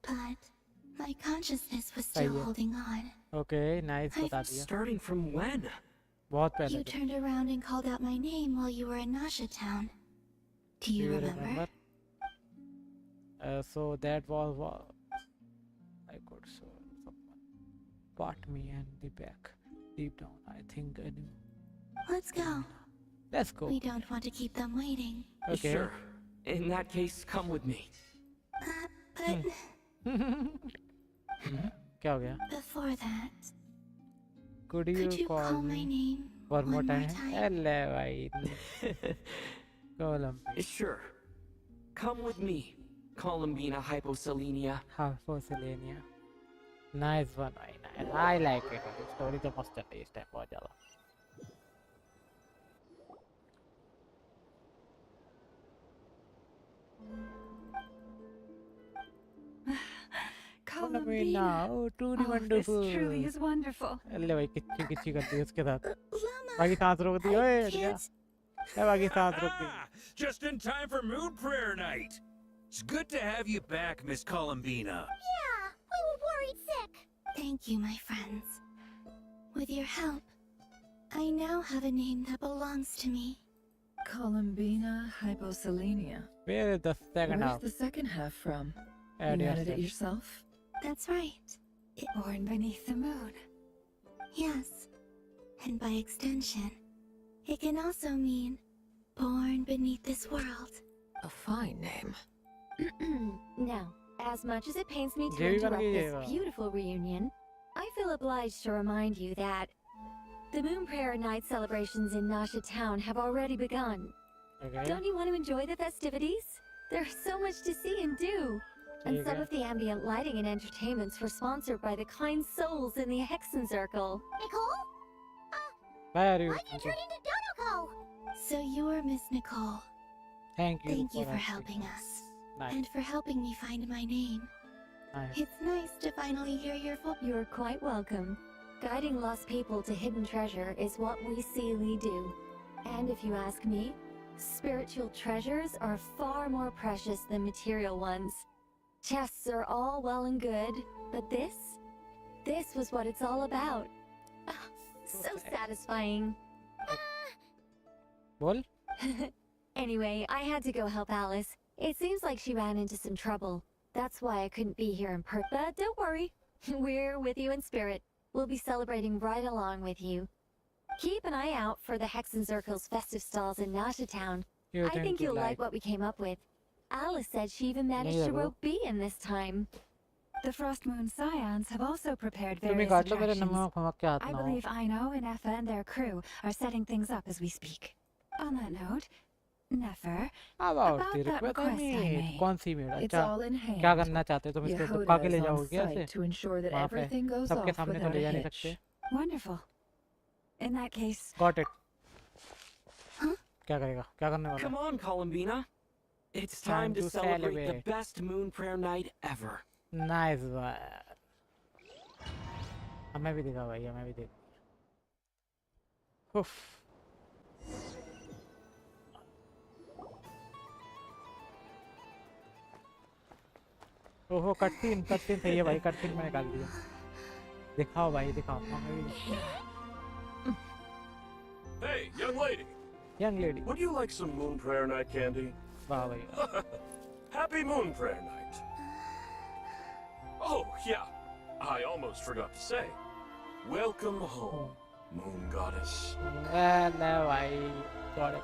my consciousness was still सही है. holding on. Okay, nice बता दिया. Starting from when? बहुत पहले. You turned around and called out my name while you were in Nasha Town. Do you remember? So that was what I could show someone bought me and the back. Deep down, I think I knew. Let's go. Let's go. We don't want to keep them waiting. Okay. Sure. In that case, come with me. But क्या हो गया? before that, Could you call my name one more time? time? अल्ले भाई. Columbina. Sure. Come with me, Columbina Hyposelenia. Hyposelenia. Nice one, भाई. Nice. I like it. Story तो मस्त है इस टाइम बहुत ज़्यादा. Columbina. Oh, truly This wonderful. truly is wonderful. अल्ले भाई किच्ची किच्ची कर दी उसके साथ. बाकी सांस रोक दी. ओए हट गया. बाकी सांस रोक दी. Just in time for Moon Prayer Night. It's good to have you back, Miss Columbina. Yeah, we were worried sick. Thank you, my friends. With your help, I now have a name that belongs to me. Columbina Hyposelenia. Where is the second Where's half? the second half from? Add You added it yourself. yourself? That's right. Born beneath the moon. Yes. And by extension, it can also mean born beneath this world. A fine name. Now, as much as it pains me to Jerry interrupt Varghese this है. beautiful reunion, I feel obliged to remind you that the Moon Prayer Night celebrations in Nasha Town have already begun. Okay. Don't you want to enjoy the festivities? There's so much to see and do. And some of the ambient lighting and entertainments were sponsored by the kind souls in the Hexen Circle. Nicole? Why are you? Why'd you turn into Donoko? So you're Miss Nicole. Thank you. Thank you for asking helping us. Nice. And for helping me find my name. Nice. It's nice to finally hear your voice. You're quite welcome. Guiding lost people to hidden treasure is what we Seelie do. And if you ask me, spiritual treasures are far more precious than material ones. Chests are all well and good, but this was what it's all about. So satisfying. Bol? Anyway, I had to go help Alice. It seems like she ran into some trouble. That's why I couldn't be here in person. But don't worry, we're with you in spirit. We'll be celebrating right along with you. Keep an eye out for the Hexen Circle's festive stalls in Nasha Town. You I think you'll like what we came up with. Alice said she even managed to rope B in this time. The Frost Moon Scions have also prepared तुम्हें various काट लो मेरे attractions. नमक फमक के हाथ I ना हो. believe Aino and Effa and their crew are setting things up as we speak. On that note, Nefer, About the that request I request I made. made. कौन सी made? It's अच्छा all in hand. क्या करना चाहते हो तुम इसको चिपका के ले Yehuda is जाओगे on ऐसे? site to ensure that वहाँ पे everything goes सबके off सामने तो without ले a जा नहीं hitch. सकते. Wonderful. In that case, Got it. क्या करेगा? क्या करने वाला? Come on, Columbina. It's time to celebrate the best Moon Prayer Night ever. Nice one. हमें भी दिखा भाई, हमें भी दिखा. उफ. ओहो कटसीन सही है भाई, कटसीन में निकाल दिया. दिखाओ भाई दिखाओ. हमें भी Young lady. Would you like some Moon Prayer Night candy? वाह भैया. Happy Moon Prayer Night. Oh, yeah. I almost forgot to say. Welcome home, Moon Goddess. No, I got it.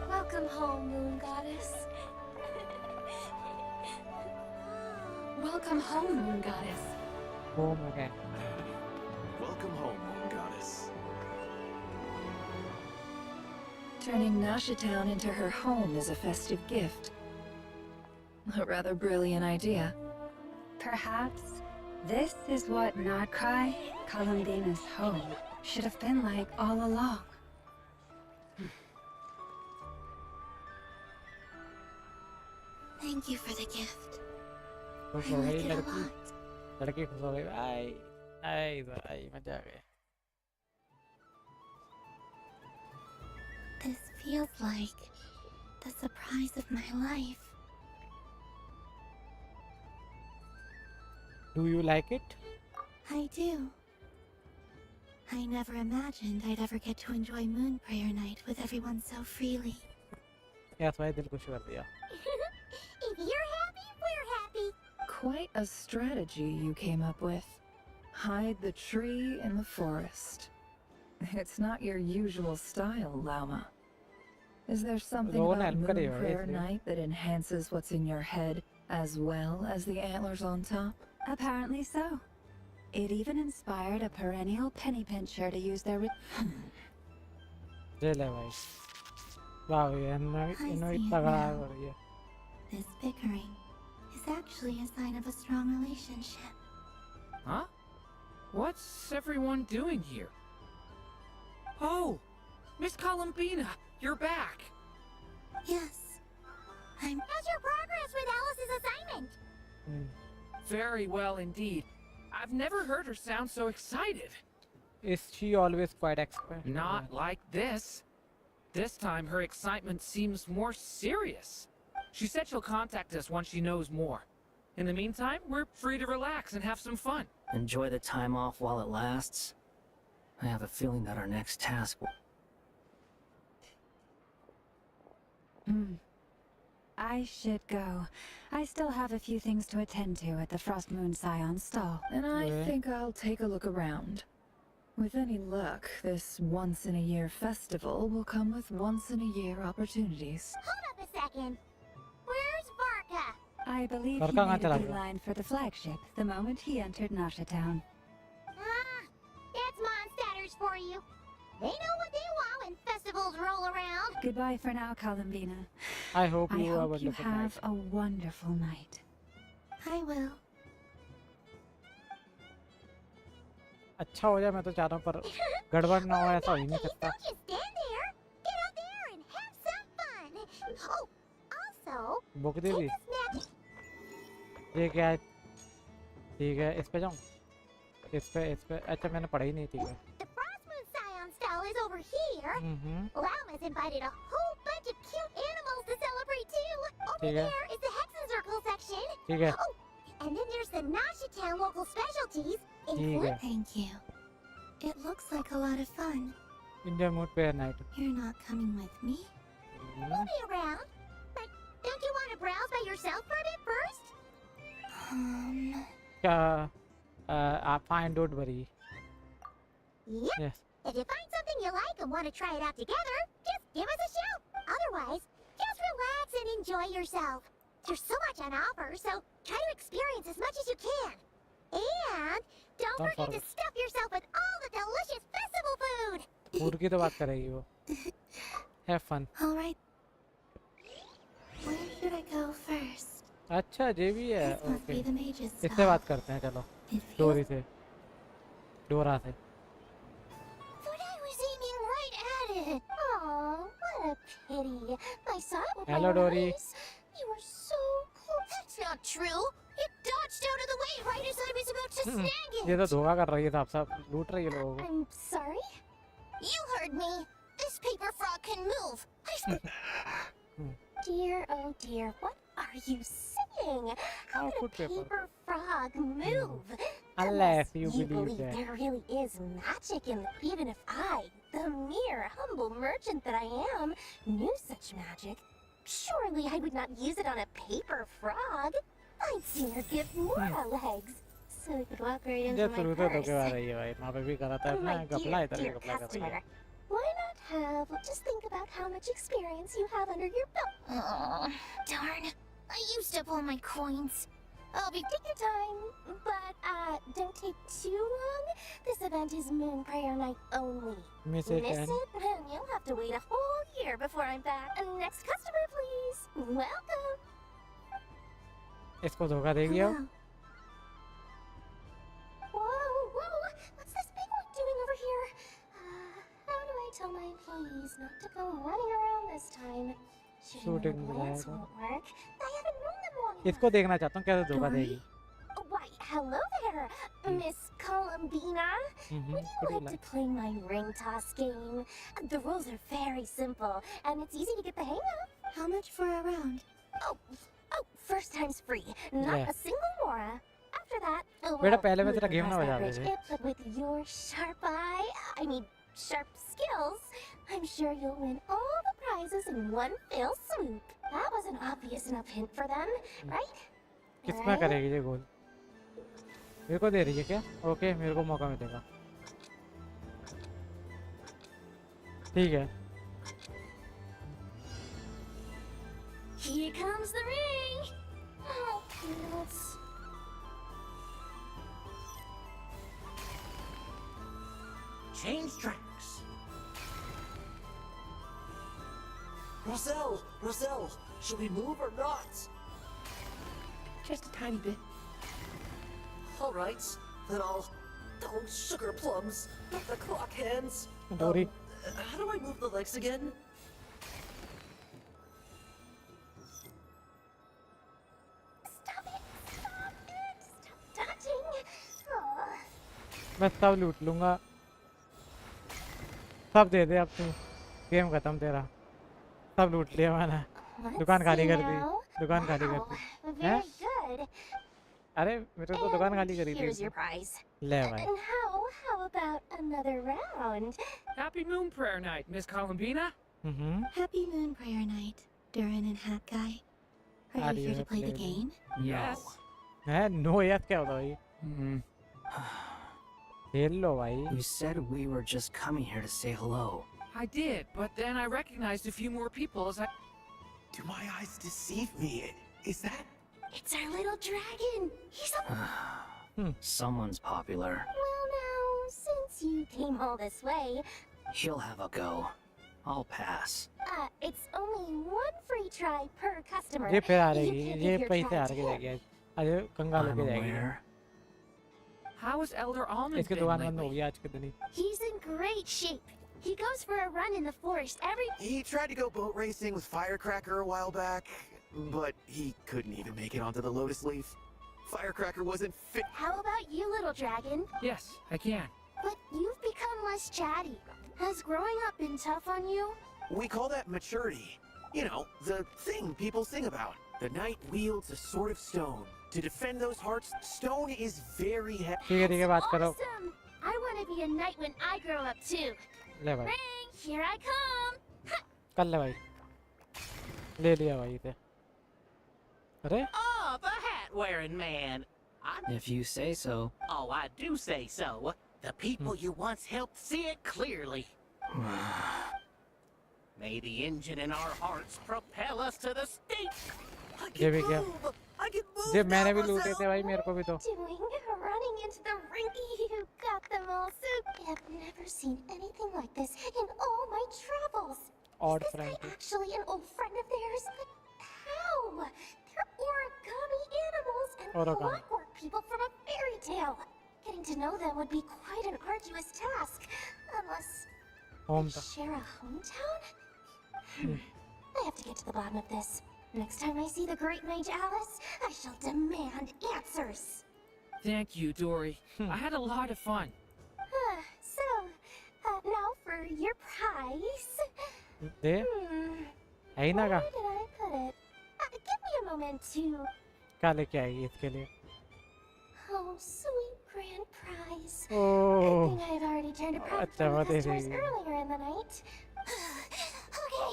Welcome home, Moon Goddess. Welcome home, Moon Goddess. Home again. Welcome home, Moon Goddess. Turning Nashitown into her home is a festive gift. A rather brilliant idea. Perhaps this is what KRAI, Columbina's home, should have been like all along. Thank you for the gift. खुश I हो like गई it a लड़की. lot. लड़की खुश हो गई. आई मजा आ गया. This feels like the surprise of my life. Do you like it? I do. I never imagined I'd ever get to enjoy Moon Prayer Night with everyone so freely. Yes, भाई दिल खुश कर दिया. If you're happy, we're happy. Quite a strategy you came up with. Hide the tree in the forest. It's not your usual style, Lauma. Is there something Rowan about help Moon करेगा Prayer इसलिए. Night that enhances what's in your head as well as the antlers on top? Apparently so. It even inspired a perennial penny pincher to use their... ले ले भाई. वाह भैया इन्होंने तगड़ा कर दिया. This bickering is actually a sign of a strong relationship. Huh? What's everyone doing here? Oh, Miss Columbina, you're back. Yes. How's your progress with Alice's assignment? Very well indeed. I've never heard her sound so excited. Is she always quite expert? Not like this. This time her excitement seems more serious. She said she'll contact us once she knows more. In the meantime, we're free to relax and have some fun. Enjoy the time off while it lasts. I have a feeling that our next task will... I should go. I still have a few things to attend to at the Frost Moon Scion stall. And I think I'll take a look around. With any luck, this once-in-a-year festival will come with once-in-a-year opportunities. Hold up a second. Where's Varka? I believe he Varka made कहाँ a चला गया? beeline for the flagship the moment he entered Nashitown. That's Monsters for you. They know what they want when festivals roll around. Goodbye for now, Columbina. I hope I you have a hope you wonderful have night. a wonderful night. I will. अच्छा हो जाए मैं तो चाहता हूँ पर गड़बड़ ना हो ऐसा हो ही नहीं सकता. Don't just stand there. Get out there and have some fun. Oh, also, book they the. take a snack. ये क्या है? ठीक है इस पे जाऊँ. इस पे अच्छा मैंने पढ़ा ही नहीं ठीक है. The Frost Moon Scion stall is over here. Lauma's invited a whole bunch of cute animals to celebrate too. Over ठीक है. there is the Hexen Circle section. ठीक है. Oh, and then there's the Nashitown local specialties. ठीक है. Thank you. It looks like a lot of fun. Enjoy Moon Prayer Night. You're not coming with me? We'll be around. But don't you want to browse by yourself for a bit first? Fine, don't worry. Yep. Yes. If you find something you like and want to try it out together, just give us a shout. Otherwise, just relax and enjoy yourself. There's so much on offer, so try to experience as much as you can. And don't forget to stuff yourself with all the delicious festival food. Food की तो बात करेगी वो. Have fun. All right. Where should I go first? अच्छा ये भी है. This must be the mage's इससे stall. बात करते हैं चलो. डोरी से. डोरा से. Thought I was aiming right at it. Oh, what a pity. I saw it with Hello, my Dory. eyes. You were so close. That's not true. It dodged out of the way right as I was about to snag it. ये तो धोखा कर रही है साहब साहब लूट रही है लोगों को. I'm sorry. You heard me. This paper frog can move. Dear, oh dear, what are are you saying? How could a paper frog move? Unless you You believe believe that. there really is magic in even if I, the mere humble merchant that I am, knew such magic, surely I would not use it on a paper frog. I'd sooner give Mora legs, so it could walk right into ये my शुरू से purse. धोखे वाला ही है भाई, वहाँ पे भी करा था Oh, अपना my गपला dear, इधर भी dear गपला कर रही है. customer, why not have just think about how much experience you have under your belt? Oh, darn. I used up all my coins. I'll be taking your time, but don't take too long. This event is Moon Prayer Night only. Miss Miss it, it, and and you'll have to wait a whole year before I'm back. Next customer, please. Welcome. इसको धोखा देगी अब. Whoa, what's this big one doing over here? How do I tell my employees not to go running around this time? Shooting Shooting the glance रहेगा. won't work. I haven't known them long enough. इसको देखना चाहता हूँ कैसे धोखा देगी. Why, hello there, Miss Columbina. Would you like to play my ring toss game? The rules are very simple, and it's easy to get the hang of. How much for a round? Oh, first time's free. Not Yeah. a single Mora. After that, बेटा पहले मैं you तेरा can game ना cross बजा that they bridge, but with your sharp eye, I mean, sharp skills, I'm sure you'll win all the prizes in one fell swoop. That was an obvious enough hint for them, right? किसमें करेगी ये गोल? मेरे को दे रही है क्या? Okay, मेरे को मौका मिलेगा. ठीक है. Here comes the ring. Oh, peanuts. Change tracks. Roselle, should we move or not? Just a tiny bit. All right, then I'll. Oh, sugar plums, not the clock hands. Dory. How do I move the legs again? Touching. Oh. मैं सब लूट लूँगा. सब दे दे अब तू. Game खत्म तेरा. सब लूट लिया मैंने. दुकान खाली कर दी. दुकान खाली कर दी. हैं? Very good. अरे मेरे को दुकान खाली करी Here's थी. your prize. ले भाई. And how about another round? Happy Moon Prayer Night, Miss Columbina. Happy Moon Prayer Night, Durin and Hat Guy. Are you here to play the game? Yes. है नो यार क्या होता भाई? खेल लो भाई. You said we were just coming here to say hello. I did, but then I recognized a few more people as I... Do my eyes deceive me? Is that... It's our little dragon. He's a... Someone's popular. Well now, since you came all this way, He'll have a go. I'll pass. It's only one free try per customer. ये फिर आ You रही can't ये give your पैसे try हार to के him. जाएगी. अरे कंगाल I'm होके जाएगी. aware. How is Elder Almond इसके been दुकान बंद lately? हो गई आज के दिन ही. He's in great shape. He goes for a run in the forest every... He tried to go boat racing with Firecracker a while back, but he couldn't even make it onto the Lotus Leaf. Firecracker wasn't fit. How about you, little dragon? Yes, I can. But you've become less chatty. Has growing up been tough on you? We call that maturity. You know, the thing people sing about. The knight wields a sword of stone. To defend those hearts, stone is very heavy. ठीक है बात करो. Awesome! I want to be a knight when I grow up too. ले भाई. Ring, here I come. कर ले भाई. ले लिया भाई इसे. अरे? Oh, the hat-wearing man. If you say so. Oh, I do say so. The people you once helped see it clearly. May the engine in our hearts propel us to the stake. ये भी क्या? ये मैंने भी लूटे थे भाई मेरे को भी तो. Doing running into the rinky, you got them all so. I've never seen anything like this in all my travels. Odd Is this friend. guy actually an old friend of theirs? But how? They're origami animals and Origami. clockwork people from a fairy tale. Getting to know them would be quite an arduous task, unless Home they share a hometown. I have to get to the bottom of this. Next time I see the great mage Alice, I shall demand answers. Thank you, Dory. I had a lot of fun. So, now for your prize. दे. है ही ना का. Where did I put it? Give me a moment to... क्या लेके आएगी इसके लिए? Oh, sweet grand prize. Oh. Good thing I've already turned a profit अच्छा, from वो the customers देखेगी. earlier in the night. Okay.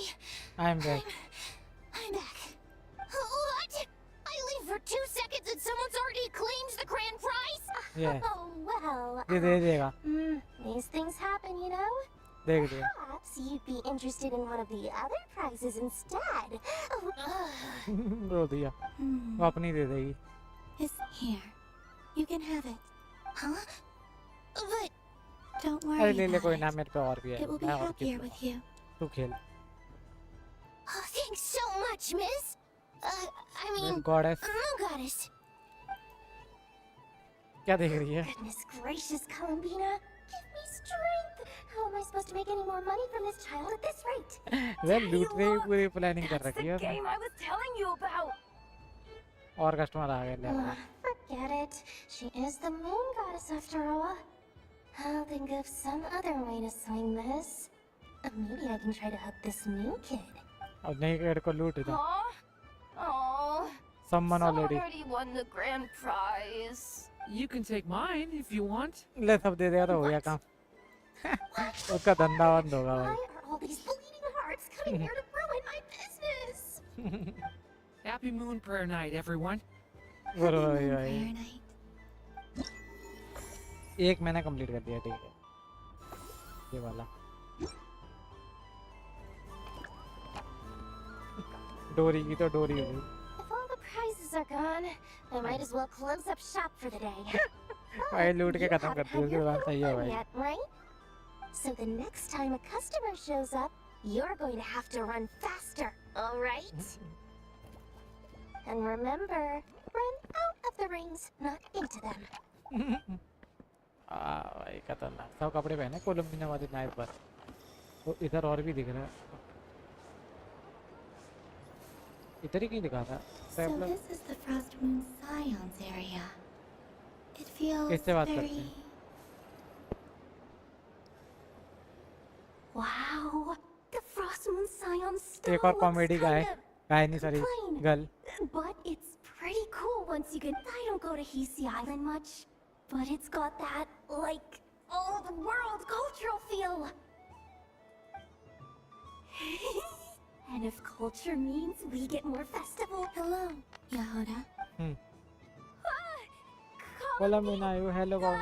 I'm back. I'm back. What? I leave for 2 seconds and someone's already claimed the grand prize? Yeah. Oh, well. दे देगा. These things happen, you know? देख लिया. Perhaps you'd be interested in one of the other prizes instead. रो दिया. वो अपनी दे देगी. It's here. You can have it. Huh? But don't अरे worry ले ले about कोई it. ना मेरे पे और भी है. It will be मैं और happier खेलूंगा. with you. तू खेल. Oh, thanks so much, miss. I mean, goddess. Goddess. क्या देख रही है? Goodness gracious, Columbina. Give me strength. How am I supposed to make any more money from this child at this rate? Well लूटने की पूरी planning कर रखी है. game I was telling you about. और कस्टमर आ गए ले. Forget it. She is the moon goddess after all. I'll think of some other way to swing this. Maybe I can try to hook this new kid. अब नहीं कर को लूट दो. Oh, Someone already. won the grand prize. You can take mine if you want. ले सब दे देगा तो हो गया काम. उसका धंधा बंद होगा भाई. Why are all these bleeding hearts coming here to ruin my business? Happy Moon Prayer Night, everyone. बोलो भाई. एक मैंने कंप्लीट कर दिया ठीक है. ये वाला. डोरी की तो डोरी हो गई. If all the prizes are gone, I might as well close up shop for the day. भाई लूट के You खत्म कर haven't दिया. had उसके your बाद सही है fun भाई. yet, right? So the next time a customer shows up, you're going to have to run faster, all right? And remember, run out of the rings, not into them. भाई खतरनाक. सब कपड़े पहने Colombia वाले knife पर. तो इधर और भी दिख रहा है. इधर ही क्यों दिखा था? So this is the Frost Moon Scions area. It feels किससे बात करते very... हैं? Wow, the Frost Moon Scion एक still और looks कॉमेडी का है. गाय नहीं sorry plain. Girl. But it's pretty cool once you get... I don't go to Hisi Island much, but it's got that, like, old-world cultural feel. And if culture means we get more festival... Hello, Yahoda. Colombia you hello गाओ.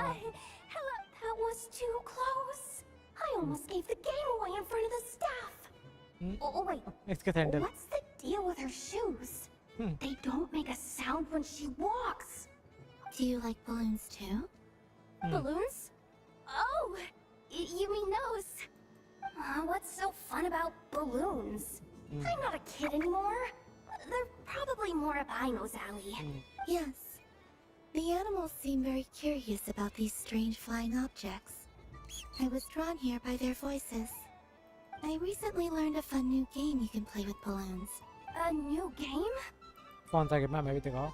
Hello, that was too close. I almost gave the game away in front of the staff. Oh, wait. इसके sandal. What's the deal with her shoes? They don't make a sound when she walks. Do you like balloons too? Balloons? Oh, you mean those? What's so fun about balloons? I'm not a kid anymore. They're probably more up Aino's alley. Yes. The animals seem very curious about these strange flying objects. I was drawn here by their voices. I recently learned a fun new game you can play with balloons. A new game? कौन सा game है? मैं भी दिखाओ.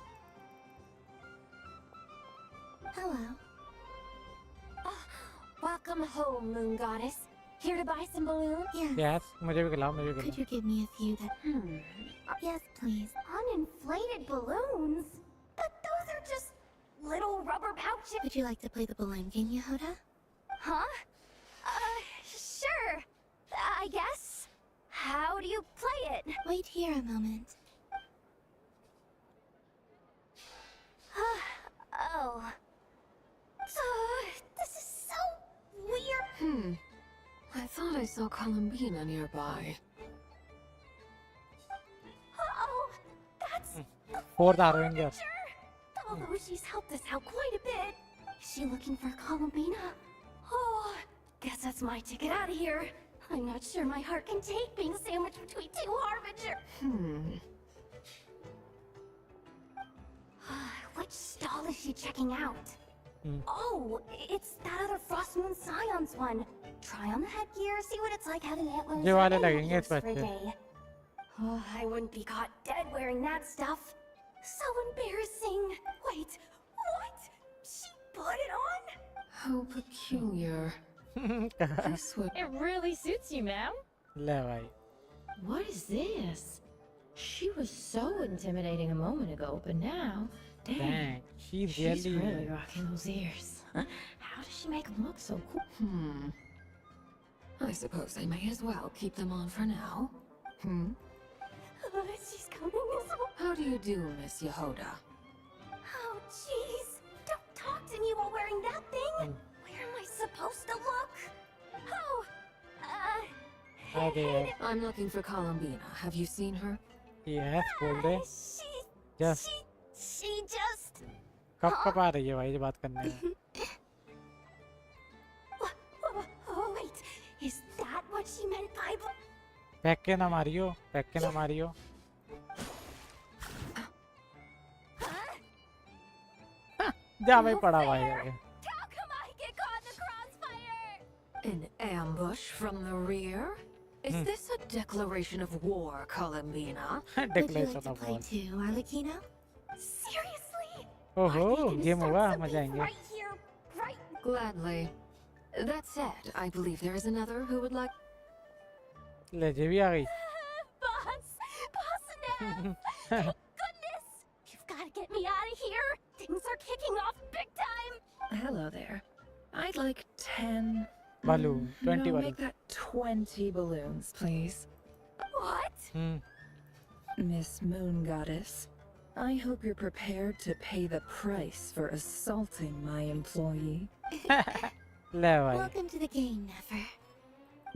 Hello. Welcome home, Moon Goddess. Here to buy some balloons? Yes. Yes, मुझे भी खिलाओ, मुझे भी Could खिलाओ. you give me a few that... Yes, please. Uninflated balloons? But those are just little rubber pouches. Would you like to play the balloon game, Yahoda? Huh? Sure. I guess. How do you play it? Wait here a moment. Oh. This is so weird. I thought I saw Columbina nearby. Oh, that's Fourth Avengers. although she's helped us out quite a bit. Is she looking for Columbina? Oh, guess that's my ticket out of here. I'm not sure my heart can take being sandwiched between two Harbinger. Which stall is she checking out? Oh, it's that other Frost Moon Scions one. Try on the headgear, see what it's like having antlers ये वाले and लगेंगे ears इस for a बच्चे. day. Oh, I wouldn't be caught dead wearing that stuff. So embarrassing. Wait, what? She put it on? How peculiar. This would... It really suits you, ma'am. ले भाई. What is this? She was so intimidating a moment ago, but now, dang, Dang, she's she's really. really rocking those ears. How does she make them look so cool? I suppose I may as well keep them on for now. She's coming this way. How do you do, Miss Yehoda? Oh, jeez. Don't talk to me while wearing that thing. Where am I supposed to look? Oh, Hi there. I'm looking for Columbina. Have you seen her? Yes, बोल दे. Just. she just... कब आ रही है भाई ये बात करने में? Oh, wait. Is that what she meant by... pack के ना मारियो, पैक के ना मारियो. जा मैं पड़ा भाई आगे. How come I get caught in the crossfire? An ambush from the rear? Is this a declaration of war, Columbina? Declaration of war. Too, Arlecchino? Seriously? ओहो, गेम हुआ, मजा आएंगे. Right here, right... Gladly. That said, I believe there is another who would like... ले जे भी आ गई. Boss Nev! Thank goodness! You've got to get me out of here! Things are kicking off big time! Hello there. I'd like 10... Balloon, 20 no, balloons. make that 20 balloons, please. What? Miss Moon Goddess, I hope you're prepared to pay the price for assaulting my employee. Welcome to the game, Never.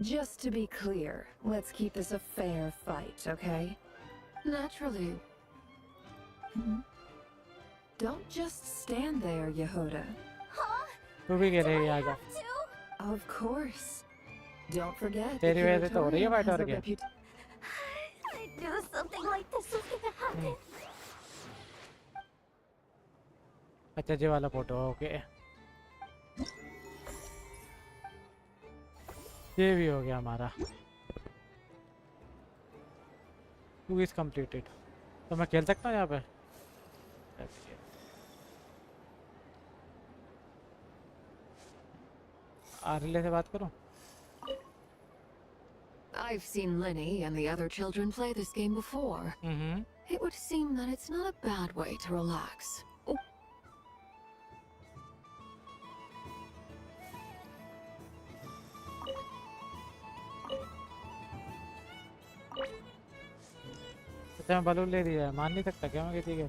Just to be clear, let's keep this a fair fight, okay? Naturally. Don't just stand there, Yehoda. तू भी कह रही है आजा. Of course. Don't forget. तेरी वजह से तो हो रही है फाइट और क्या? I knew something like this was gonna happen. अच्छा जी वाला फोटो ओके. ये भी हो गया हमारा. 2 is completed. तो मैं खेल सकता हूँ यहाँ पे? आरले से बात करूँ? I've seen Lenny and the other children play this game before. It would seem that it's not a bad way to relax. अच्छा मैं बलून ले लिया, मान नहीं सकता क्या मैं किसी के?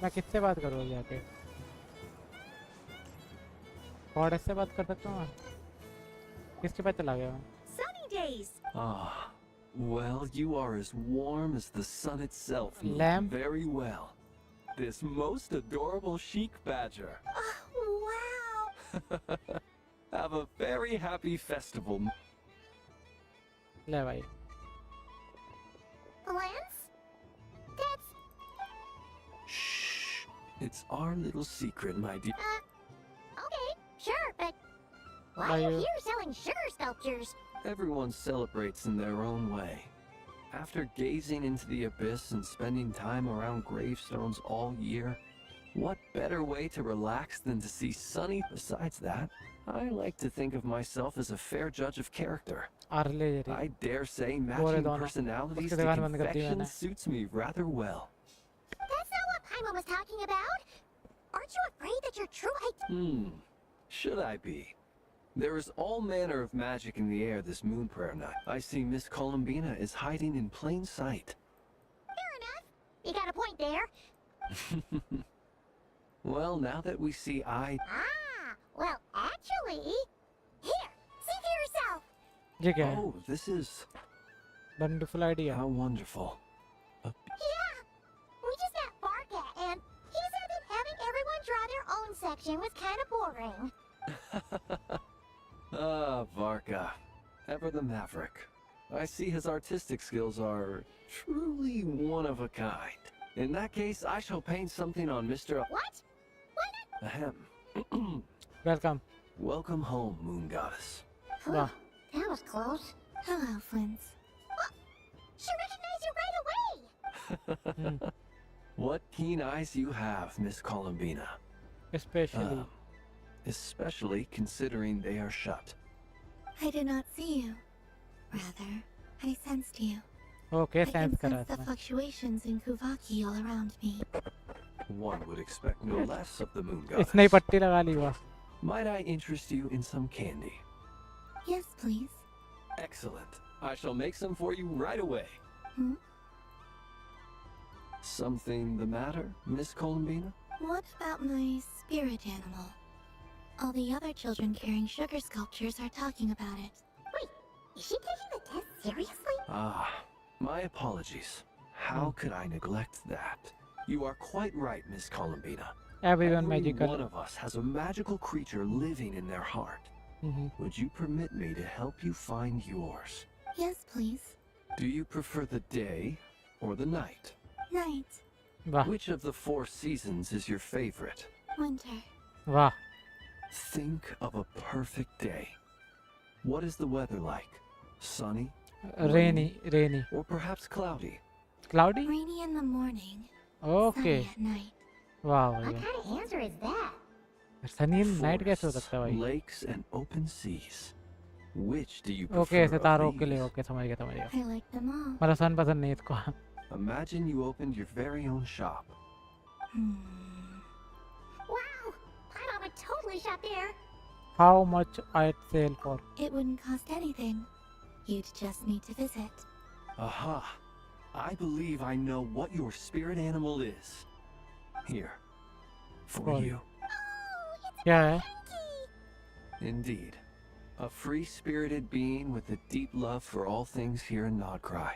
मैं किससे बात करूँ जाके? गॉडेस से बात कर सकता हूँ मैं? किसके पास चला गया मैं? Sunny days. Ah, well, you are as warm as the sun itself. Lamb? Very well. This most adorable chic badger. Wow. Have a very happy festival. ले भाई. Lance? That's... Shh. It's our little secret, my dear. Okay, sure, but... Why are you here selling sugar sculptures? Everyone celebrates in their own way. After gazing into the abyss and spending time around gravestones all year, what better way to relax than to see Sunny? Besides that, I like to think of myself as a fair judge of character. I dare say matching personalities to confection suits me rather well. That's not what Paimon was talking about. Aren't you afraid that your true Should I be? There is all manner of magic in the air this moon prayer night. I see Miss Columbina is hiding in plain sight. Fair enough. You got a point there. Well, now that we see Ah, well, actually... Here, see for yourself. ये क्या है? Oh, this is... Wonderful idea. How wonderful. Yeah, we just met Barca, and he said that having everyone draw their own section was kind of boring. Ah, Varka. Ever the maverick. I see his artistic skills are truly one of a kind. In that case, I shall paint something on Mr. What? Ahem. Welcome. Welcome home, Moon Goddess. Wow. That was close. Hello, friends. She recognized you right away! What keen eyes you have, Miss Columbina. Especially considering they are shut. I did not see you. Rather, I sensed you. Okay, I sense can करा sense the इसने. fluctuations in Kuvaki all around me. One would expect no less of the moon goddess. इसने ही पट्टी लगा ली वाह. Might I interest you in some candy? Yes, please. Excellent. I shall make some for you right away. Hmm? Something the matter, Miss Columbina? What about my spirit animal? All the other children carrying sugar sculptures are talking about it. Wait, is she taking the test seriously? Ah, my apologies. How could I neglect that? You are quite right, Miss Columbina. Everyone Every magical. one of us has a magical creature living in their heart. Would you permit me to help you find yours? Yes, please. Do you prefer the day or the night? Night. Which of the 4 seasons is your favorite? Winter. वाह. Think of a perfect day. What is the weather like? Sunny? Rainy. Or perhaps cloudy? Cloudy? Rainy in the morning. Okay. Sunny at night. वाह What भैया. kind of answer is that? Sunny night कैसे हो Forests, सकता है भाई? lakes and open seas. Which do you prefer? Okay, of सितारों के these? लिए okay समझ गया. I like them all. मतलब सन पसंद नहीं इसको. Imagine you opened your very own shop. Wow! Paimon would totally shop there. How much I'd sell for? It wouldn't cost anything. You'd just need to visit. Aha! I believe I know what your spirit animal is. Here. For Sorry. you. क्या है? Indeed. A free-spirited being with a deep love for all things here in KRAI,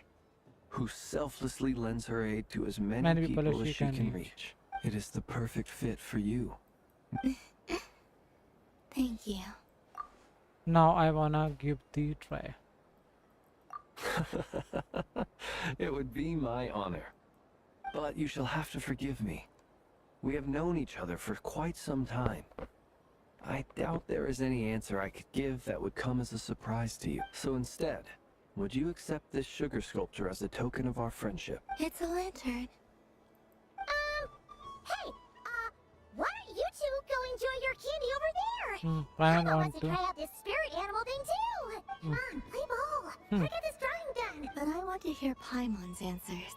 who selflessly lends her aid to as many people as she can reach. It is the perfect fit for you. Thank you. Now I wanna give the try. It would be my honor. But you shall have to forgive me. We have known each other for quite some time. I doubt there is any answer I could give that would come as a surprise to you. So instead, would you accept this sugar sculpture as a token of our friendship? It's a lantern. Hey, why don't you two go enjoy your candy over there? Paimon Paimon want wants to to. try out this spirit animal thing too. Come on, play ball. Gotta get this drawing done. But I want to hear Paimon's answers.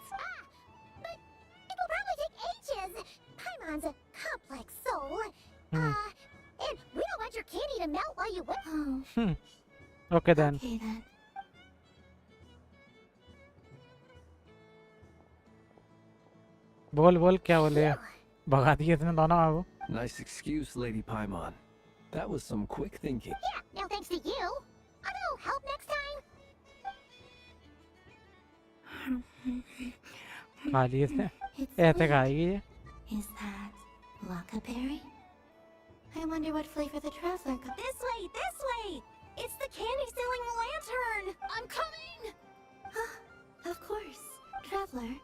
But it will probably take ages. Paimon's a complex soul. And we don't want your candy to melt while you wait. Oh. Okay then. Okay then. बोल क्या बोले? भगा दिए इसने दोनों को. Nice excuse, Lady Paimon. That was some quick thinking. Yeah, no thanks to you. I'll go help next time. खा ली इसने. ऐसे खाएगी ये. Is that Lockaberry? I wonder what flavor the traveler got. This way! It's the candy-selling lantern! I'm coming! Of course. Traveler,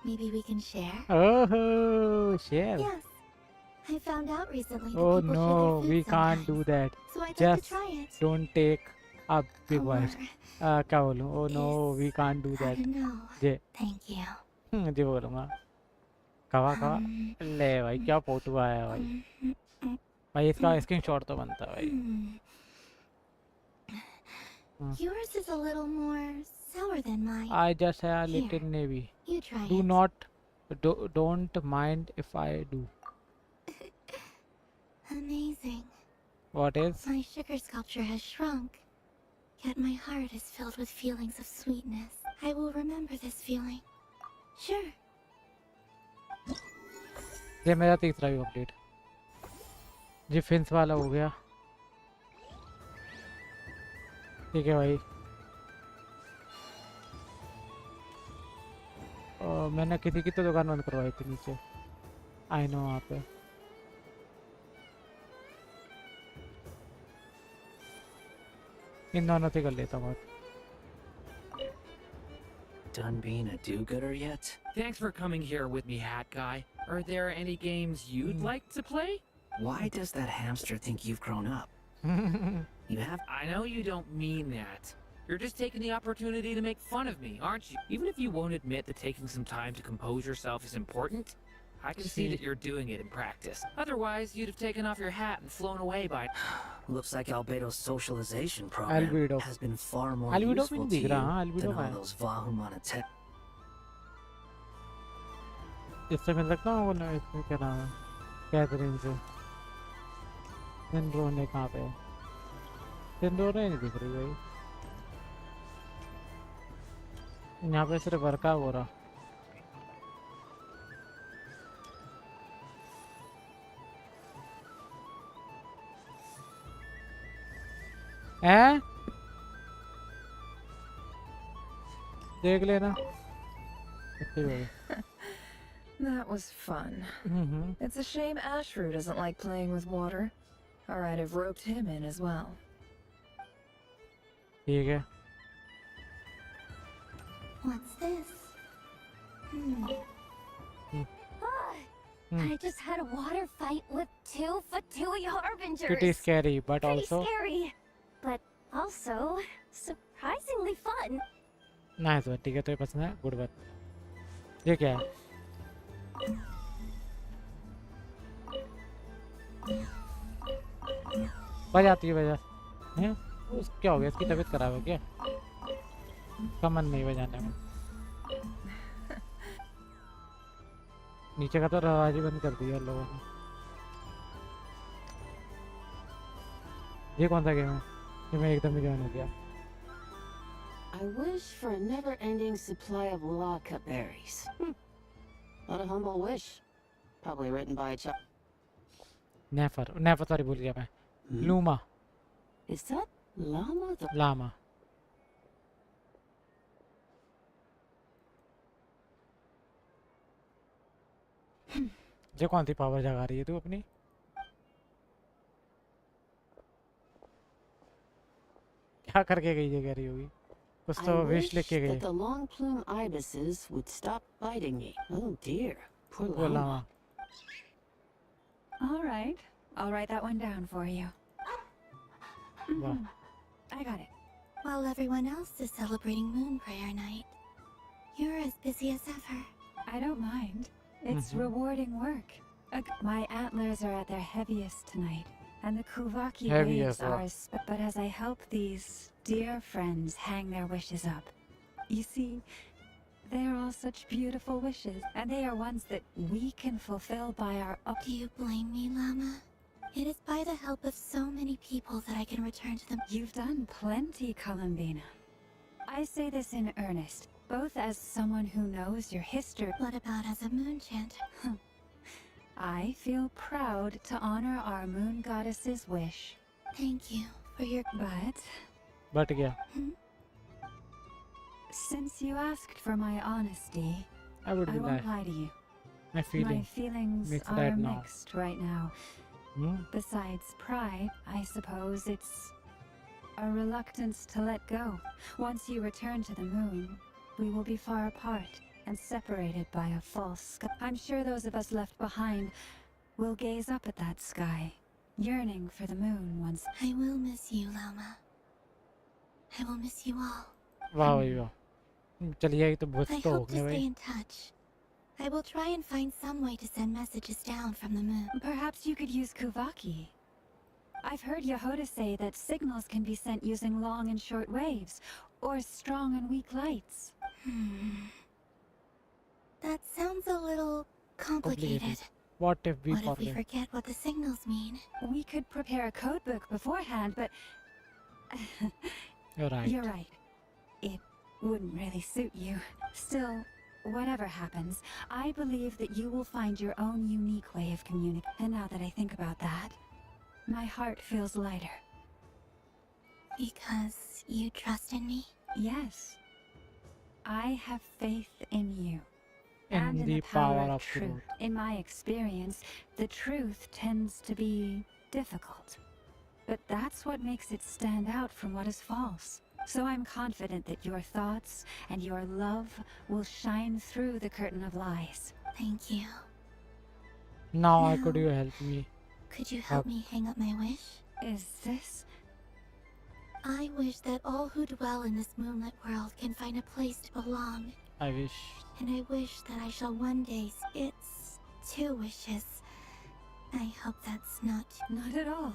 maybe we can share? Oh, share. Yes. I found out recently that Oh people no, share their food we can't sometimes. do that. So I'd like Just to try it. don't take a big Or bite. क्या बोलूं? Oh no, we can't do I that. don't know. J Thank you. जी बोलूंगा. कवा ले भाई क्या photo आया भाई. भाई इसका स्क्रीनशॉट तो बनता है भाई. Yours is a little more sour than mine. I just have a Here, little navy. you try Do it. not, don't mind if I do. Amazing. What is? My sugar sculpture has shrunk. Yet my heart is filled with feelings of sweetness. I will remember this feeling. Sure. ये मेरा तीसरा भी update. जी fins वाला हो गया. ठीक है भाई. मैंने किसी की तो दुकान बंद करवाई थी नीचे. आई नो वहाँ पे. इन दोनों से कर लेता हूँ. Done being a do-gooder yet? Thanks for coming here with me, Hat Guy. Are there any games you'd like to play? Why does that hamster think you've grown up? You have... I know you don't mean that. You're just taking the opportunity to make fun of me, aren't you? Even if you won't admit that taking some time to compose yourself is important, I can see that you're doing it in practice. Otherwise, you'd have taken off your hat and flown away by... Looks like Albedo's socialization program Albedo. has been far more Albedo useful भी to नहीं you दिख रहा, हाँ, than Albedo all का है। those Vahumana tech. इससे मिल सकता हूँ वो इसमें क्या नाम है कैथरीन से सिंड्रोने कहाँ पे है सिंड्रोने नहीं दिख रही भाई यहाँ पे सिर्फ वर्का हो रहा हैं देख लेना That was fun. It's a shame Ashru doesn't like playing with water, or I'd have roped him in as well. ठीक है What's this? I just had a water fight with 2 Fatui Harbingers. Pretty scary, but Pretty also scary, but also surprisingly fun. Nice बात ठीक है तो ये पसंद है good बात ये क्या है बजाती है बजा हैं उस क्या हो गया इसकी तबीयत खराब है क्या इसका मन नहीं बजाने में नीचे का तो आवाज ही बंद कर दिया लोगों ने ये कौन सा गेम है ये मैं एकदम ही ज्वाइन हो गया I wish for a never-ending supply of laka berries. What a humble wish. Probably written by a child. नेफर सॉरी भूल गया मैं Luma Is that llama? Llama ये कौन सी पावर जगा रही है तू अपनी क्या करके गई ये कह रही होगी कुछ तो विश लिख के गई that the long plume ibises would stop biting me. Oh dear, poor वो llama. Llama All right, I'll write that one down for you. वाह I got it. While everyone else is celebrating Moon Prayer Night, you're as busy as ever. I don't mind. It's rewarding work. My antlers are at their heaviest tonight, and the Kuvaki waves are. But as I help these dear friends hang their wishes up, you see, they're all such beautiful wishes, and they are ones that we can fulfill by our. Do you blame me, Llama? It is by the help of so many people that I can return to them. You've done plenty, Columbina. I say this in earnest, both as someone who knows your history. What about as a moon chanter? I feel proud to honor our moon goddess's wish. Thank you for your. But गया Since you asked for my honesty, I would I won't lie to you. My feelings mixed are right now. mixed right now. Besides pride, I suppose it's a reluctance to let go. Once you return to the moon, we will be far apart and separated by a false sky. I'm sure those of us left behind will gaze up at that sky, yearning for the moon once. I will miss you, Llama. I will miss you all. वाह भाई वाह चलिए ये तो बहुत I तो हो hope to गया stay भाई in touch. I will try and find some way to send messages down from the moon. Perhaps you could use Kuvaki. I've heard Yehoda say that signals can be sent using long and short waves, or strong and weak lights. That sounds a little complicated. What if we What if we forget forget what the signals mean? We could prepare a codebook beforehand, but You're right. You're right. It wouldn't really suit you. Still, whatever happens, I believe that you will find your own unique way of communicating. And now that I think about that, my heart feels lighter. Because you trust in me? Yes. I have faith in you. In and in the power of truth. In my experience, the truth tends to be difficult. But that's what makes it stand out from what is false. So I'm confident that your thoughts and your love will shine through the curtain of lies. Thank you. Now could you help me? Could you help me hang up my wish? Is this? I wish that all who dwell in this moonlit world can find a place to belong. I wish. And I wish that I shall one day. It's 2 wishes. I hope that's not... Not at all.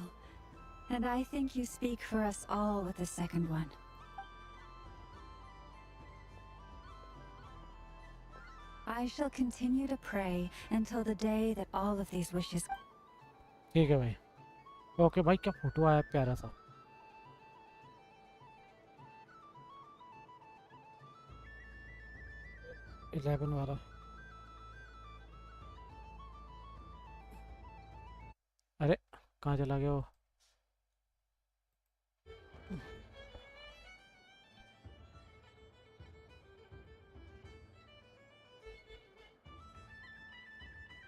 And I think you speak for us all with the second one. I shall continue to pray until the day that all of these wishes... ठीक है भाई. Okay भाई, क्या photo आया प्यारा सा. Eleven वाला. अरे कहाँ चला गया वो?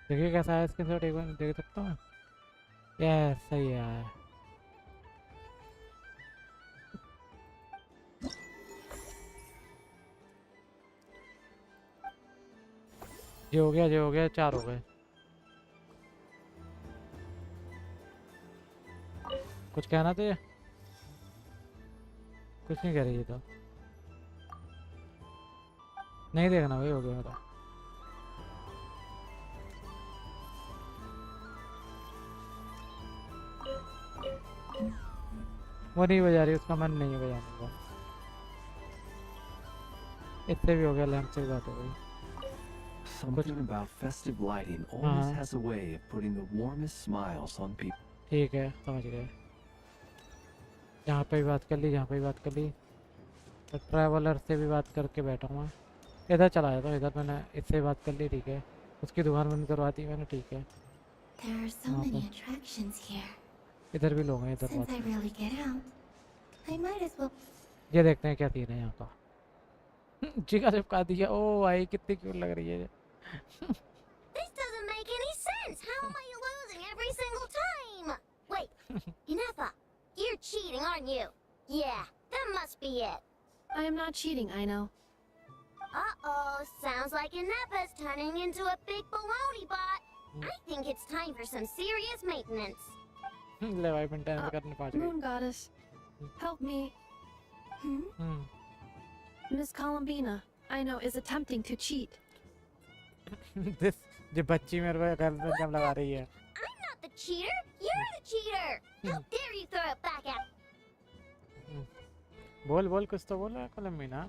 देखिए कैसा है इसके साथ, एक बार देख सकता हूँ. यस, सही है. ये हो गया, ये हो गया, 4 हो गए. कुछ कहना तो ये? कुछ नहीं कह रही है तो. नहीं देखना भाई, हो गया मेरा. वो नहीं बजा रही, उसका मन नहीं है बजाने का. इससे भी हो गया, लैंप से बात हो गई. Something about festive lighting always has a way of putting the warmest smiles on people. ठीक है, समझ गए. यहाँ पे भी बात कर ली, यहाँ पे भी बात कर ली. तो ट्रैवलर से भी बात करके बैठा हूँ मैं. इधर चला जाता हूँ, इधर मैंने इससे बात कर ली, ठीक है. उसकी दुकान बंद करवा दी मैंने, ठीक है. There are so many attractions here. इधर भी लोग हैं, इधर Since बात. I rarely get out, I might as well... ये देखते हैं क्या सीन है यहाँ का. चिका चिपका दिया. ओ भाई कितनी क्यूट लग रही है. This doesn't make any sense. How am I losing every single time? Wait, Inefa, you're cheating, aren't you? Yeah, that must be it. I am not cheating, I know. Uh-oh, sounds like Inefa's turning into a big baloney bot. I think it's time for some serious maintenance. ले भाई पिंटा ऐसे करने पाँच गई. Moon Goddess, help me. Miss Columbina, I know, is attempting to cheat. This जो बच्ची मेरे को घर में जम लगा रही है. I'm not the cheater. You're the cheater. How dare you throw it back at... बोल बोल कुछ तो बोल कोलम्बिना.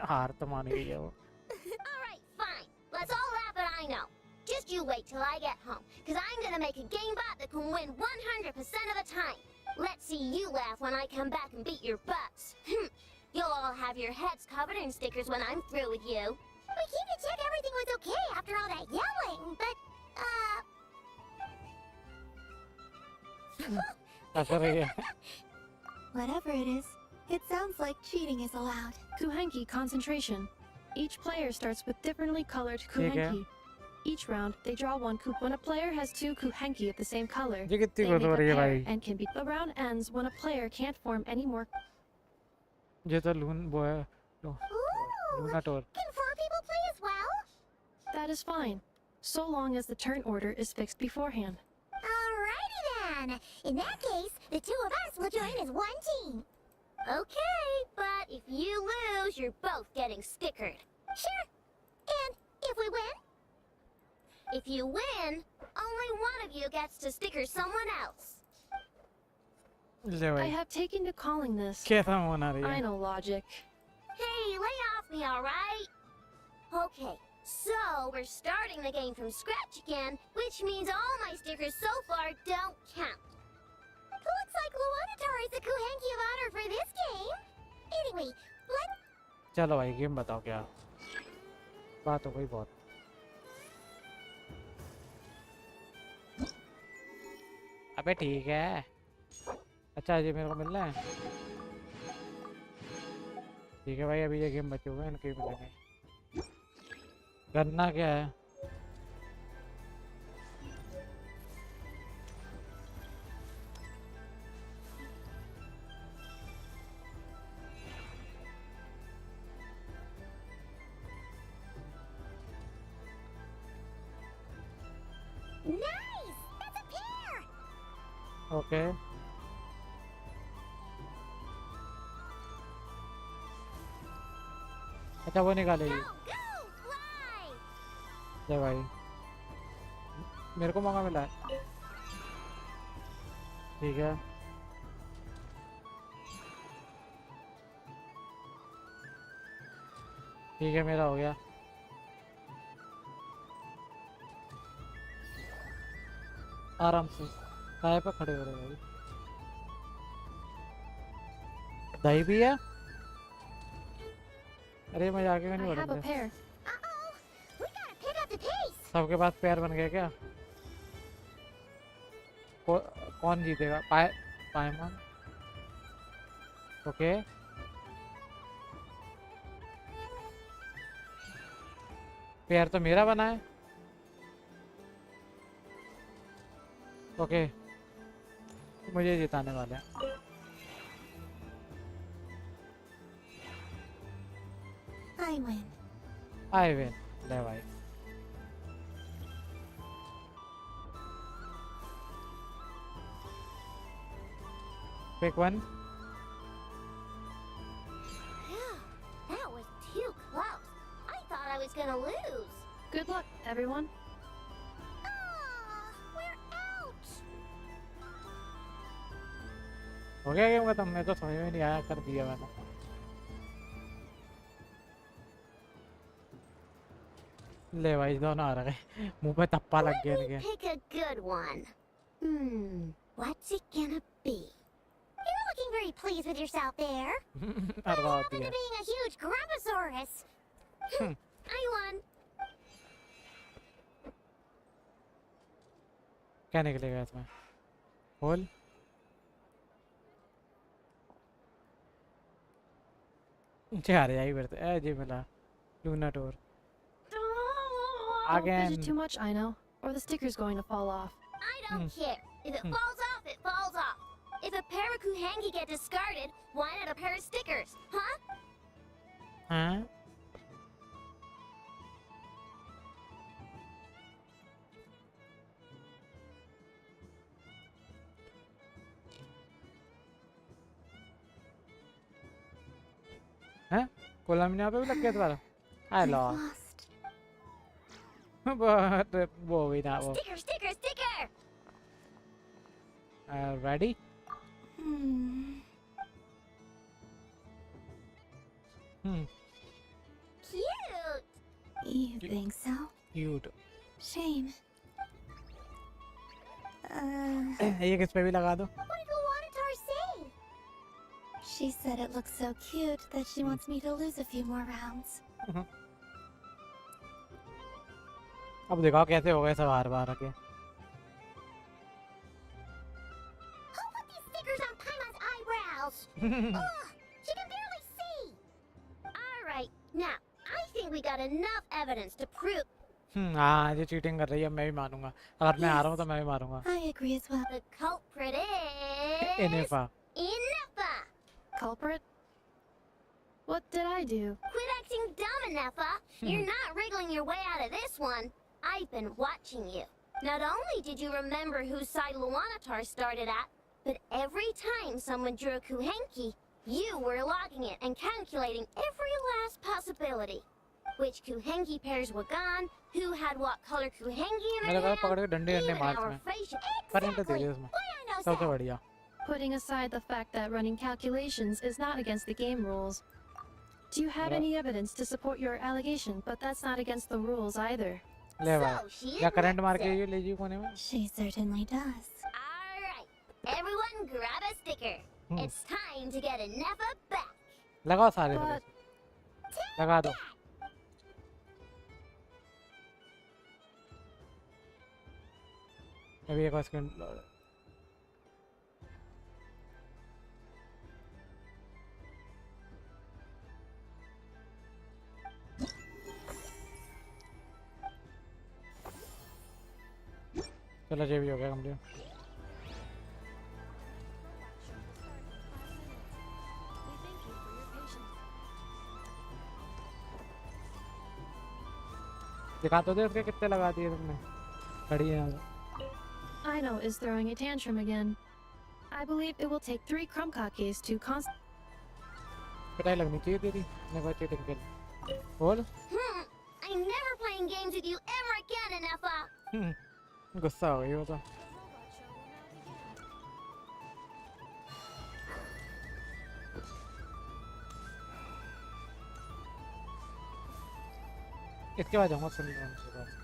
हार तो मान गई है वो. All right, fine. Let's all laugh at I know. Just you wait till I get home, because I'm gonna make a game bot that can win 100% of the time. Let's see you laugh when I come back and beat your butts. You'll all have your heads covered in stickers when I'm through with you. We came to check everything was okay after all that yelling, but, ऐसा रही है. Whatever it is, it sounds like cheating is allowed. Kuhenki concentration. Each player starts with differently colored kuhenki. Each round, they draw one coup. When a player has 2 kuhenki of the same color, ये कितनी they make good हो a रही है pair भाई. and can be... The round ends when a player can't form any more... ये तो लून वो है. लूना टोर. can 4 people play as well? That is fine, so long as the turn order is fixed beforehand. Alrighty then. In that case, the 2 of us will join as one team. Okay, but if you lose, you're both getting stickered. Sure. And if we win? If you win, only one of you gets to sticker someone else. ले I भाई. have taken to calling this. कैसा होना रही I है? know logic. Hey, lay off me, alright? Okay, so we're starting the game from scratch again, which means all my stickers so far don't count. Looks like Luanatar is the Kuhenki of honor for this game. Anyway, चलो भाई game बताओ क्या. बात हो गई बहुत. अबे ठीक है. अच्छा ये मेरे को मिलना है. ठीक है भाई, अभी ये गेम बचे हुए हैं, इनके भी मिलेंगे. करना क्या है? nice! That's a pair! Okay. अच्छा वो निकालेगी. ले भाई. मेरे को मौका मिला है। ठीक है ठीक है, मेरा हो गया। आराम से साए पे खड़े हो रहे भाई। दही भी है। अरे मैं जाके नहीं I have a बढ़ूंगा। pair. Pick up the pace. सबके पास पैर बन गए क्या? कौन जीतेगा? पायमान। ओके पैर तो मेरा बना है। ओके मुझे जिताने वाले हैं। I win. I win. ले भाई pick one. That was too close. I thought I was gonna lose. Good luck, everyone. We're out. हो गया गेम खत्म? मैं तो समझ में नहीं आया, कर दिया मैंने। ले भाई दोनों आ रहे मुंह पे तप्पा लग गया इनके। Pick a good one. What's it gonna be? You're looking very pleased with yourself there. Arwa What दिया। happened to being a huge Grumposaurus? I won. क्या निकलेगा इसमें? होल। चार जाई फिर ए जी मिला Luna tour. Is it too much? I know. Or the sticker's going to fall off. I don't care. If it falls off, it falls off. If a pair of Kuhangi get discarded, why not a pair of stickers? Huh? हाँ हैं? कोलम यहाँ पे भी लग गया तुम्हारा? आई लो वो भी ना वो। Sticker, sticker, sticker! Ready? Cute! You think so? Cute. Shame. ये किस पे भी लगा दो। What did Luanatar say? She said it looks so cute that she wants me to lose a few more rounds. अब दिखाओ कैसे हो गए सब हार बार के। Who put these stickers on Paimon's eyebrows? Ugh, she can barely see. Alright, now, I think we got enough evidence to prove हाँ ये चीटिंग कर रही है, मैं भी मारूंगा। अगर मैं हारा हूँ तो मैं भी मारूंगा। I agree as well. the culprit is... इनेफा। Inefa! Culprit? What did I do? Quit acting dumb, Inefa! You're not wriggling your way out of this one. I've been watching you. Not only did you remember whose side Luanatar started at, but every time someone drew a Kuhenki, you were logging it and calculating every last possibility. Which Kuhenki pairs were gone, who had what color Kuhenki in मेरे their को पकड़ के hand, डंडे डंडे even मार our इसमें। facial... current दे Exactly! दे इसमें। Why I know सबसे that? बढ़िया। Putting aside the fact that running calculations is not against the game rules. Do you have Yeah. any evidence to support your allegation? But that's not against the rules either. ले भाई। या current मार के ये ले जी कोने में। She certainly does. Alright, everyone grab a sticker. It's time to get Inefa back. लगाओ सारे But लगा दो। अभी एक और सेकंड। चलो ये भी हो गया कंप्लीट। दिखा तो दे उसके कितने लगा दिए तुमने। खड़ी है यहाँ। Ino is throwing a tantrum again. I believe it will take 3 Krumkakes to पिटाई लगनी चाहिए तेरी। नेगोशिएटिंग के लिए। बोल। I'm never playing games with you ever again, Inefa. गुस्सा हो गई वो तो। इसके बाद जाऊंगा सिंड्रोने के पास।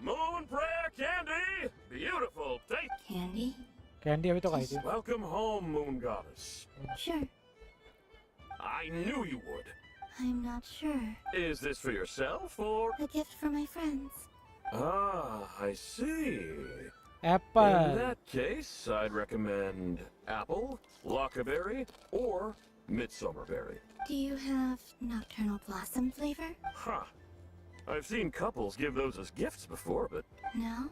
Moon prayer candy! Beautiful. Take Candy? Candy अभी तो खाई थी। Welcome home, Moon Goddess. Sure. I knew you would. I'm not sure. Is this for yourself or? A gift for my friends. Ah, I see. Apple. In that case, I'd recommend apple, lockaberry, or midsummerberry. Do you have nocturnal blossom flavor? Huh. I've seen couples give those as gifts before, but... No?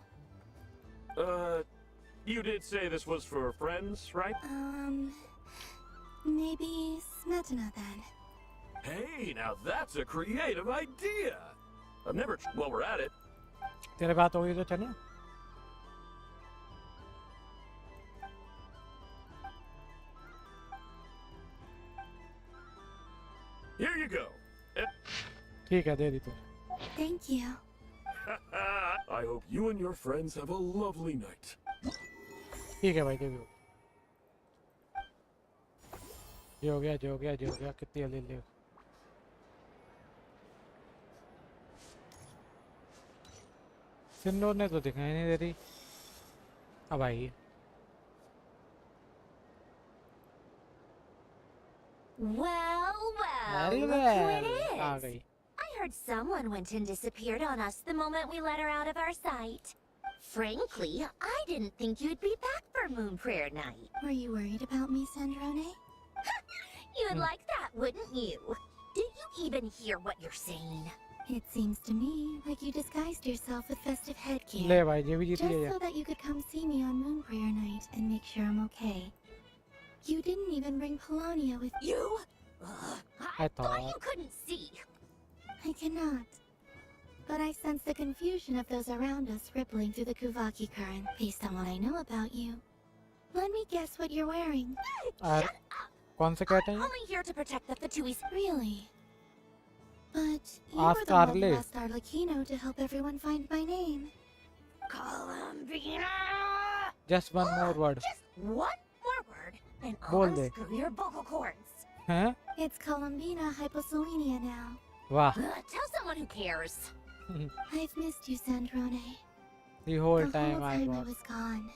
You did say this was for friends, right? Maybe smetana then. Hey, now that's a creative idea! I've never... While we're at it... तेरे बात होगी तो चलो। Here you go. ठीक है, दे दी तू। Thank you. I hope you and your friends have a lovely night. ठीक है भाई, दे दो। ये हो गया, जो हो गया, जो हो गया, कितनी ले ले। सिंदूर ने तो दिखाई नहीं दे रही। अब आई। Well, Very look well. who it uh is. गई। I heard someone went and disappeared on us the moment we let her out of our sight. Frankly, I didn't think you'd be back for Moon Prayer Night. Were you worried about me, Sandrone? You'd like that, wouldn't you? Do you even hear what you're saying? It seems to me like you disguised yourself with festive headgear. ले भाई, ये भी जीत Just लिया। so that you could come see me on Moon Prayer Night and make sure I'm okay. You didn't even bring Polania with you. I Thought you thought. couldn't see. I cannot. But I sense the confusion of those around us rippling through the Kuvaki current based on what I know about you. Let me guess what you're wearing. और कौन से कहते हैं? Only here to protect the Fatuis. Really? But you Ask were the one who Arle. asked Arlecchino to help everyone find my name. Columbina! Just one more word. Just one more word, and बोल I'll they. unscrew your vocal cords. हैं? It's Columbina hyposelenia now. वाह। Tell someone who cares. I've missed you, Sandrone. The whole The whole time I time I was. was gone,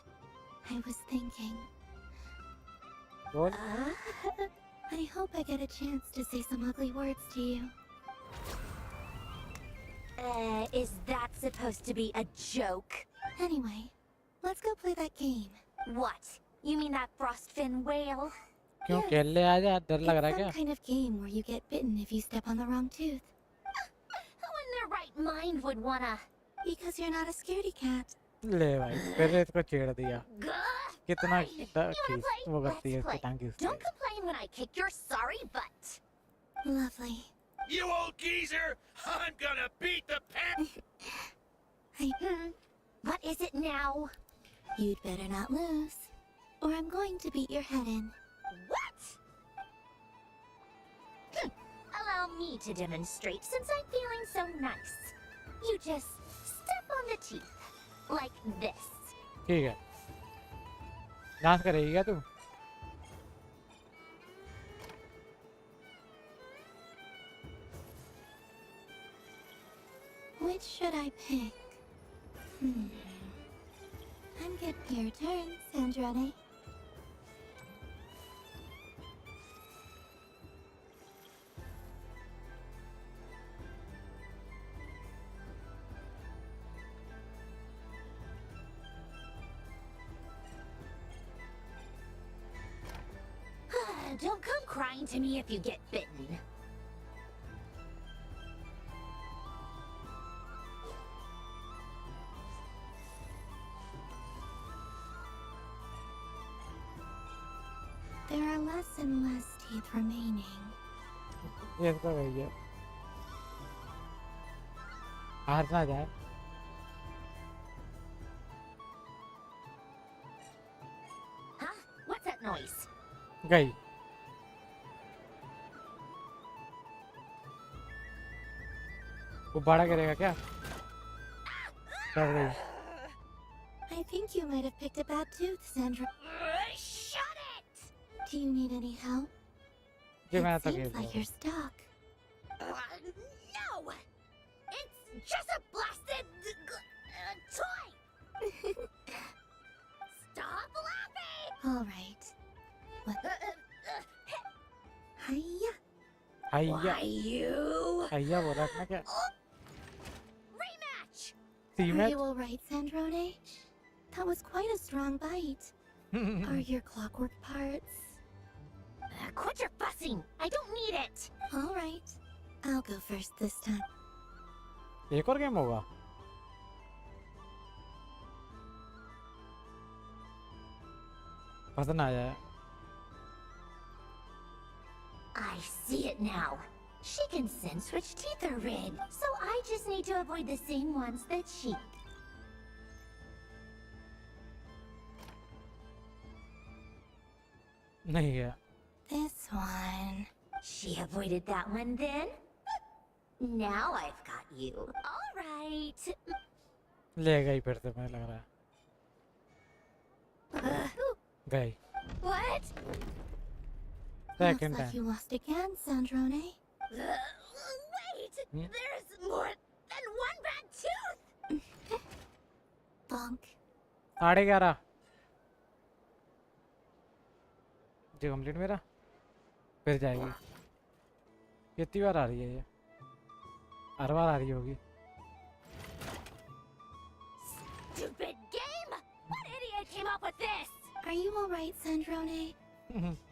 I was thinking. बोल। I hope I get a chance to say some ugly words to you. Is that supposed to be a joke? Anyway, let's go play that game. What? You mean that frostfin whale? क्यों खेलने आ जा? डर लग रहा है It's क्या? some kind of game where you get bitten if you step on the wrong tooth. Who in their right mind would wanna? Because you're not a scaredy cat. ले भाई, फिर इसको छेड़ दिया। कितना You wanna play? वो करती है Let's इसकी play. टांगी उससे। Don't complain when I kick your sorry butt. Lovely. You old geezer! I'm gonna beat the pants! What is it now? You'd better not lose, or I'm going to beat your head in. What? Allow me to demonstrate since I'm feeling so nice. You just step on the teeth. Like this. ठीक है। Dance करेगी क्या तू? Which should I pick? I'm getting your turn, Sandrone. Don't come crying to me if you get bitten. There are less and less teeth remaining. ये इसका वही है। हार ना जाए। Huh? What's that noise? गई। वो बड़ा करेगा क्या? डर गई। I think you might have picked a bad tooth, Sandra. Shut it! Do you need any help? ये मैं It तो seems खेल like you're stuck. No! It's just a blasted toy! Stop laughing! All right. What? Hiya. हैया Why you? हैया बोला अपना क्या Rematch! Are cement you all right, Sandrone? That was quite a strong bite. Are your clockwork parts? Quit your fussing! I don't need it! All right. I'll go first this time. एक और game होगा पसंद आया है I see it now. She can sense which teeth are red, so I just need to avoid the same ones that she... नहीं है This one. She avoided that one then? Now I've got you. All right. लेगा ही फिर से मुझे लग रहा है गई What? Second Looks like time. you lost again, Sandrone. Wait! There's more than one bad tooth! Bonk. 11:30 ji complete मेरा फिर जाएगी कितनी बार आ रही है ये हर बार आ रही होगी Stupid game! What idiot came up with this? Are you all right, Sandrone?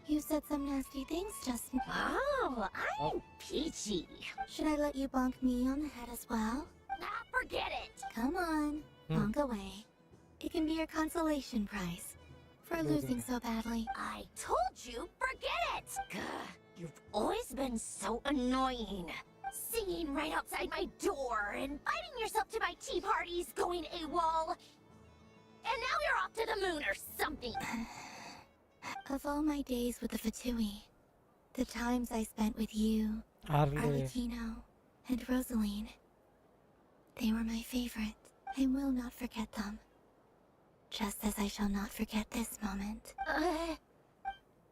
You said some nasty things just now. Oh, I'm peachy. Should I let you bonk me on the head as well? Ah, forget it. Come on, bonk away. It can be your consolation prize for losing so badly. I told you, forget it. Gah, you've always been so annoying. Singing right outside my door and inviting yourself to my tea parties, going AWOL. And now you're off to the moon or something. Of all my days with the Fatui, the times I spent with you, Arle. Arlecchino, and Rosaline, they were my favorite. I will not forget them. Just as I shall not forget this moment.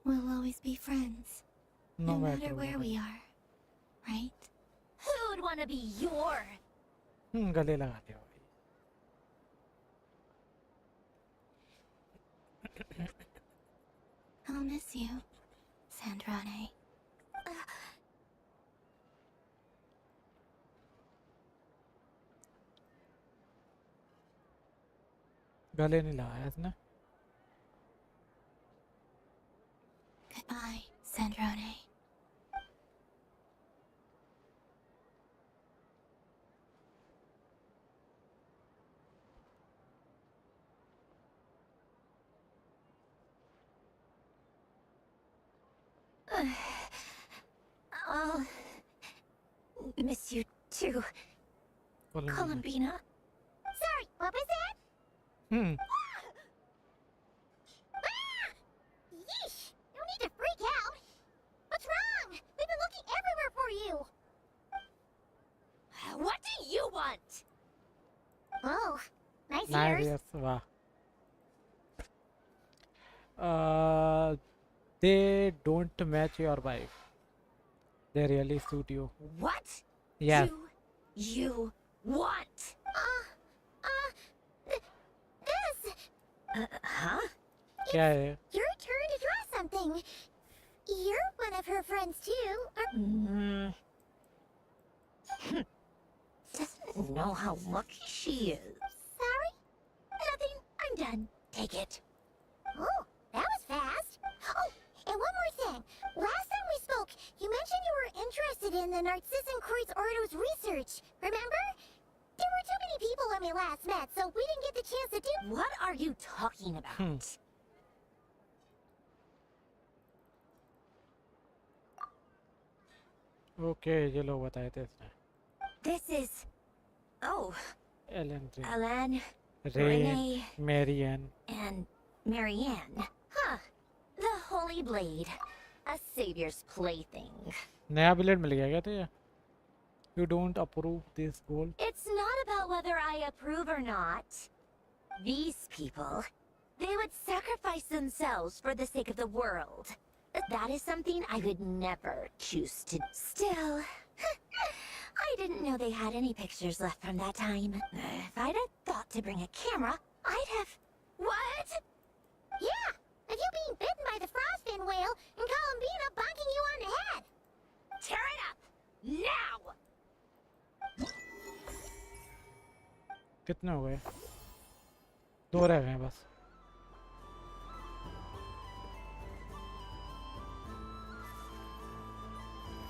We'll always be friends, no matter where we are, right? Who'd want to be your... गले लगाते हो I'll miss you, Sandrane. गले नहीं लगाया इसने Goodbye, Sandrane. I'll miss you too, Columbina. Sorry, what was that? Yeesh! No need to freak out. What's wrong? We've been looking everywhere for you. What do you want? Oh, nice ears. Nice, wow. They don't match your vibe. They really suit you. What Yes. do you want? This. Huh? क्या है Your turn to draw something. You're one of her friends too. Doesn't know how lucky she is. Sorry? Nothing. I'm done. Take it. Oh, that was fast. Oh, and one more thing. Last time we spoke, you mentioned you were interested in the Narcissus Kreuz Ordo's research. Remember? There were too many people when we last met, so we didn't get the chance to do... What are you talking about? Okay ये लोग बताए थे इसने This is... Oh, Alan Alan, रे Renee, Marianne and Marianne. Huh. The Holy Blade. A savior's plaything. नया bill rate मिल गया क्या तुझे You don't approve this goal It's not about whether I approve or not. These people, they would sacrifice themselves for the sake of the world. That is something I would never choose to. Still, I didn't know they had any pictures left from that time. If I'd have thought to bring a camera, I'd have. What? Yeah, of you being bitten by the frostfin whale and Columbina bonking you on the head. Tear it up now. कितने हो गए? 2 रह गए बस.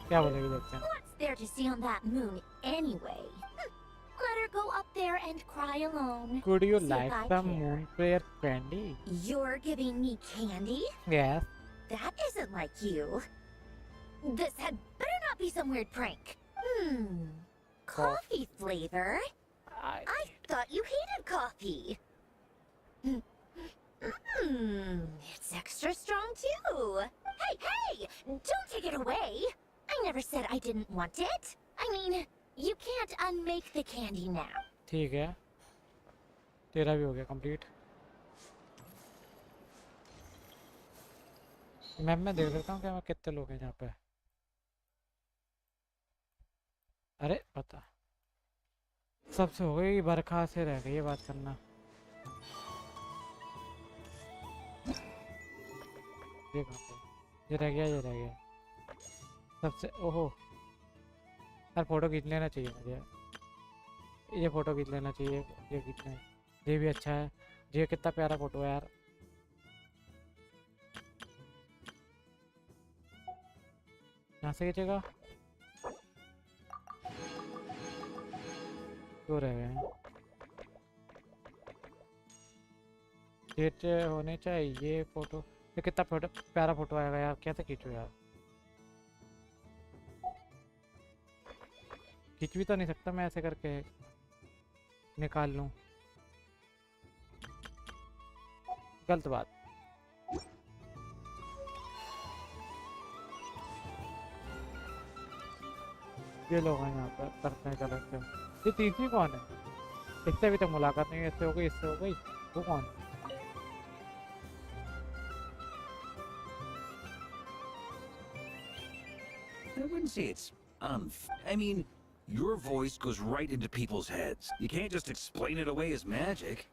क्या बोलेगी देखते हैं. What's there to see on that moon anyway? Let her go up there and cry alone. Could you See if like I some care. moon prayer candy? You're giving me candy? Yes. That isn't like you. This had better not be some weird prank. Coffee flavor? I thought you hated coffee. It's extra strong too. Hey! Don't take it away. I never said I didn't want it. I mean, you can't unmake the candy now. ठीक है. तेरा भी हो गया complete. मैं देख लेता हूँ क्या कितने लोग हैं यहाँ पे. अरे पता सबसे हो गई. बरखा से रह गई ये बात करना. ये कहाँ पे? ये रह गया. सबसे ओहो यार फोटो खींच लेना चाहिए मुझे. ये फोटो खींच लेना चाहिए. ये खींचना है. ये भी अच्छा है. ये कितना प्यारा फोटो है यार. यहाँ से खींचेगा. 2 रह गए हैं. ये होने चाहिए ये फोटो. ये कितना प्यारा फोटो आएगा यार. कैसे खींचो यार. खींच भी तो नहीं सकता मैं ऐसे करके निकाल लूं. गलत बात. ये लोग हैं यहाँ पर करते हैं गलत से. ये तीसरी कौन है? इससे अभी तक मुलाकात नहीं. इससे हो गई. इससे हो गई. वो कौन? I wouldn't say it's I mean, your voice goes right into people's heads. You can't just explain it away as magic.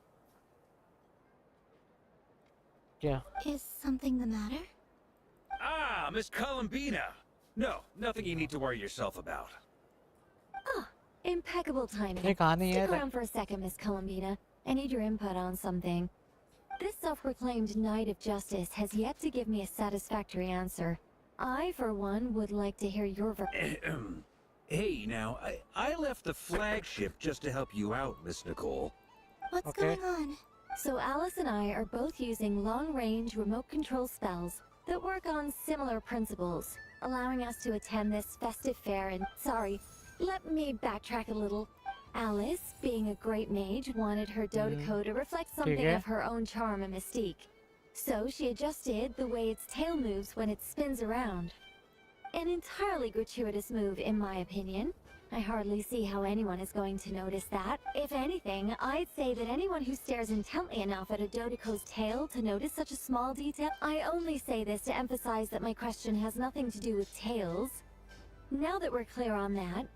Yeah. Is something the matter? Ah, Miss Columbina! No, nothing you need to worry yourself about. Oh, impeccable timing. ये कहानी है. Stick around for a second, Miss Columbina. I need your input on something. This self-proclaimed Knight of Justice has yet to give me a satisfactory answer. I, for one, would like to hear your Hey, now, I left the flagship just to help you out, Miss Nicole. What's going on? So Alice and I are both using long-range remote control spells that work on similar principles, allowing us to attend this festive fair and... Sorry, let me backtrack a little. Alice, being a great mage, wanted her Dodeco to reflect something of her own charm and mystique. So she adjusted the way its tail moves when it spins around. An entirely gratuitous move, in my opinion. I hardly see how anyone is going to notice that. If anything, I'd say that anyone who stares intently enough at a Dodeco's tail to notice such a small detail... I only say this to emphasize that my question has nothing to do with tails. Now that we're clear on that,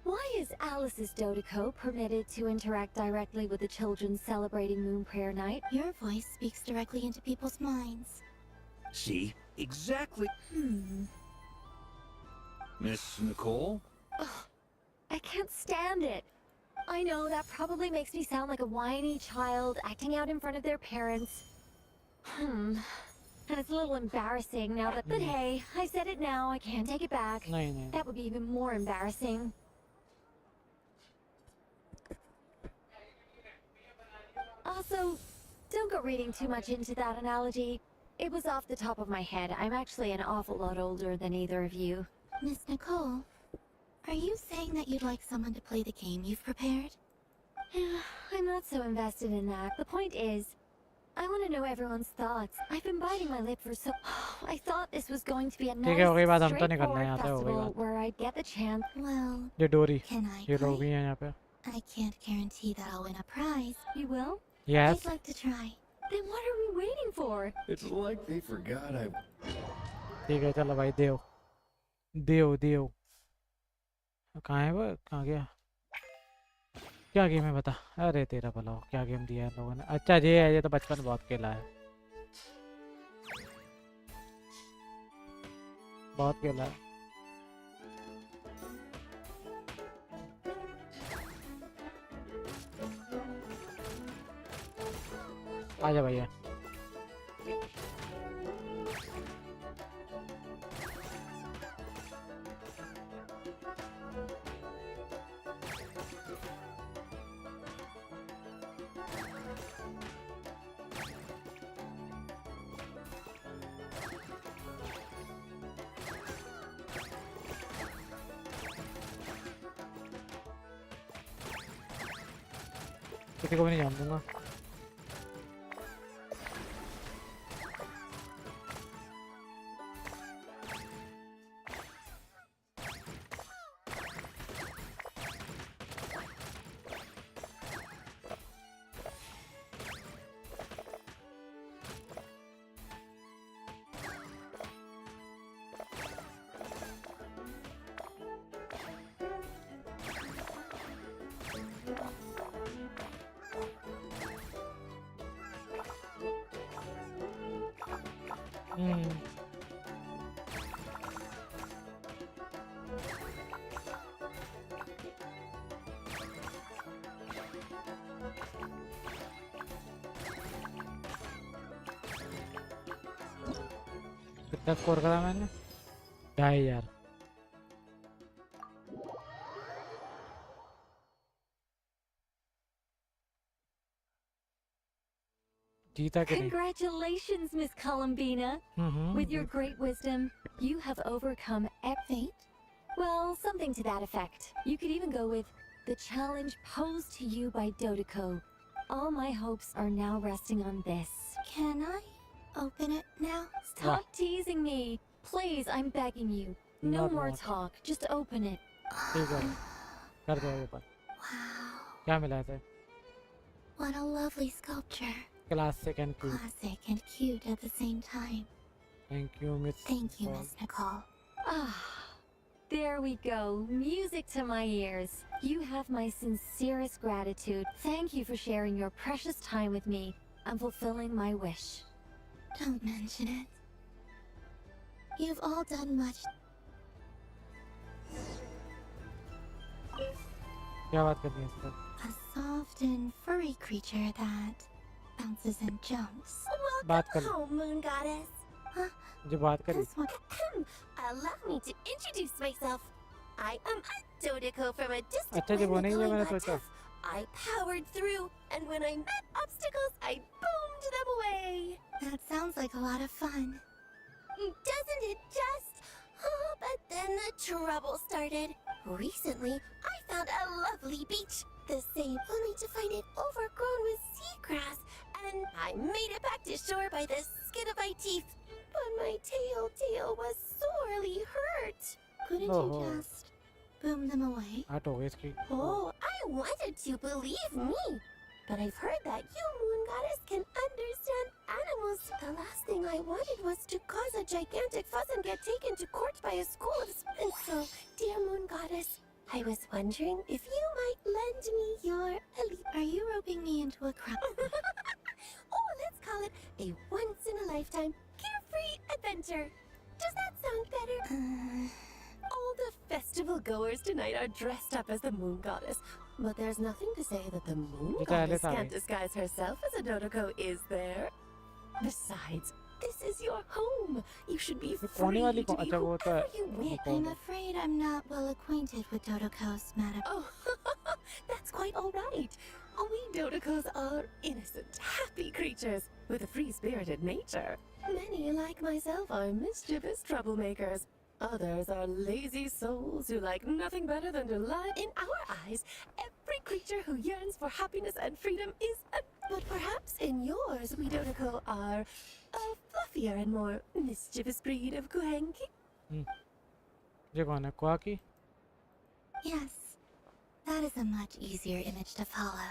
why is Alice's Dodeco permitted to interact directly with the children celebrating Moon Prayer Night? Your voice speaks directly into people's minds. See? Exactly. Miss Nicole? Ugh, I can't stand it. I know that probably makes me sound like a whiny child acting out in front of their parents. And it's a little embarrassing now that... But hey, I said it now, I can't take it back. That would be even more embarrassing. Also, don't go reading too much into that analogy. It was off the top of my head. I'm actually an awful lot older than either of you. Miss Nicole, are you saying that you'd like someone to play the game you've prepared? I'm not so invested in that. The point is, I want to know everyone's thoughts. I've been biting my lip for so... I thought this was going to be a nice, straightforward festival where I'd get the chance... Well, ये डोरी. can I ये play? लोग भी हैं यहाँ पे. I can't guarantee that I'll win a prize. You will? Yes. I'd like to try. Then what are we waiting for? It's like they forgot I... ठीक है चलो भाई देव देव देव कहाँ है वो कहाँ गया क्या गेम है बता अरे तेरा भला हो क्या गेम दिया है लोगों ने अच्छा ये है ये तो बचपन में बहुत खेला है बहुत खेला है आजा भैया किसी को भी नहीं जान दूंगा कितना स्कोर करा मैंने 2500 जीता कि नहीं Congratulations, Miss Columbina. With your great wisdom, you have overcome fate. Well, something to that effect. You could even go with the challenge posed to you by Dodeko. All my hopes are now resting on this. Can I open it now? Stop teasing me. Please, I'm begging you. No Not more more. talk. Just open it. ठीक है कर दो ऊपर क्या मिला है What a lovely sculpture. Classic and cute Classic and cute at the same time. Thank you miss Thank you, Miss Nicole. Ah, there we go. Music to my ears. You have my sincerest gratitude. Thank you for sharing your precious time with me and fulfilling my wish. Don't mention it. You've all done much. क्या बात करनी है इस पर A soft and furry creature that bounces and jumps. बात कर Welcome home, Moon Goddess. जो बात करी This one. Allow me to introduce myself. I am a Dodeko from a distant अच्छा जब वो नहीं है मैंने planet सोचा I powered through, and when I met obstacles, I boomed them away. That sounds like a lot of fun. Doesn't it just? Oh, but then the trouble started. Recently, I found a lovely beach. The same, only to find it overgrown with seagrass, and I made it back to shore by the skin of my teeth. But my tail was sorely hurt. Couldn't you Oh. just boom them away? हट हो गई इसकी Oh, I wanted to believe me. But I've heard that you, Moon Goddess, can understand animals. The last thing I wanted was to cause a gigantic fuss and get taken to court by a school of... And so, dear Moon Goddess, I was wondering if you might lend me your... Are you roping me into a crowd? Oh, let's call it a once-in-a-lifetime carefree adventure. Does that sound better? All the festival goers tonight are dressed up as the Moon Goddess, but there's nothing to say that the Moon Did I Goddess let can't her? disguise herself as a Dodeko, is there? Besides, this is your home. You should be free कोने वाली to कौन be अच्छा वो तो whoever you wish. कौन I'm है? afraid I'm not well acquainted with Dodekos, madam. Oh, that's quite all right. We Dodekos are innocent, happy creatures with a free-spirited nature. Many, like myself, are mischievous troublemakers. Others are lazy souls who like nothing better than to lie. In our eyes, every creature who yearns for happiness and freedom is a... But perhaps in yours, we Dodeko are a fluffier and more mischievous breed of Kuhenki. ये कौन है क्वाकी Yes, that is a much easier image to follow.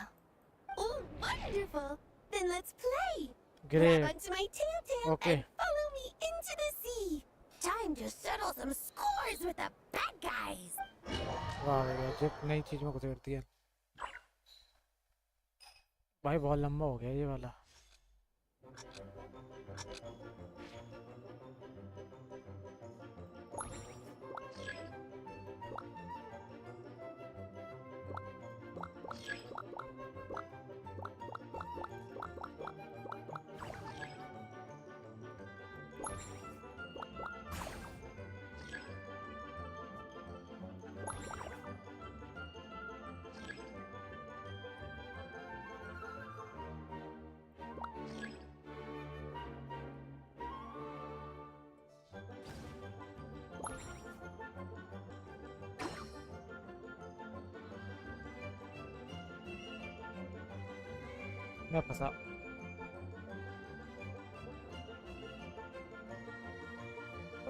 Oh, wonderful! Then let's play. Great. Grab onto my tail Okay. and follow me into the sea. Time to settle some scores with the bad guys. वाह भैया zip नई चीज में घुस करती है भाई बहुत लंबा हो गया ये वाला मैं फंसा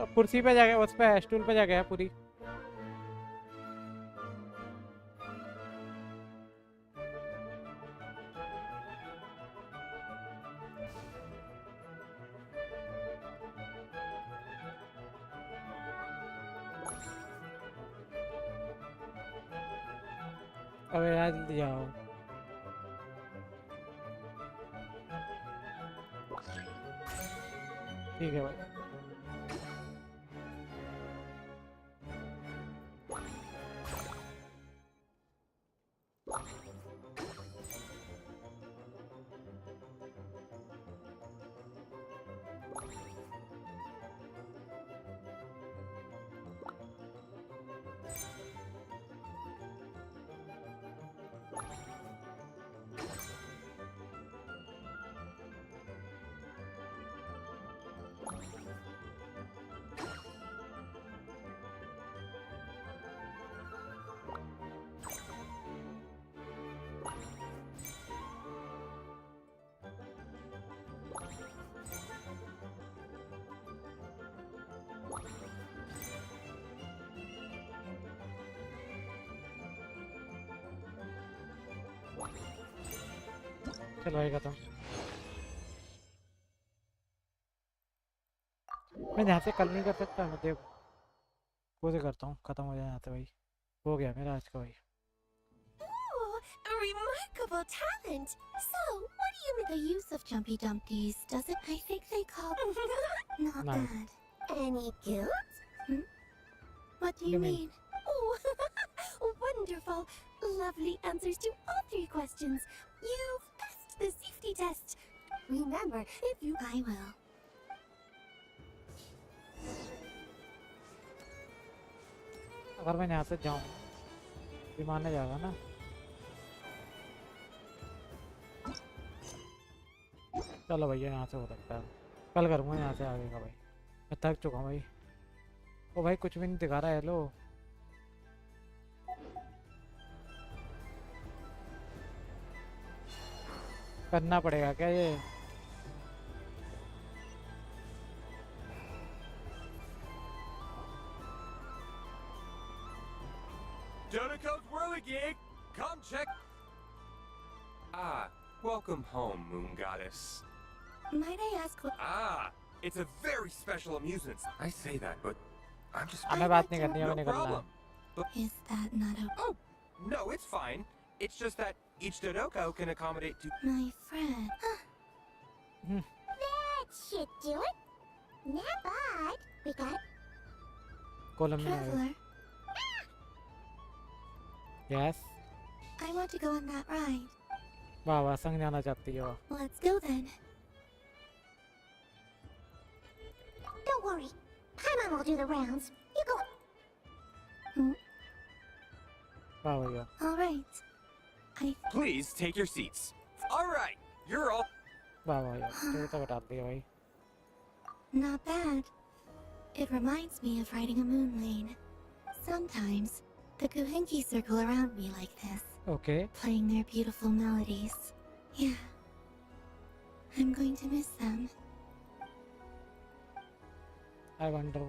अब कुर्सी पे जाके उस पे स्टूल पे जाके है पूरी अबे यार जल्दी जाओ ठीक है भाई चलो भाई खत्म मैं यहाँ से कल नहीं कर सकता मैं देख वो से करता हूँ खत्म हो जाए यहाँ से भाई हो गया मेरा आज का भाई Ooh, a remarkable talent. So, what do you make the use of Jumpy Dumpties? Does it? I think they call. Not Nice. bad. Any guilt? What do you mean? Oh, wonderful. Lovely answers to all 3 questions. You've passed the safety test. Remember, if you... I will. अगर मैं यहाँ से जाऊँ विमान में जाएगा ना चलो भैया यहाँ से हो सकता है कल करूँगा यहाँ से आगे का भाई मैं थक चुका हूँ भाई ओ भाई कुछ भी नहीं दिखा रहा है लो करना पड़ेगा क्या ये Donaco's Whirligig! Come check... Ah, welcome home, Moon Goddess. Might I ask what... Ah, it's a very special amusement. I say that, but I'm just... हमें बात नहीं करनी है No हमें निकलना है problem. But... Is that not a... Oh, no, it's fine. It's just that each Dodoko can accommodate to... My friend... That should do it. Not bad. We got... column में Traveler, yes I want to go on that ride. वाह वाह संग जाना चाहती हो Let's go then. Don't worry. Paimon will do the rounds. You go... वाह भैया All right. Please take your seats. All right, you're all... वाह भैया तो तो बता दिया भाई Not bad. It reminds me of riding a moon lane. Sometimes, the Kuhenki circle around me like this, okay playing their beautiful melodies. Yeah. I'm going to miss them. I wonder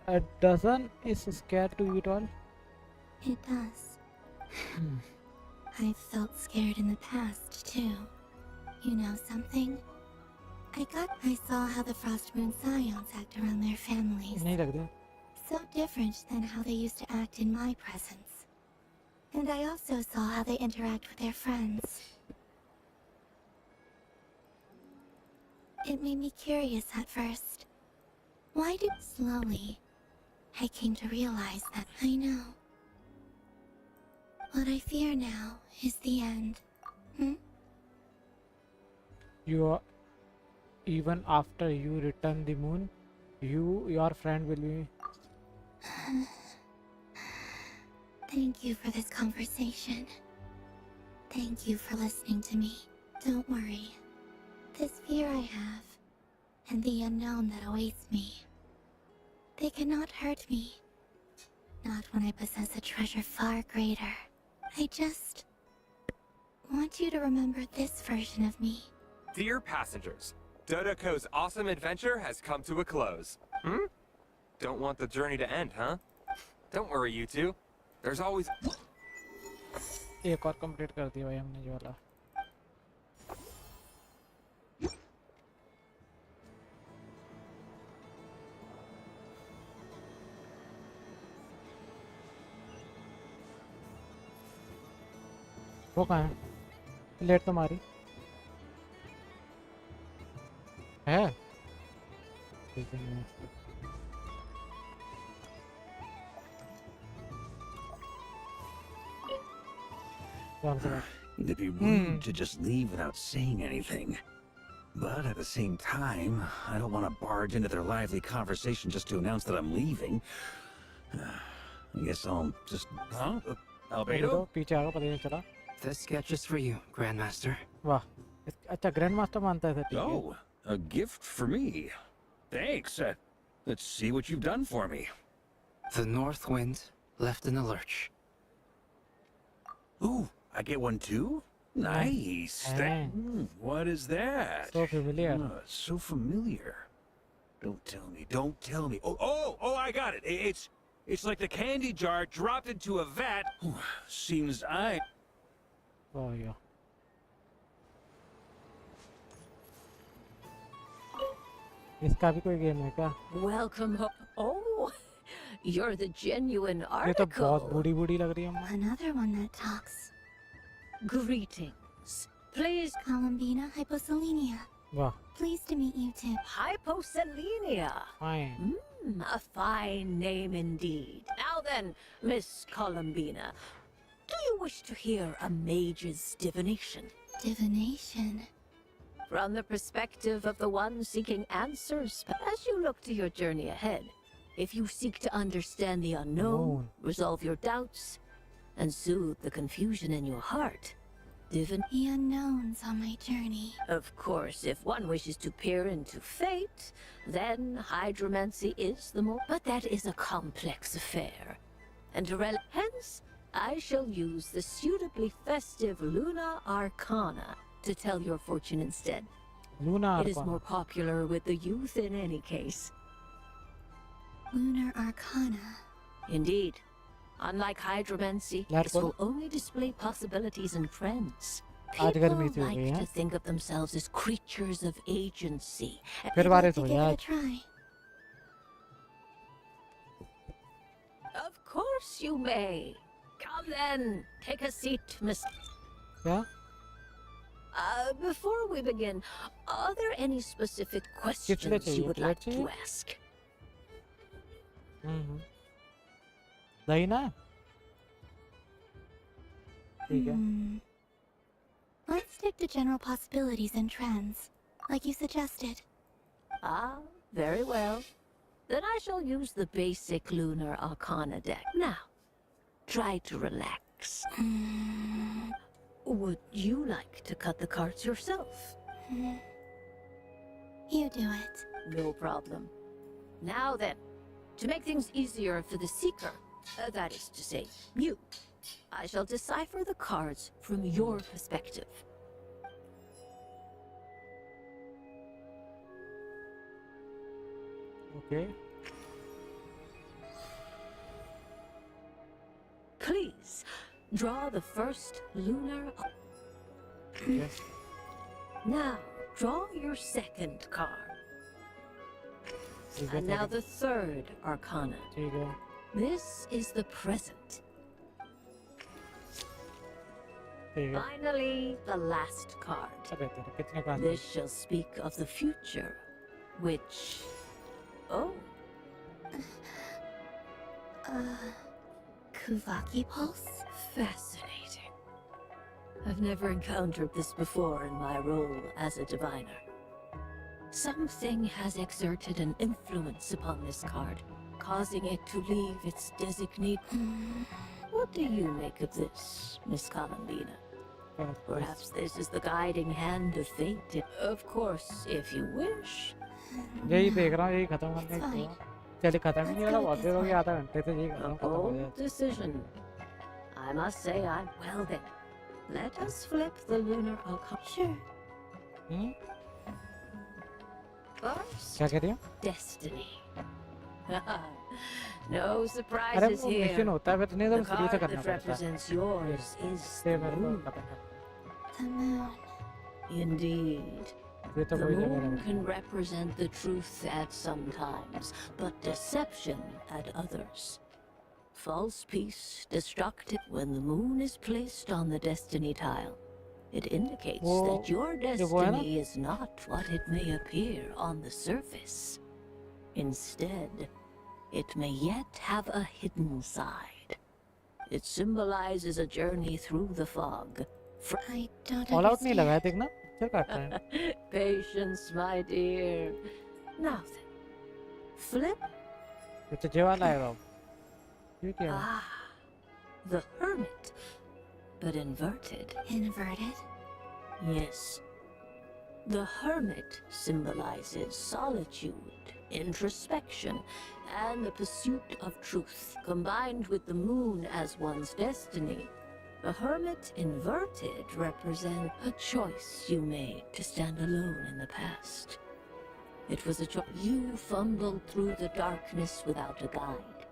a dozen is scared to eat all It does. I've felt scared in the past, too. You know something? I saw how the Frost Moon Scions act around their families. नहीं लगता. So different than how they used to act in my presence. And I also saw how they interact with their friends. It made me curious at first. Why did slowly I came to realize that I know. What I fear now is the end. You are, even after you return the moon, your friend will be. Thank you for this conversation. Thank you for listening to me. Don't worry. This fear I have, and the unknown that awaits me, they cannot hurt me. Not when I possess a treasure far greater. I just want you to remember this version of me. Dear passengers, Dodoko's awesome adventure has come to a close. Don't want the journey to end, huh? Don't worry, you two. There's always... एक और complete कर दिया भाई हमने ये वाला. वो कहाँ है? लेट तो मारी है. ठीक है. It'd be rude to just leave without saying anything. But at the same time, I don't want to barge into their lively conversation just to announce that I'm leaving. I guess I'll just... Huh? Albedo? पीछे आगा पता नहीं चला. This sketch is for you, Grandmaster. वाह. अच्छा Grandmaster मानता है ठीक है. Oh, a gift for me. Thanks. Let's see what you've done for me. The North Wind left in the lurch. Ooh, I get one too? Nice. What is that? So familiar. So familiar. Don't tell me. Oh, I got it. It's like the candy jar dropped into a vat. Seems Oh, yeah. इसका भी कोई game है क्या? Welcome home. Oh, you're the genuine ये तो बहुत article. बूढ़ी लग रही है. Another one that talks. Greetings. Please, Columbina Hyposelenia. वाह. Pleased to meet you too. Hyposelenia. Fine. A fine name indeed. Now then, Miss Columbina, do you wish to hear a mage's divination? Divination? From the perspective of the one seeking answers, as you look to your journey ahead, if you seek to understand the unknown, resolve your doubts, and soothe the confusion in your heart, The unknowns on my journey. Of course, if one wishes to peer into fate, then hydromancy is the more... But that is a complex affair. And hence, I shall use the suitably festive Luna Arcana to tell your fortune instead. Luna It is Arcana. more popular with the youth in any case. Lunar Arcana. Indeed. Unlike hydromancy, this will only display possibilities in trends. आज People गर्मी सी हो like गई to है. think of themselves as creatures of agency. फिर बारिश हो गई आज. Try. Of course you may. Come then, take a seat, Miss. क्या? Before we begin, are there any specific questions you would like to ask? दही ना? ठीक है. Let's stick to general possibilities and trends, like you suggested. Ah, very well. Then I shall use the basic Lunar Arcana deck. Now, try to relax. Would you like to cut the cards yourself? You do it. No problem. Now then, to make things easier for the Seeker, that is to say, you, I shall decipher the cards from your perspective. Okay. Please, draw the first lunar... Yes. Now, draw your second card. And now the third arcana. This is the present. Finally, the last card. This shall speak of the future, which... Oh. Kuvaki Pulse? Fascinating. I've never encountered this before in my role as a diviner. Something has exerted an influence upon this card, causing it to leave its designate. What do you make of this, Miss Columbina? Perhaps this is the guiding hand of fate. Of course, if you wish. यही देख रहा हूँ, यही खत्म करने को चलिए खत्म ही नहीं होगा, बहुत देर हो गया, आधा घंटे से यही खत्म हो जाए. Decision. I must say I'm well then. Let us flip the lunar arcana. Sure. First, क्या कह रही हो? Destiny. No surprises here. Mission होता है, फिर नहीं तो The शुरू से card करना that पड़ता है. represents yours is the moon. The moon. Indeed. The moon can represent the truth at some times, but deception at others. False peace, destructive. When the moon is placed on the destiny tile, it indicates that your destiny is not what it may appear on the surface. Instead, it may yet have a hidden side. It symbolizes a journey through the fog. I don't All out नहीं लगा है, understand. देखना चल काटता है. Patience, my dear. Now then, flip. ये तो जेवान आएगा. ये क्या? Ah, the hermit, but inverted. Inverted? Yes. The hermit symbolizes solitude, introspection, and the pursuit of truth. Combined with the moon as one's destiny, the hermit inverted represents a choice you made to stand alone in the past. It was a choice. You fumbled through the darkness without a guide,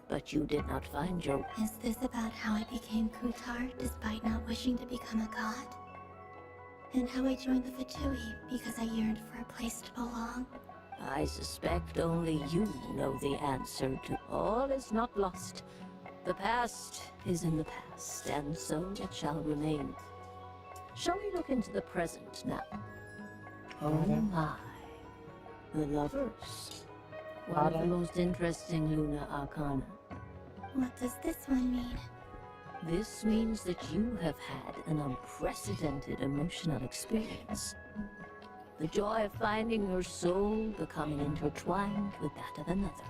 but you did not find your... Is this about how I became Kutar despite not wishing to become a god? And how I joined the Fatui because I yearned for a place to belong? I suspect only you know the answer to all is not lost. The past is in the past, and so it shall remain. Shall we look into the present now? Oh my. The lovers. One of the most interesting Luna Arcana. What does this one mean? This means that you have had an unprecedented emotional experience. The joy of finding your soul becoming intertwined with that of another.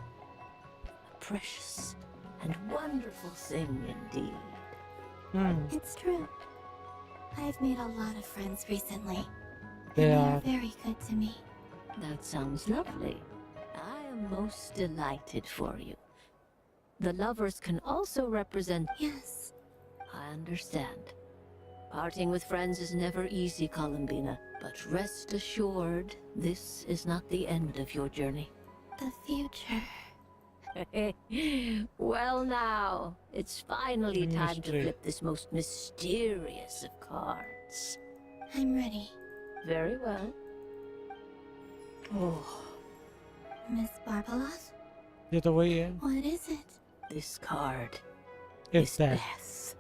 A precious and wonderful thing indeed. It's true. I've made a lot of friends recently. They They are. are very good to me. That sounds lovely. I am most delighted for you. The lovers can also represent... Yes. I understand. Parting with friends is never easy, Columbina. But rest assured, this is not the end of your journey. The future. Well now, it's finally time to Mystery. flip this most mysterious of cards. I'm ready. Very well. Oh, Miss Barbalos? ये तो वही है. What is it? this card It's is that. death.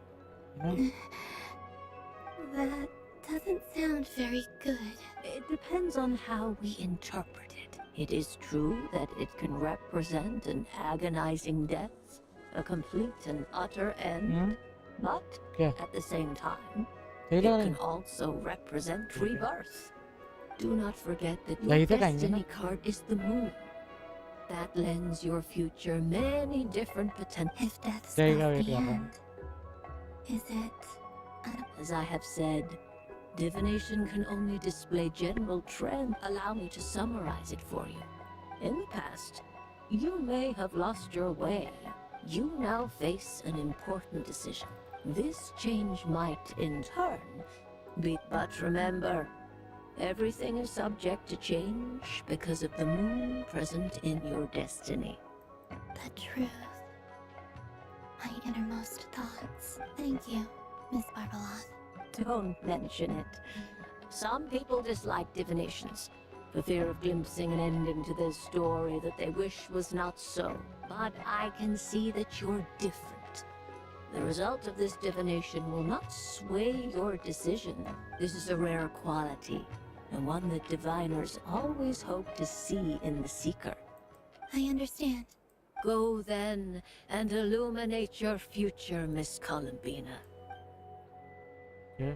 That doesn't sound very good. It depends on how we interpret it. It is true that it can represent an agonizing death, a complete and utter end, but at the same time, it can also represent rebirth. Do not forget that your destiny card is the moon. That lends your future many different potentials. If death spells the end, is it... As I have said, divination can only display general trend. Allow me to summarize it for you. In the past, you may have lost your way. You now face an important decision. This change might, in turn, be... But remember, everything is subject to change because of the moon present in your destiny. The truth. My innermost thoughts. Thank you, Miss Barbalos. Don't mention it. Some people dislike divinations, for fear of glimpsing an ending to their story that they wish was not so. But I can see that you're different. The result of this divination will not sway your decision. This is a rare quality, and one that diviners always hope to see in the seeker. I understand. Go then, and illuminate your future, Miss Columbina. Yeah.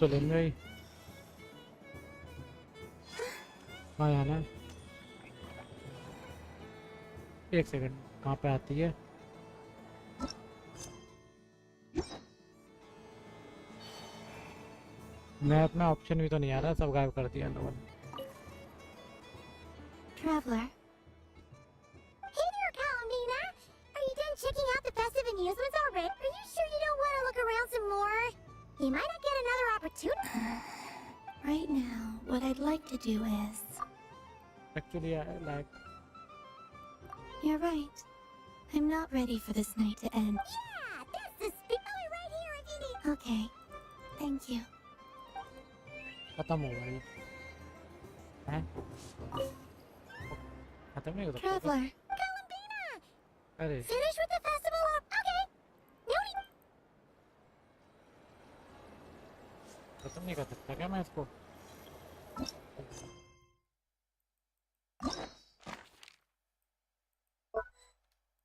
तो लेंगे ही कहाँ जाना है? एक second, कहाँ पे आती है? मैप में ऑप्शन भी तो नहीं आ रहा, सब गायब कर दिया लोगों ने। Traveler. Hey there, Columbina! Are you done checking out the festive amusements already? Are you sure you don't want to look around some more? You might not get another opportunity. Right now, what I'd like to do is... Actually, I like... You're right. I'm not ready for this night to end. Yeah, that's the speaker right here if you need... Okay. Thank you. खत्म हो गई हैं? खत्म नहीं हो सकता? Traveler. Columbina! अरे Finish with the festival or... Okay. No need... खत्म नहीं कर सकता क्या मैं इसको?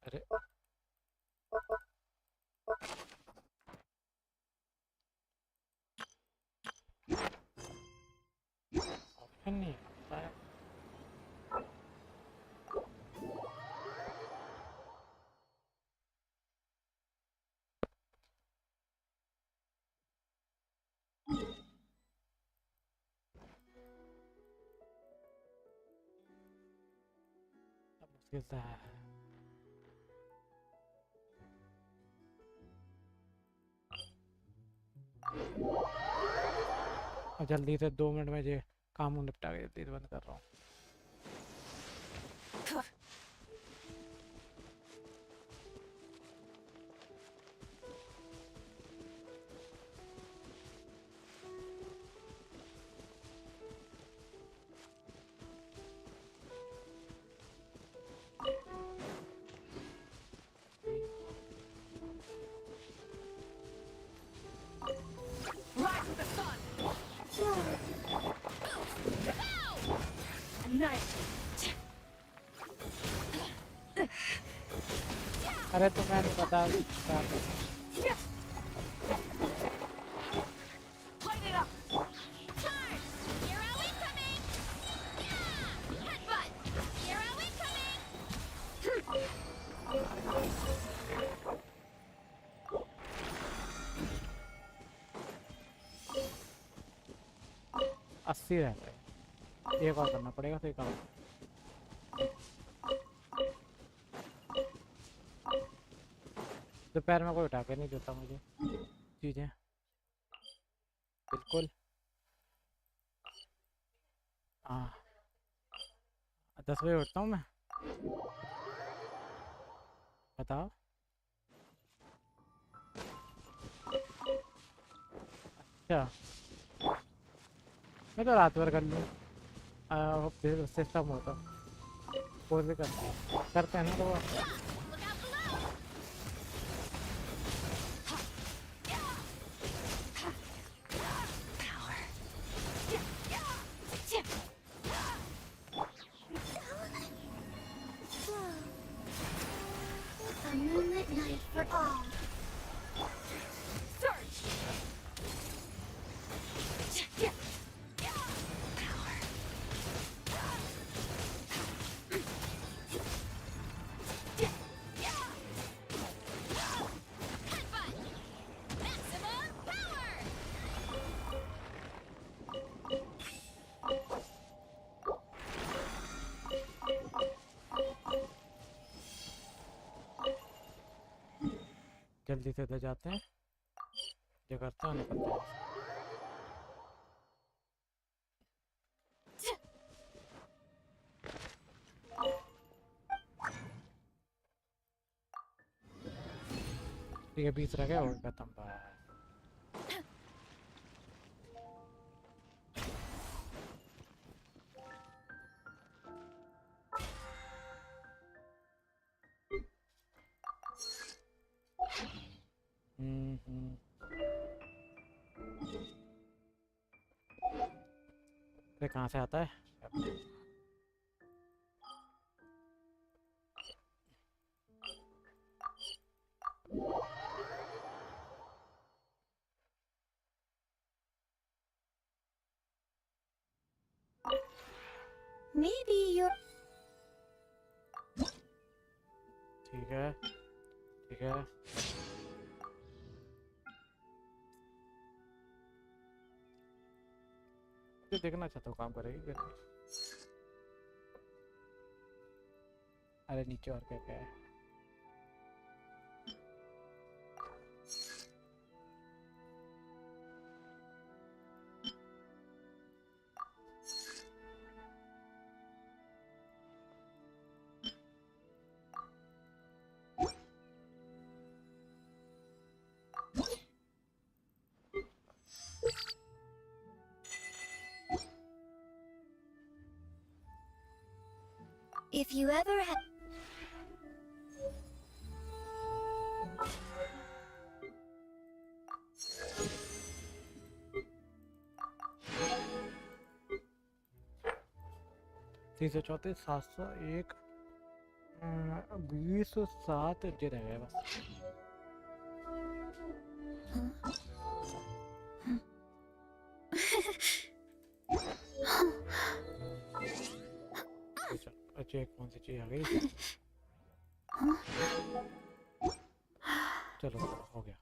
अरे ऑप्शन नहीं आता है। अब मुश्किल सा है। और जल्दी से 2 मिनट में ये काम निपटा के जल्दी से बंद कर रहा हूँ। Rise with the sun! Nice! अरे तो मैंने बता Light it up! Charge! Hero incoming! Yeah! Headbutt! Hero incoming! अस्सी रहता है। एक और करना पड़ेगा तो एक और। दोपहर में कोई उठा के नहीं देता मुझे चीजें बिल्कुल। हाँ 10 बजे उठता हूँ मैं। बताओ। अच्छा मैं तो रात भर कर लूँ। सिस्टम होता कोई भी करते हैं ना तो A moonlit night for all. Search! जल्दी से इधर जाते हैं, ये करते हैं, निकलते हैं। ठीक है, 20 रह गए और खत्म बाय। ये कहाँ से आता है? Maybe you're... ठीक है, ठीक है। जो देखना चाहता हूँ काम करेगी कि नहीं। अरे नीचे और क्या क्या है? If you ever have... तीन सौ 701 20 जे रह गए बस। अच्छा, कौन सी चीज आ गई? चलो हो गया।